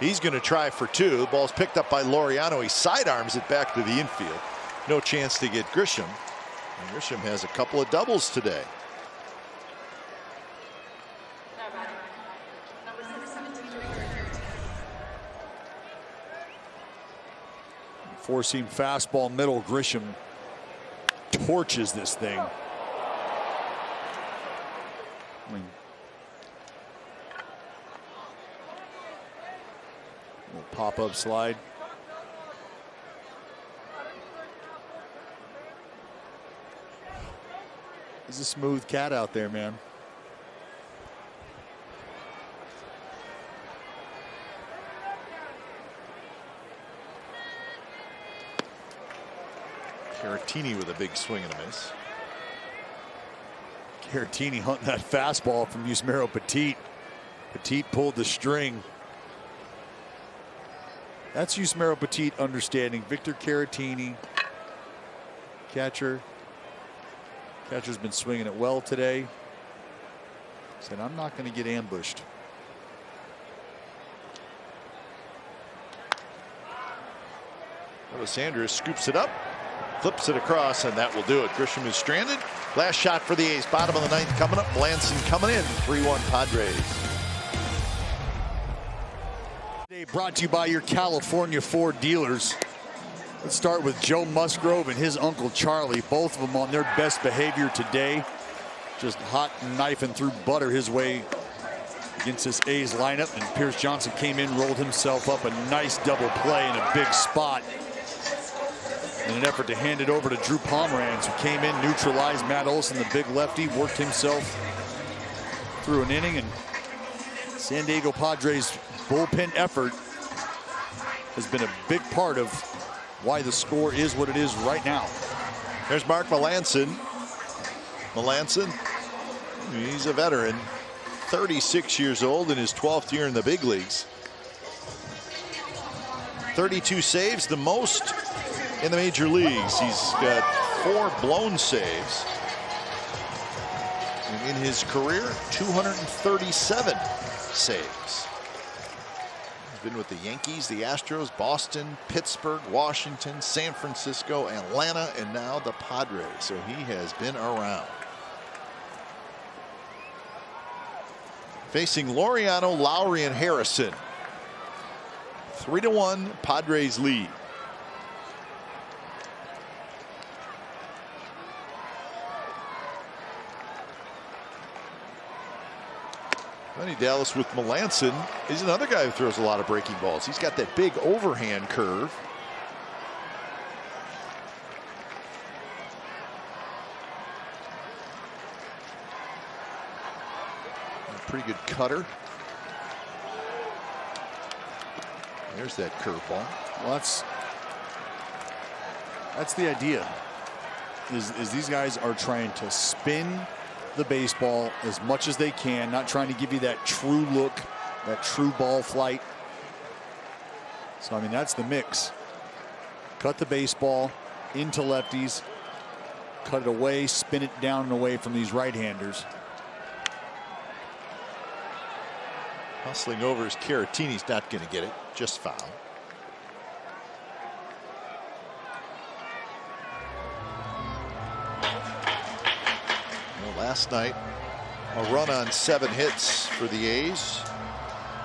He's going to try for two. The ball's picked up by Laureano. He sidearms it back to the infield. No chance to get Grisham. And Grisham has a couple of doubles today. Four-seam fastball middle. Grisham torches this thing. I mean, little pop-up slide. He's a smooth cat out there, man. Caratini with a big swing and a miss. Caratini hunting that fastball from Yusmeiro Petit. Petit pulled the string. That's Yusmeiro Petit understanding. Victor Caratini, catcher. Catcher's been swinging it well today. Said, I'm not going to get ambushed. Sanders scoops it up, flips it across, and that will do it. Grisham is stranded. Last shot for the A's. Bottom of the ninth coming up. Melanson coming in. 3-1 Padres. Today brought to you by your California Ford dealers. Let's start with Joe Musgrove and his uncle Charlie. Both of them on their best behavior today. Just hot knifing through butter his way against this A's lineup. And Pierce Johnson came in, rolled himself up a nice double play in a big spot in an effort to hand it over to Drew Pomeranz, who came in, neutralized Matt Olson, the big lefty, worked himself through an inning. And San Diego Padres bullpen effort has been a big part of why the score is what it is right now. There's Mark Melanson. Melanson, he's a veteran, 36 years old in his 12th year in the big leagues. 32 saves, the most in the major leagues. He's got 4 blown saves. And in his career, 237 saves. He's been with the Yankees, the Astros, Boston, Pittsburgh, Washington, San Francisco, Atlanta, and now the Padres. So he has been around. Facing Laureano, Lowry, and Harrison. 3-1 Padres lead. Lenny Dallas with Melanson. He's another guy who throws a lot of breaking balls. He's got that big overhand curve. A pretty good cutter. There's that curveball. Well, that's the idea. Is these guys are trying to spin the baseball as much as they can, not trying to give you that true look, that true ball flight. So I mean, that's the mix. Cut the baseball into lefties, cut it away, spin it down and away from these right-handers. Hustling over is Caratini's not going to get it, just foul. Last night, a run on 7 hits for the A's.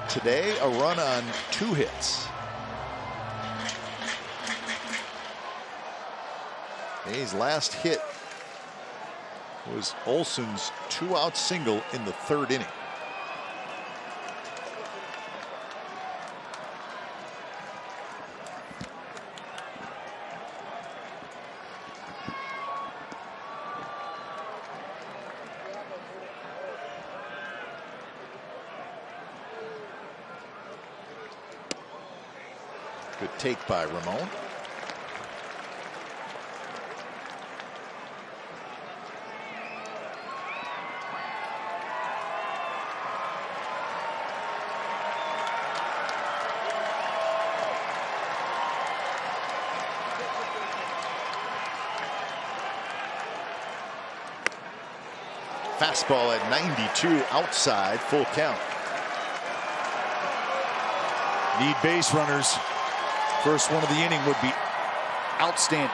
Today, a run on 2 hits. The A's last hit was Olson's 2-out single in the 3rd inning. Good take by Ramon. Fastball at 92 outside, full count. Need base runners. First one of the inning would be outstanding.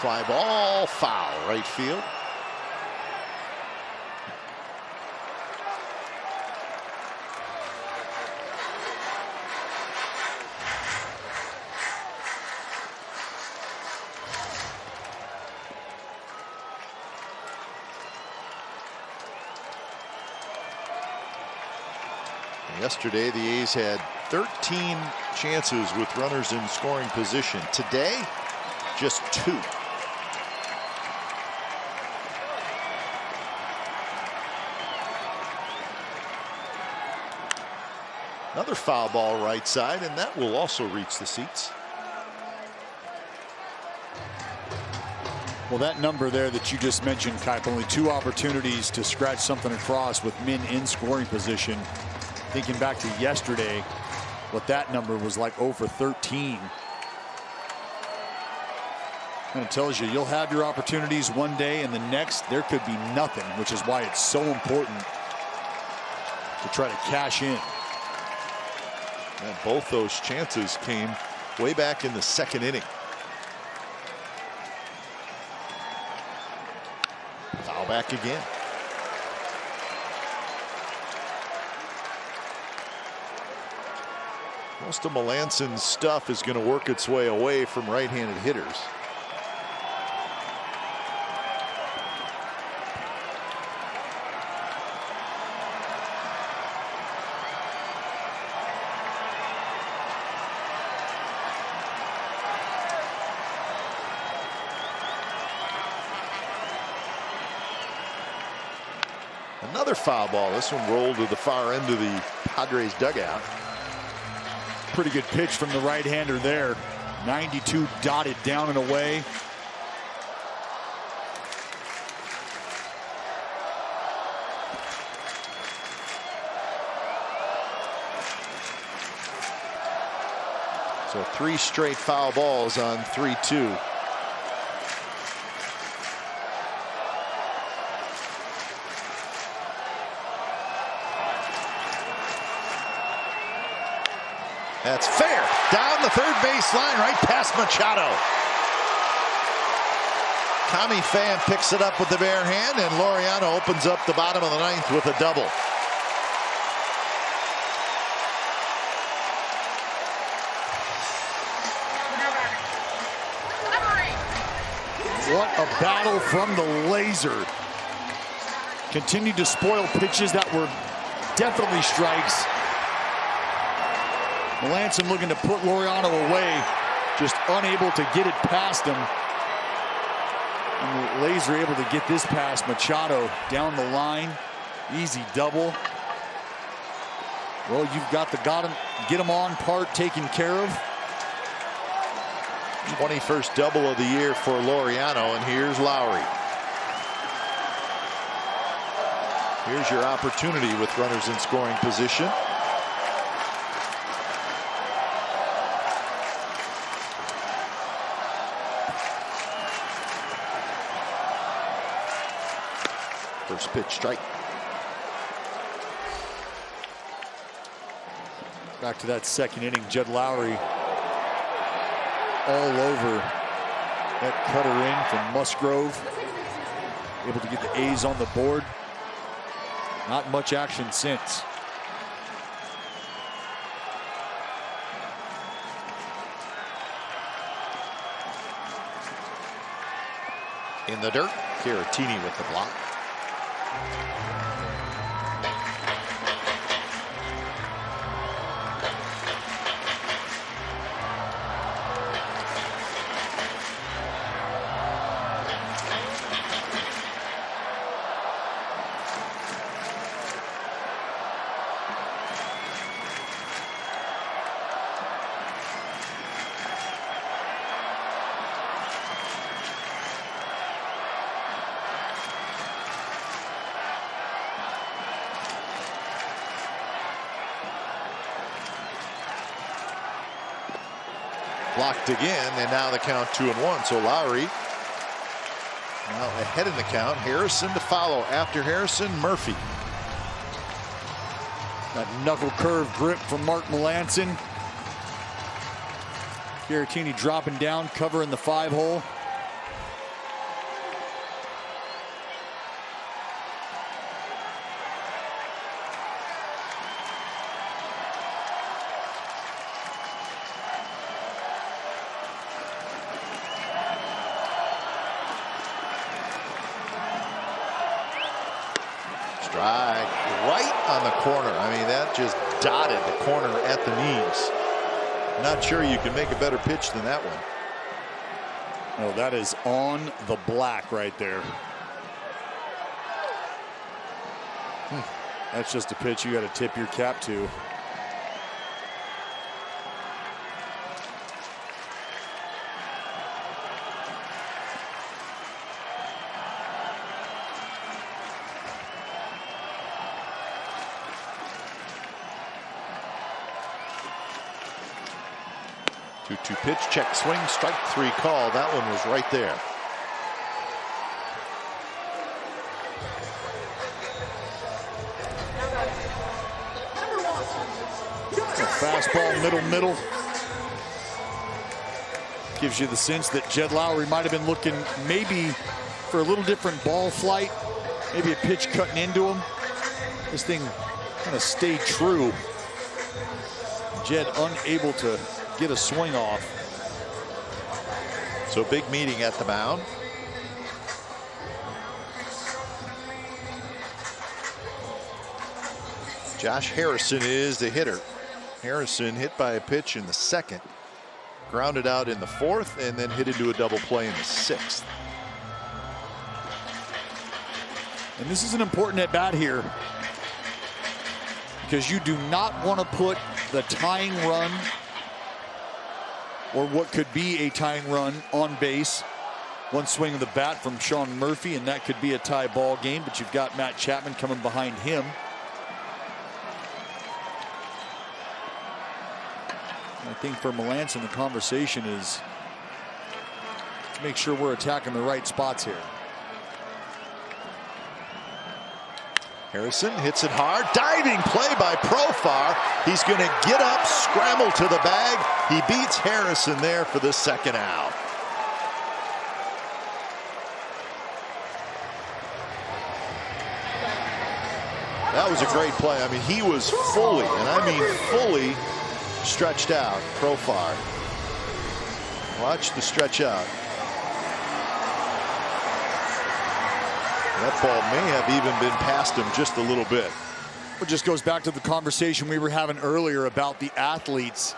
Fly ball, foul, right field. Yesterday, the A's had 13 chances with runners in scoring position. Today, just 2. Another foul ball right side, and that will also reach the seats. Well, that number there that you just mentioned, Kipe, only 2 opportunities to scratch something across with men in scoring position. Thinking back to yesterday, what that number was like 0 for 13. And it tells you you'll have your opportunities one day, and the next there could be nothing, which is why it's so important to try to cash in. And both those chances came way back in the 2nd inning. Foul back again. Most of Melanson's stuff is going to work its way away from right-handed hitters. Another foul ball. This one rolled to the far end of the Padres dugout. Pretty good pitch from the right-hander there. 92 dotted down and away. So 3 straight foul balls on 3-2. That's fair. Down the third base line, right past Machado. Tommy Pham picks it up with the bare hand, and Laureano opens up the bottom of the 9th with a double. What a battle from the laser. Continued to spoil pitches that were definitely strikes. Melanson looking to put Laureano away, just unable to get it past him. And the Laser able to get this past Machado down the line. Easy double. Well, you've got get him on part taken care of. 21st double of the year for Laureano, and here's Lowry. Here's your opportunity with runners in scoring position. First pitch strike. Back to that 2nd inning, Jed Lowry all over that cutter in from Musgrove. Able to get the A's on the board. Not much action since. In the dirt, Caratini with the block. Blocked again, and now the count 2-1. So Lowry now ahead in the count. Harrison to follow. After Harrison, Murphy. That knuckle curve grip from Mark Melanson. Caratini dropping down, covering the 5-hole. Strike right on the corner. I mean, that just dotted the corner at the knees. Not sure you can make a better pitch than that one. Oh, that is on the black right there. That's just a pitch you got to tip your cap to. 2-2 pitch, check swing, strike 3 call. That one was right there. Fastball, middle. Gives you the sense that Jed Lowry might have been looking maybe for a little different ball flight. Maybe a pitch cutting into him. This thing kind of stayed true. Jed unable to get a swing off. So big meeting at the mound. Josh Harrison is the hitter. Harrison hit by a pitch in the 2nd, grounded out in the 4th, and then hit into a double play in the 6th. And this is an important at bat here, because you do not want to put the tying run or what could be a tying run on base. One swing of the bat from Sean Murphy, and that could be a tie ball game, but you've got Matt Chapman coming behind him. I think for Melanson, the conversation is to make sure we're attacking the right spots here. Harrison hits it hard. Diving play by Profar. He's going to get up, scramble to the bag. He beats Harrison there for the 2nd out. That was a great play. I mean, he was fully, and I mean fully, stretched out. Profar. Watch the stretch out. That ball may have even been past him just a little bit. It just goes back to the conversation we were having earlier about the athletes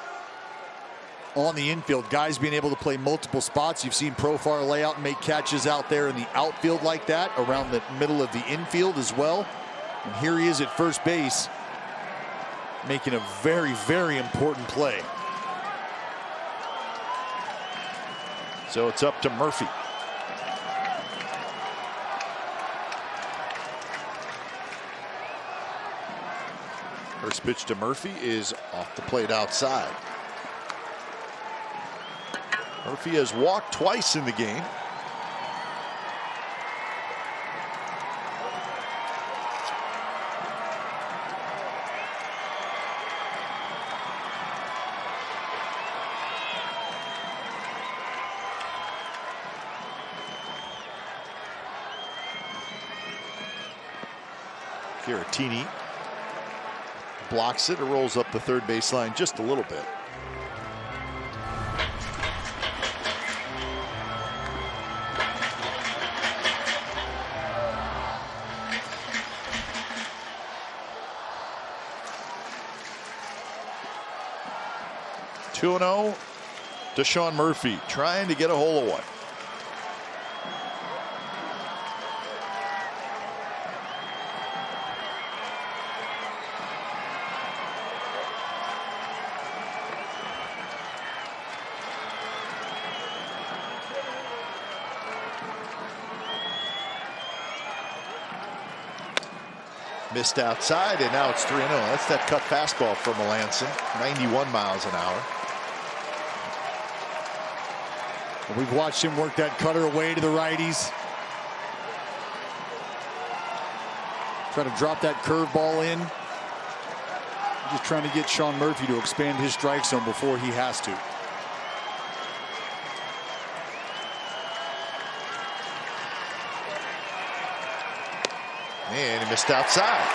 on the infield. Guys being able to play multiple spots. You've seen Profar lay out and make catches out there in the outfield like that, around the middle of the infield as well. And here he is at first base, making a very, very important play. So it's up to Murphy. First pitch to Murphy is off the plate outside. Murphy has walked twice in the game. Caratini blocks it. It rolls up the third baseline just a little bit. Two 2-0 to Sean Murphy, trying to get a hole of one. Missed outside, and now it's 3-0. That's that cut fastball from Melanson, 91 miles an hour. We've watched him work that cutter away to the righties. Try to drop that curveball in. Just trying to get Sean Murphy to expand his strike zone before he has to. And he missed outside.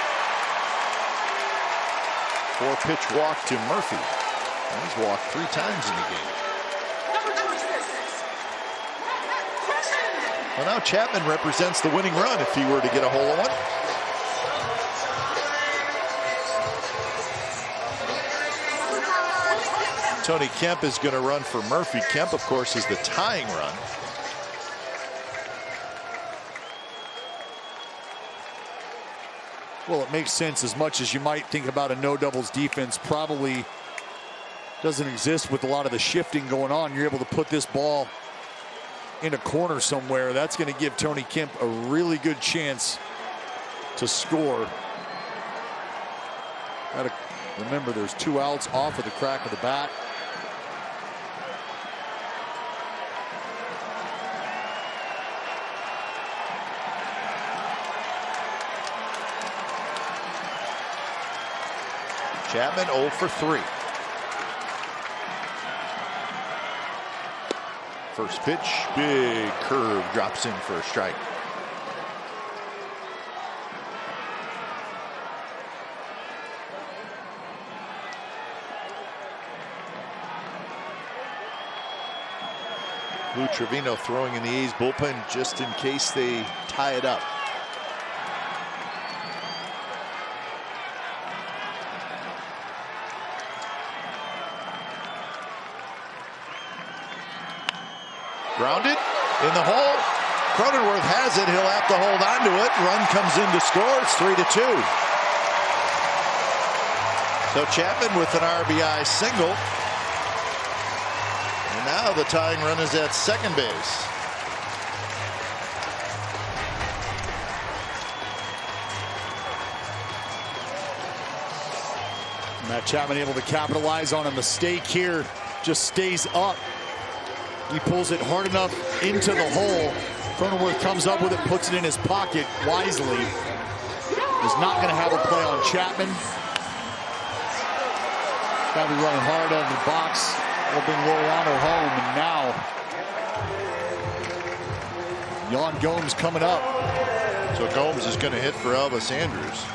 4-pitch walk to Murphy. He's walked 3 times in the game. Well, now Chapman represents the winning run if he were to get a hole in one. Tony Kemp is going to run for Murphy. Kemp, of course, is the tying run. Well, it makes sense. As much as you might think about a no doubles defense, probably doesn't exist with a lot of the shifting going on. You're able to put this ball in a corner somewhere. That's going to give Tony Kemp a really good chance to score. Gotta remember, there's 2 outs off of the crack of the bat. Chapman 0 for 3. First pitch, big curve, drops in for a strike. Lou Trevino throwing in the A's bullpen just in case they tie it up. Grounded in the hole. Cronenworth has it. He'll have to hold on to it. Run comes in to score. It's 3-2. So Chapman with an RBI single. And now the tying run is at second base. Matt Chapman able to capitalize on a mistake here. Just stays up. He pulls it hard enough into the hole. Cronenworth comes up with it, puts it in his pocket wisely. Is not going to have a play on Chapman. Got to be running hard out of the box. Will bring Laureano home, and now Yan Gomes coming up. So Gomes is going to hit for Elvis Andrus.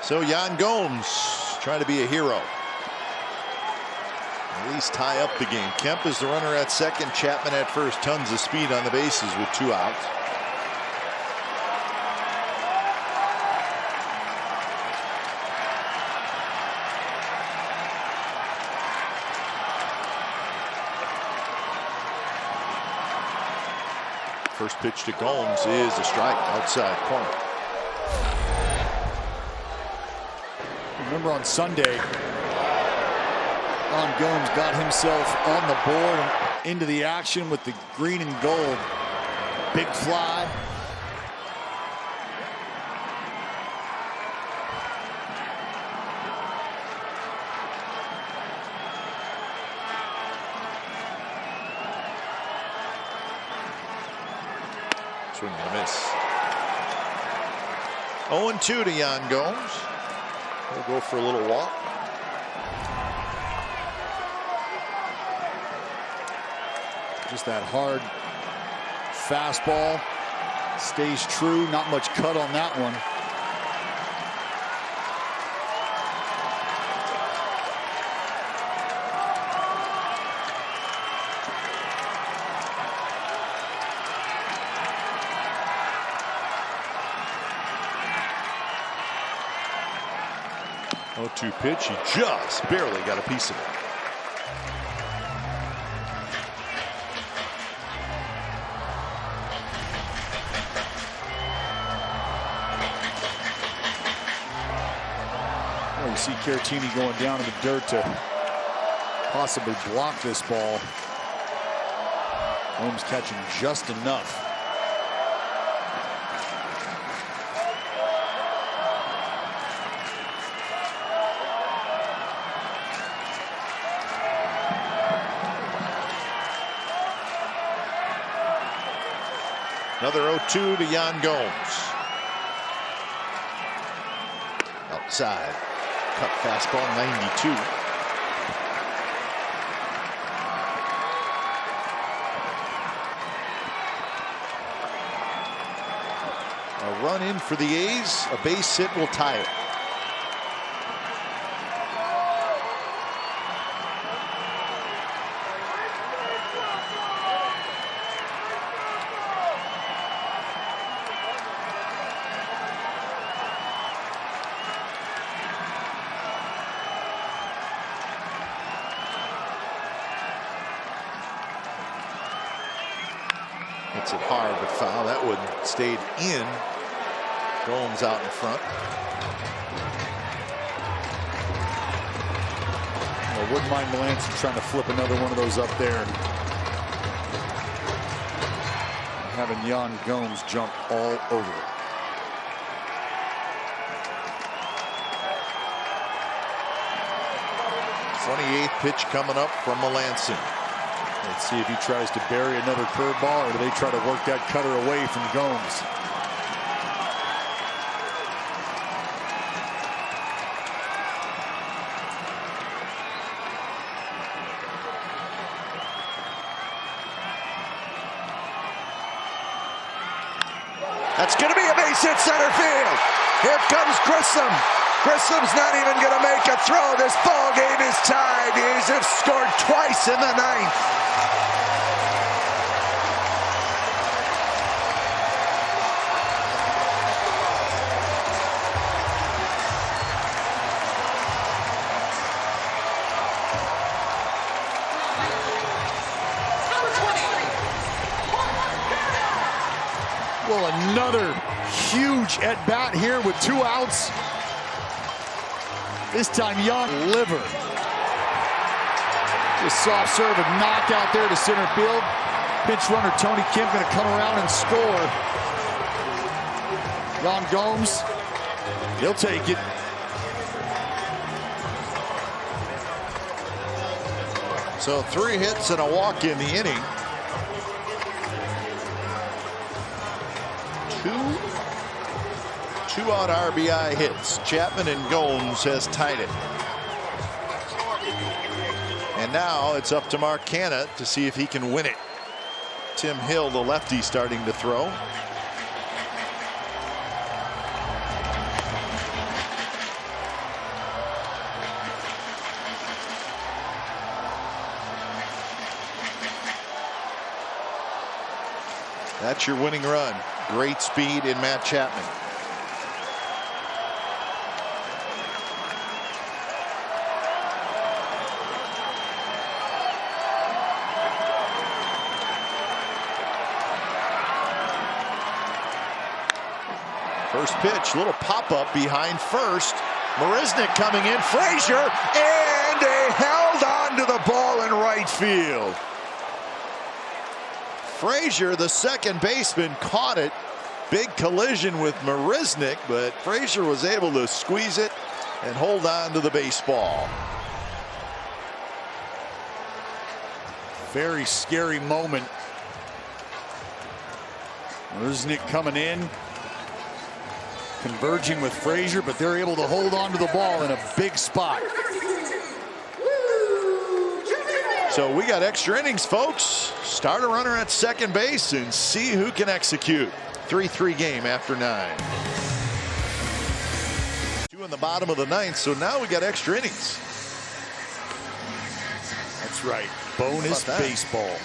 So Yan Gomes trying to be a hero. At least tie up the game. Kemp is the runner at second. Chapman at first. Tons of speed on the bases with 2 outs. First pitch to Gomes is a strike outside corner. Remember on Sunday, Yan Gomes got himself on the board and into the action with the green and gold. Big fly. Swing and a miss. 0-2 to Yan Gomes. He'll go for a little walk. Just that hard fastball. Stays true. Not much cut on that one. Oh-2 pitch. He just barely got a piece of it. Well, you see Caratini going down in the dirt to possibly block this ball. Holmes catching just enough. Another 0-2 to Yan Gomes. Outside. Cut fastball 92. A run in for the A's. A base hit will tie it. Hits it hard, but foul. That one stayed in. Gomes out in front. I wouldn't mind Melanson trying to flip another one of those up there. And having Yan Gomes jump all over it. '28th pitch coming up from Melanson. Let's see if he tries to bury another curveball, or do they try to work that cutter away from Gomes? That's going to be a base hit center field. Here comes Grissom. Grissom's not even going to make a throw. This ball game is tied. The A's have scored twice in the ninth. Well, another huge at-bat here with 2 outs. This time, Young liver. Just soft serve and knock out there to center field. Pinch runner Tony Kim going to come around and score. Yan Gomes, he'll take it. So 3 hits and a walk in the inning. Two out RBI hits. Chapman and Gomes has tied it. And now it's up to Mark Canha to see if he can win it. Tim Hill, the lefty, starting to throw. That's your winning run. Great speed in Matt Chapman. First pitch, little pop-up behind first. Marisnick coming in. Frazier, and they held on to the ball in right field. Frazier, the second baseman, caught it. Big collision with Marisnick, but Frazier was able to squeeze it and hold on to the baseball. Very scary moment. Marisnick coming in, converging with Frazier, but they're able to hold on to the ball in a big spot. So we got extra innings, folks. Start a runner at second base and see who can execute. 3-3 game after 9. 2 in the bottom of the 9th, so now we got extra innings. That's right. Bonus baseball.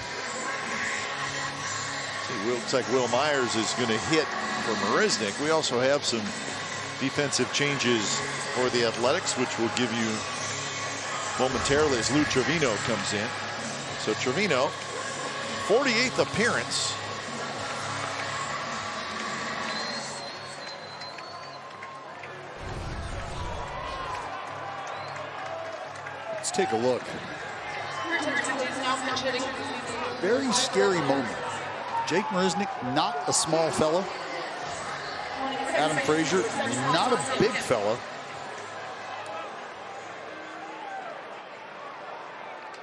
See, looks like Will Myers is going to hit for Marisnick. We also have some defensive changes for the Athletics, which we'll give you momentarily as Lou Trevino comes in. So Trevino, 48th appearance. Let's take a look. Very scary moment. Jake Marisnick, not a small fella. Adam Frazier, not a big fella.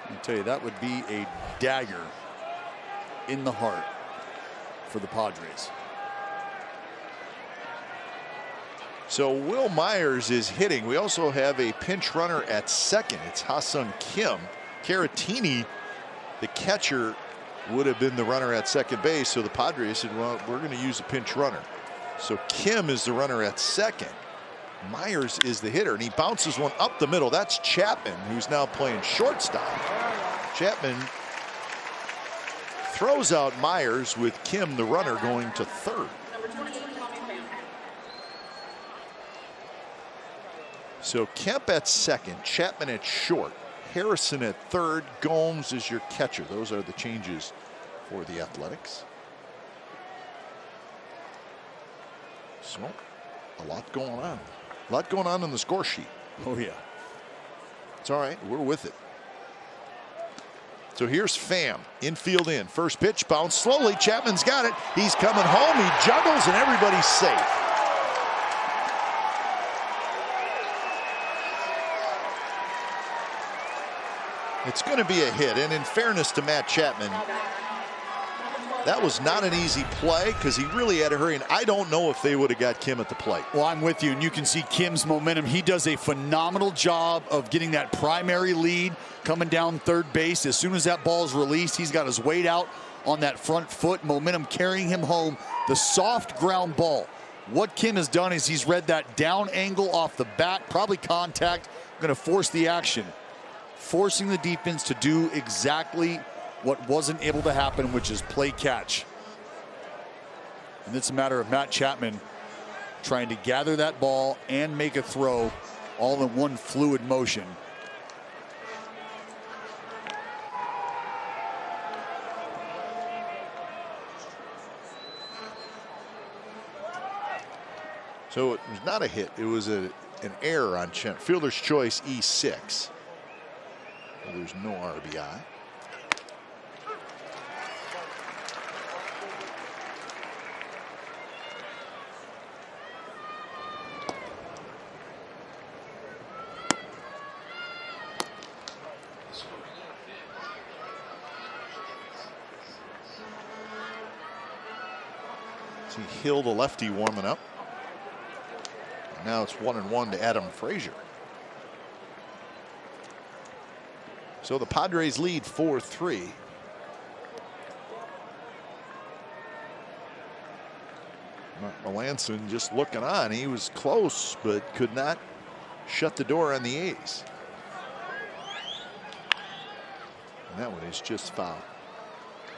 I'll tell you, that would be a dagger in the heart for the Padres. So Will Myers is hitting. We also have a pinch runner at second. It's Ha-Sung Kim. Caratini, the catcher, would have been the runner at second base. So the Padres said, well, we're going to use a pinch runner. So Kim is the runner at second. Myers is the hitter, and he bounces one up the middle. That's Chapman, who's now playing shortstop. Chapman throws out Myers with Kim, the runner, going to third. So Kemp at second, Chapman at short, Harrison at third, Gomes is your catcher. Those are the changes for the Athletics. So a lot going on. A lot going on in the score sheet. Oh, yeah. It's all right. We're with it. So here's Pham. Infield in. First pitch. Bounce slowly. Chapman's got it. He's coming home. He juggles, and everybody's safe. It's going to be a hit, and in fairness to Matt Chapman, that was not an easy play because he really had to hurry, and I don't know if they would have got Kim at the plate. Well, I'm with you, and you can see Kim's momentum. He does a phenomenal job of getting that primary lead coming down third base. As soon as that ball is released, he's got his weight out on that front foot, momentum carrying him home. The soft ground ball. What Kim has done is he's read that down angle off the bat, probably contact, going to force the action. Forcing the defense to do exactly what wasn't able to happen, which is play catch. And it's a matter of Matt Chapman trying to gather that ball and make a throw all in one fluid motion. So it was not a hit. It was an error on Chen. Fielder's choice E6. There's no RBI. See Hill, the lefty, warming up. Now it's 1-1 to Adam Frazier. So the Padres lead 4-3. Melanson just looking on. He was close, but could not shut the door on the A's. And that one is just foul.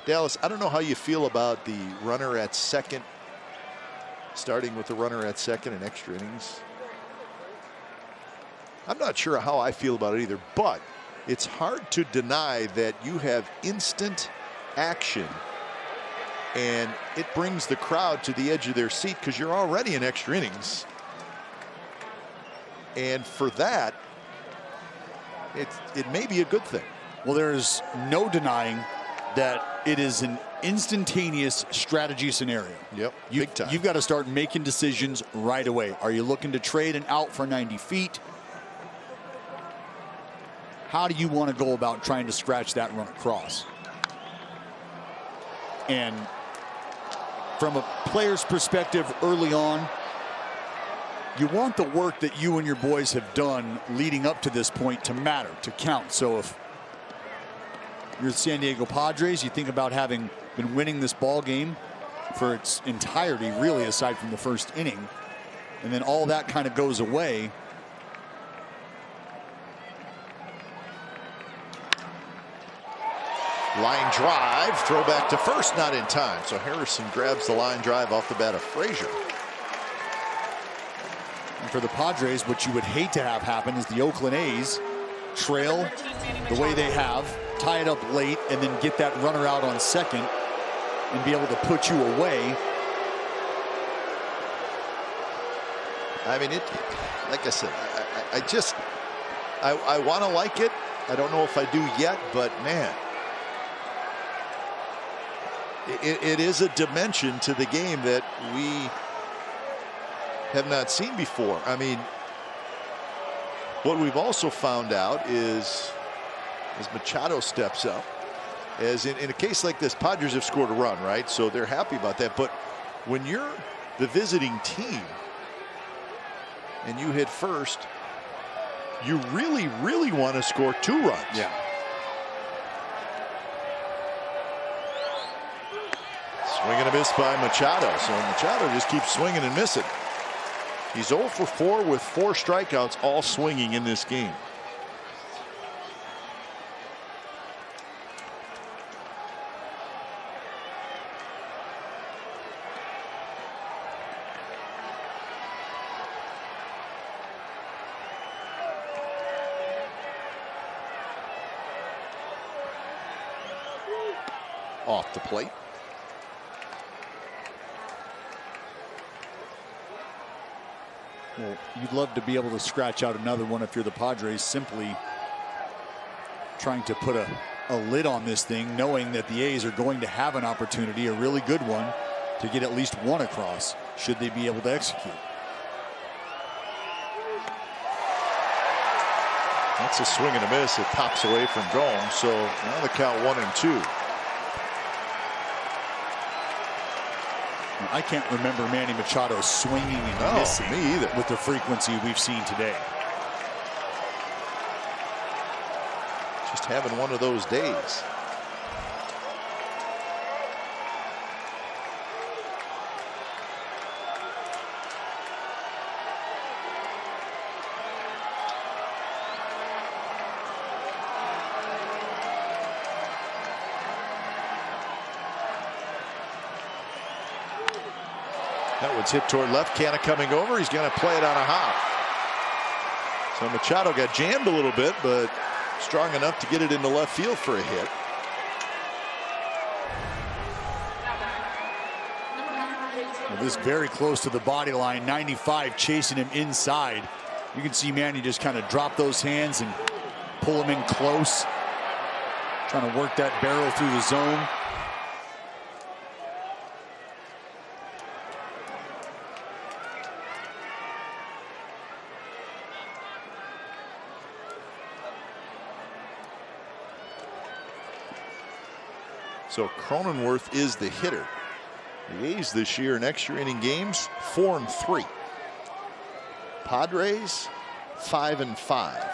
Dallas, I don't know how you feel about the runner at second, starting with the runner at second in extra innings. I'm not sure how I feel about it either, but it's hard to deny that you have instant action and it brings the crowd to the edge of their seat because you're already in extra innings. And for that, it may be a good thing. Well, there's no denying that it is an instantaneous strategy scenario. Yep, big time. You've got to start making decisions right away. Are you looking to trade an out for 90 feet? How do you want to go about trying to scratch that run across? And from a player's perspective early on, you want the work that you and your boys have done leading up to this point to matter, to count. So if you're the San Diego Padres, you think about having been winning this ball game for its entirety, really, aside from the first inning, and then all that kind of goes away. Line drive, throw back to first, not in time. So Harrison grabs the line drive off the bat of Frazier. And for the Padres, what you would hate to have happen is the Oakland A's trail the way they have, tie it up late, and then get that runner out on second and be able to put you away. I mean, like I said, I want to like it. I don't know if I do yet, but man, it is a dimension to the game that we have not seen before. I mean, what we've also found out is as Machado steps up, as in a case like this, Padres have scored a run, right? So they're happy about that. But when you're the visiting team and you hit first, you really, really want to score 2 runs. Yeah. Swing and a miss by Machado. So Machado just keeps swinging and missing. He's 0 for 4 with 4 strikeouts, all swinging in this game. Off the plate. Well, you'd love to be able to scratch out another one if you're the Padres, simply trying to put a lid on this thing, knowing that the A's are going to have an opportunity, a really good one, to get at least one across, should they be able to execute. That's a swing and a miss. It pops away from Gomes. So now the count 1-2. I can't remember Manny Machado swinging and missing me either with the frequency we've seen today. Just having one of those days. That one's hit toward left. Canna coming over. He's going to play it on a hop. So Machado got jammed a little bit, but strong enough to get it into left field for a hit. Well, this very close to the body line. 95 chasing him inside. You can see Manny just kind of drop those hands and pull him in close. Trying to work that barrel through the zone. So Cronenworth is the hitter. The A's this year in extra inning games 4-3. Padres 5-5.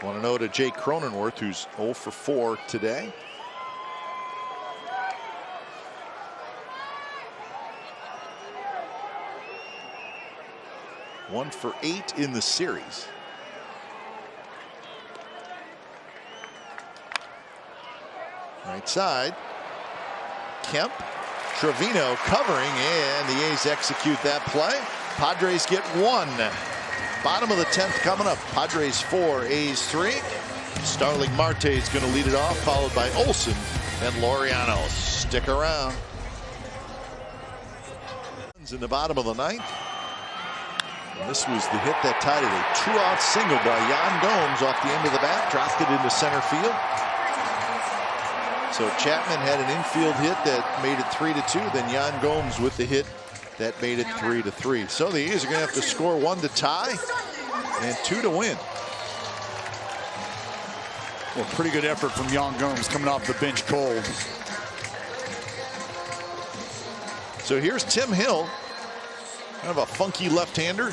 Want to know to Jake Cronenworth, who's 0 for 4 today. One for 8 in the series. Right side. Kemp. Trevino covering, and the A's execute that play. Padres get 1. Bottom of the 10th coming up. Padres 4, A's 3. Starling Marte is going to lead it off, followed by Olson and Laureano. Stick around. In the bottom of the 9th. And this was the hit that tied it. A 2-out single by Yan Gomes off the end of the bat. Dropped it into center field. So Chapman had an infield hit that made it 3-2. Then Yan Gomes with the hit that made it 3-3. So the A's are going to have to score 1 to tie and 2 to win. Well, pretty good effort from Yan Gomes coming off the bench cold. So here's Tim Hill, kind of a funky left-hander.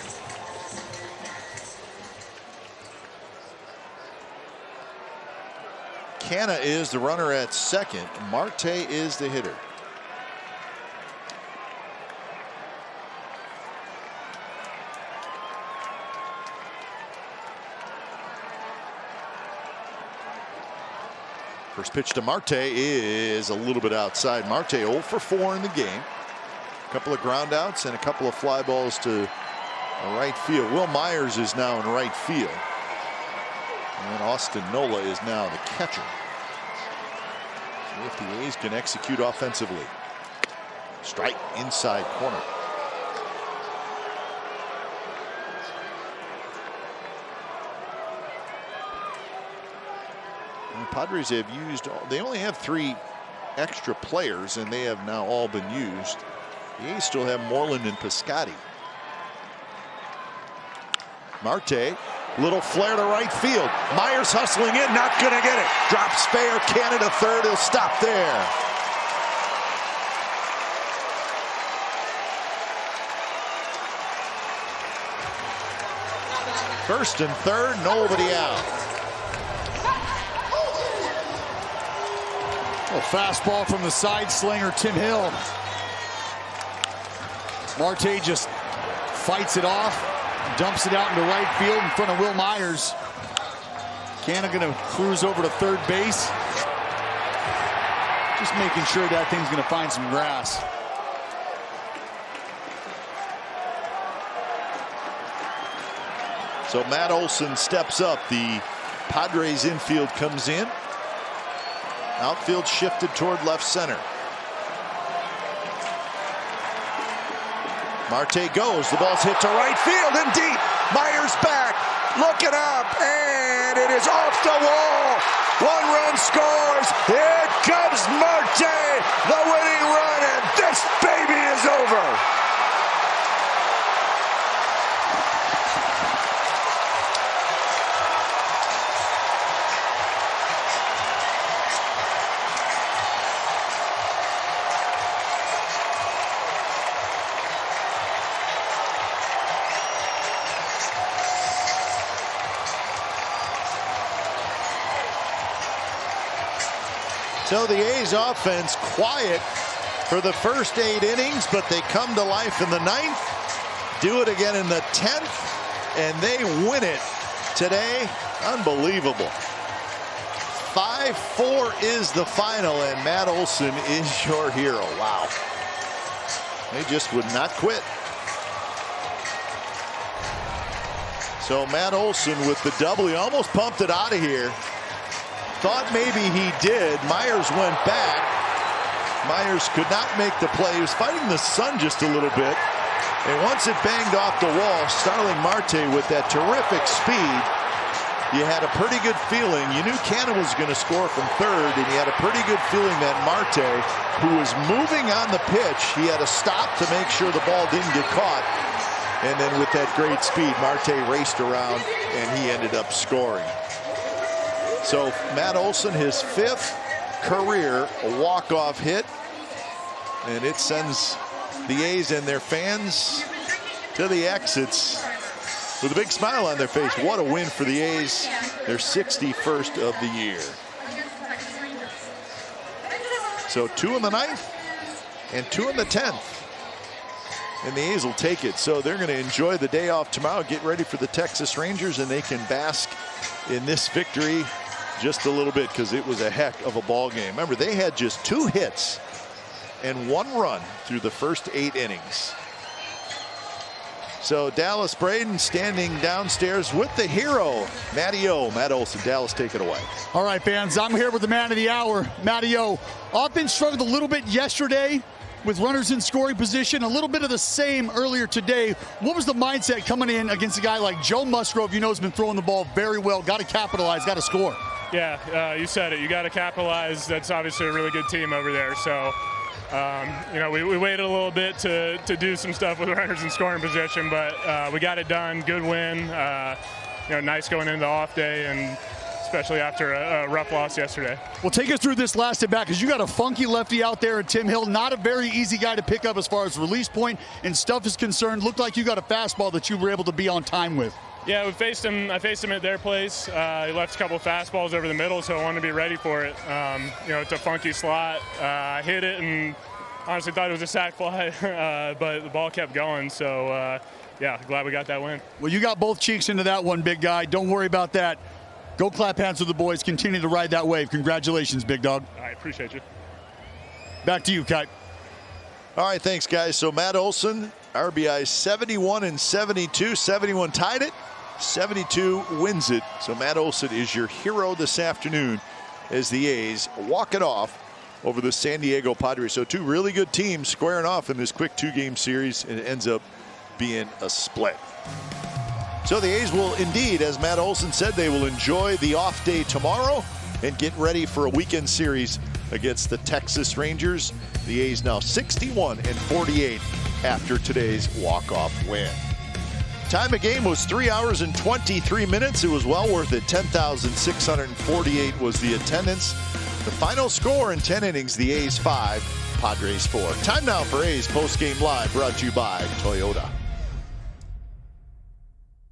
Canna is the runner at second. Marte is the hitter. First pitch to Marte is a little bit outside. Marte 0 for 4 in the game. A couple of ground outs and a couple of fly balls to right field. Will Myers is now in right field. And Austin Nola is now the catcher. See if the A's can execute offensively. Strike inside corner. The Padres have used, they only have 3 extra players, and they have now all been used. The A's still have Moreland and Piscotty. Marte, little flare to right field. Myers hustling in, not going to get it. Drops fair, Canada third, he'll stop there. First and third, nobody out. A fastball from the side slinger, Tim Hill. Marte just fights it off, dumps it out into right field in front of Will Myers. Canna going to cruise over to third base. Just making sure that thing's going to find some grass. So Matt Olson steps up. The Padres infield comes in. Outfield shifted toward left center. Marte goes. The ball's hit to right field and deep. Myers back, looking up, and it is off the wall. 1 run scores. Here comes Marte, the winning run, and this baby is over. So the A's offense quiet for the first 8 innings, but they come to life in the 9th, do it again in the 10th, and they win it today. Unbelievable. 5-4 is the final, and Matt Olson is your hero. Wow. They just would not quit. So Matt Olson with the double. He almost pumped it out of here. Thought maybe he did. Myers went back. Myers could not make the play. He was fighting the sun just a little bit. And once it banged off the wall, Starling Marte with that terrific speed, you had a pretty good feeling. You knew Cannon was going to score from third, and you had a pretty good feeling that Marte, who was moving on the pitch, he had to stop to make sure the ball didn't get caught. And then with that great speed, Marte raced around, and he ended up scoring. So Matt Olson, his 5th career walk-off hit, and it sends the A's and their fans to the exits with a big smile on their face. What a win for the A's, their 61st of the year. So 2 in the 9th and 2 in the 10th. And the A's will take it. So they're going to enjoy the day off tomorrow, get ready for the Texas Rangers, and they can bask in this victory just a little bit because it was a heck of a ball game. Remember, they had just 2 hits and 1 run through the first 8 innings. So Dallas Braden standing downstairs with the hero, Matty O. Matt Olson. Dallas, take it away. All right, fans, I'm here with the man of the hour, Matty O. Offense struggled a little bit yesterday with runners in scoring position, a little bit of the same earlier today. What was the mindset coming in against a guy like Joe Musgrove, you know, has been throwing the ball very well, got to capitalize, got to score? Yeah, you said it. You got to capitalize. That's obviously a really good team over there. So, you know, we waited a little bit to do some stuff with runners in scoring position, but we got it done. Good win. You know, nice going into the off day, and especially after a rough loss yesterday. Well, take us through this last at bat, because you got a funky lefty out there at Tim Hill. Not a very easy guy to pick up as far as release point and stuff is concerned. Looked like you got a fastball that you were able to be on time with. Yeah, we faced him. I faced him at their place. He left a couple of fastballs over the middle, so I wanted to be ready for it. You know, it's a funky slot. I hit it and honestly thought it was a sac fly, but the ball kept going. So, yeah, glad we got that win. Well, you got both cheeks into that one, big guy. Don't worry about that. Go clap hands with the boys. Continue to ride that wave. Congratulations, big dog. I appreciate you. Back to you, Kite. All right, thanks, guys. So Matt Olson, RBI 71 and 72. 71 tied it. 72 wins it. So Matt Olson is your hero this afternoon as the A's walk it off over the San Diego Padres. So 2 really good teams squaring off in this quick 2-game series, and it ends up being a split. So the A's will indeed, as Matt Olson said, they will enjoy the off day tomorrow and get ready for a weekend series against the Texas Rangers. The A's now 61 and 48 after today's walk-off win. Time of game was 3 hours and 23 minutes. It was well worth it. 10,648 was the attendance. The final score in 10 innings, the A's 5, Padres 4. Time now for A's Postgame Live, brought to you by Toyota.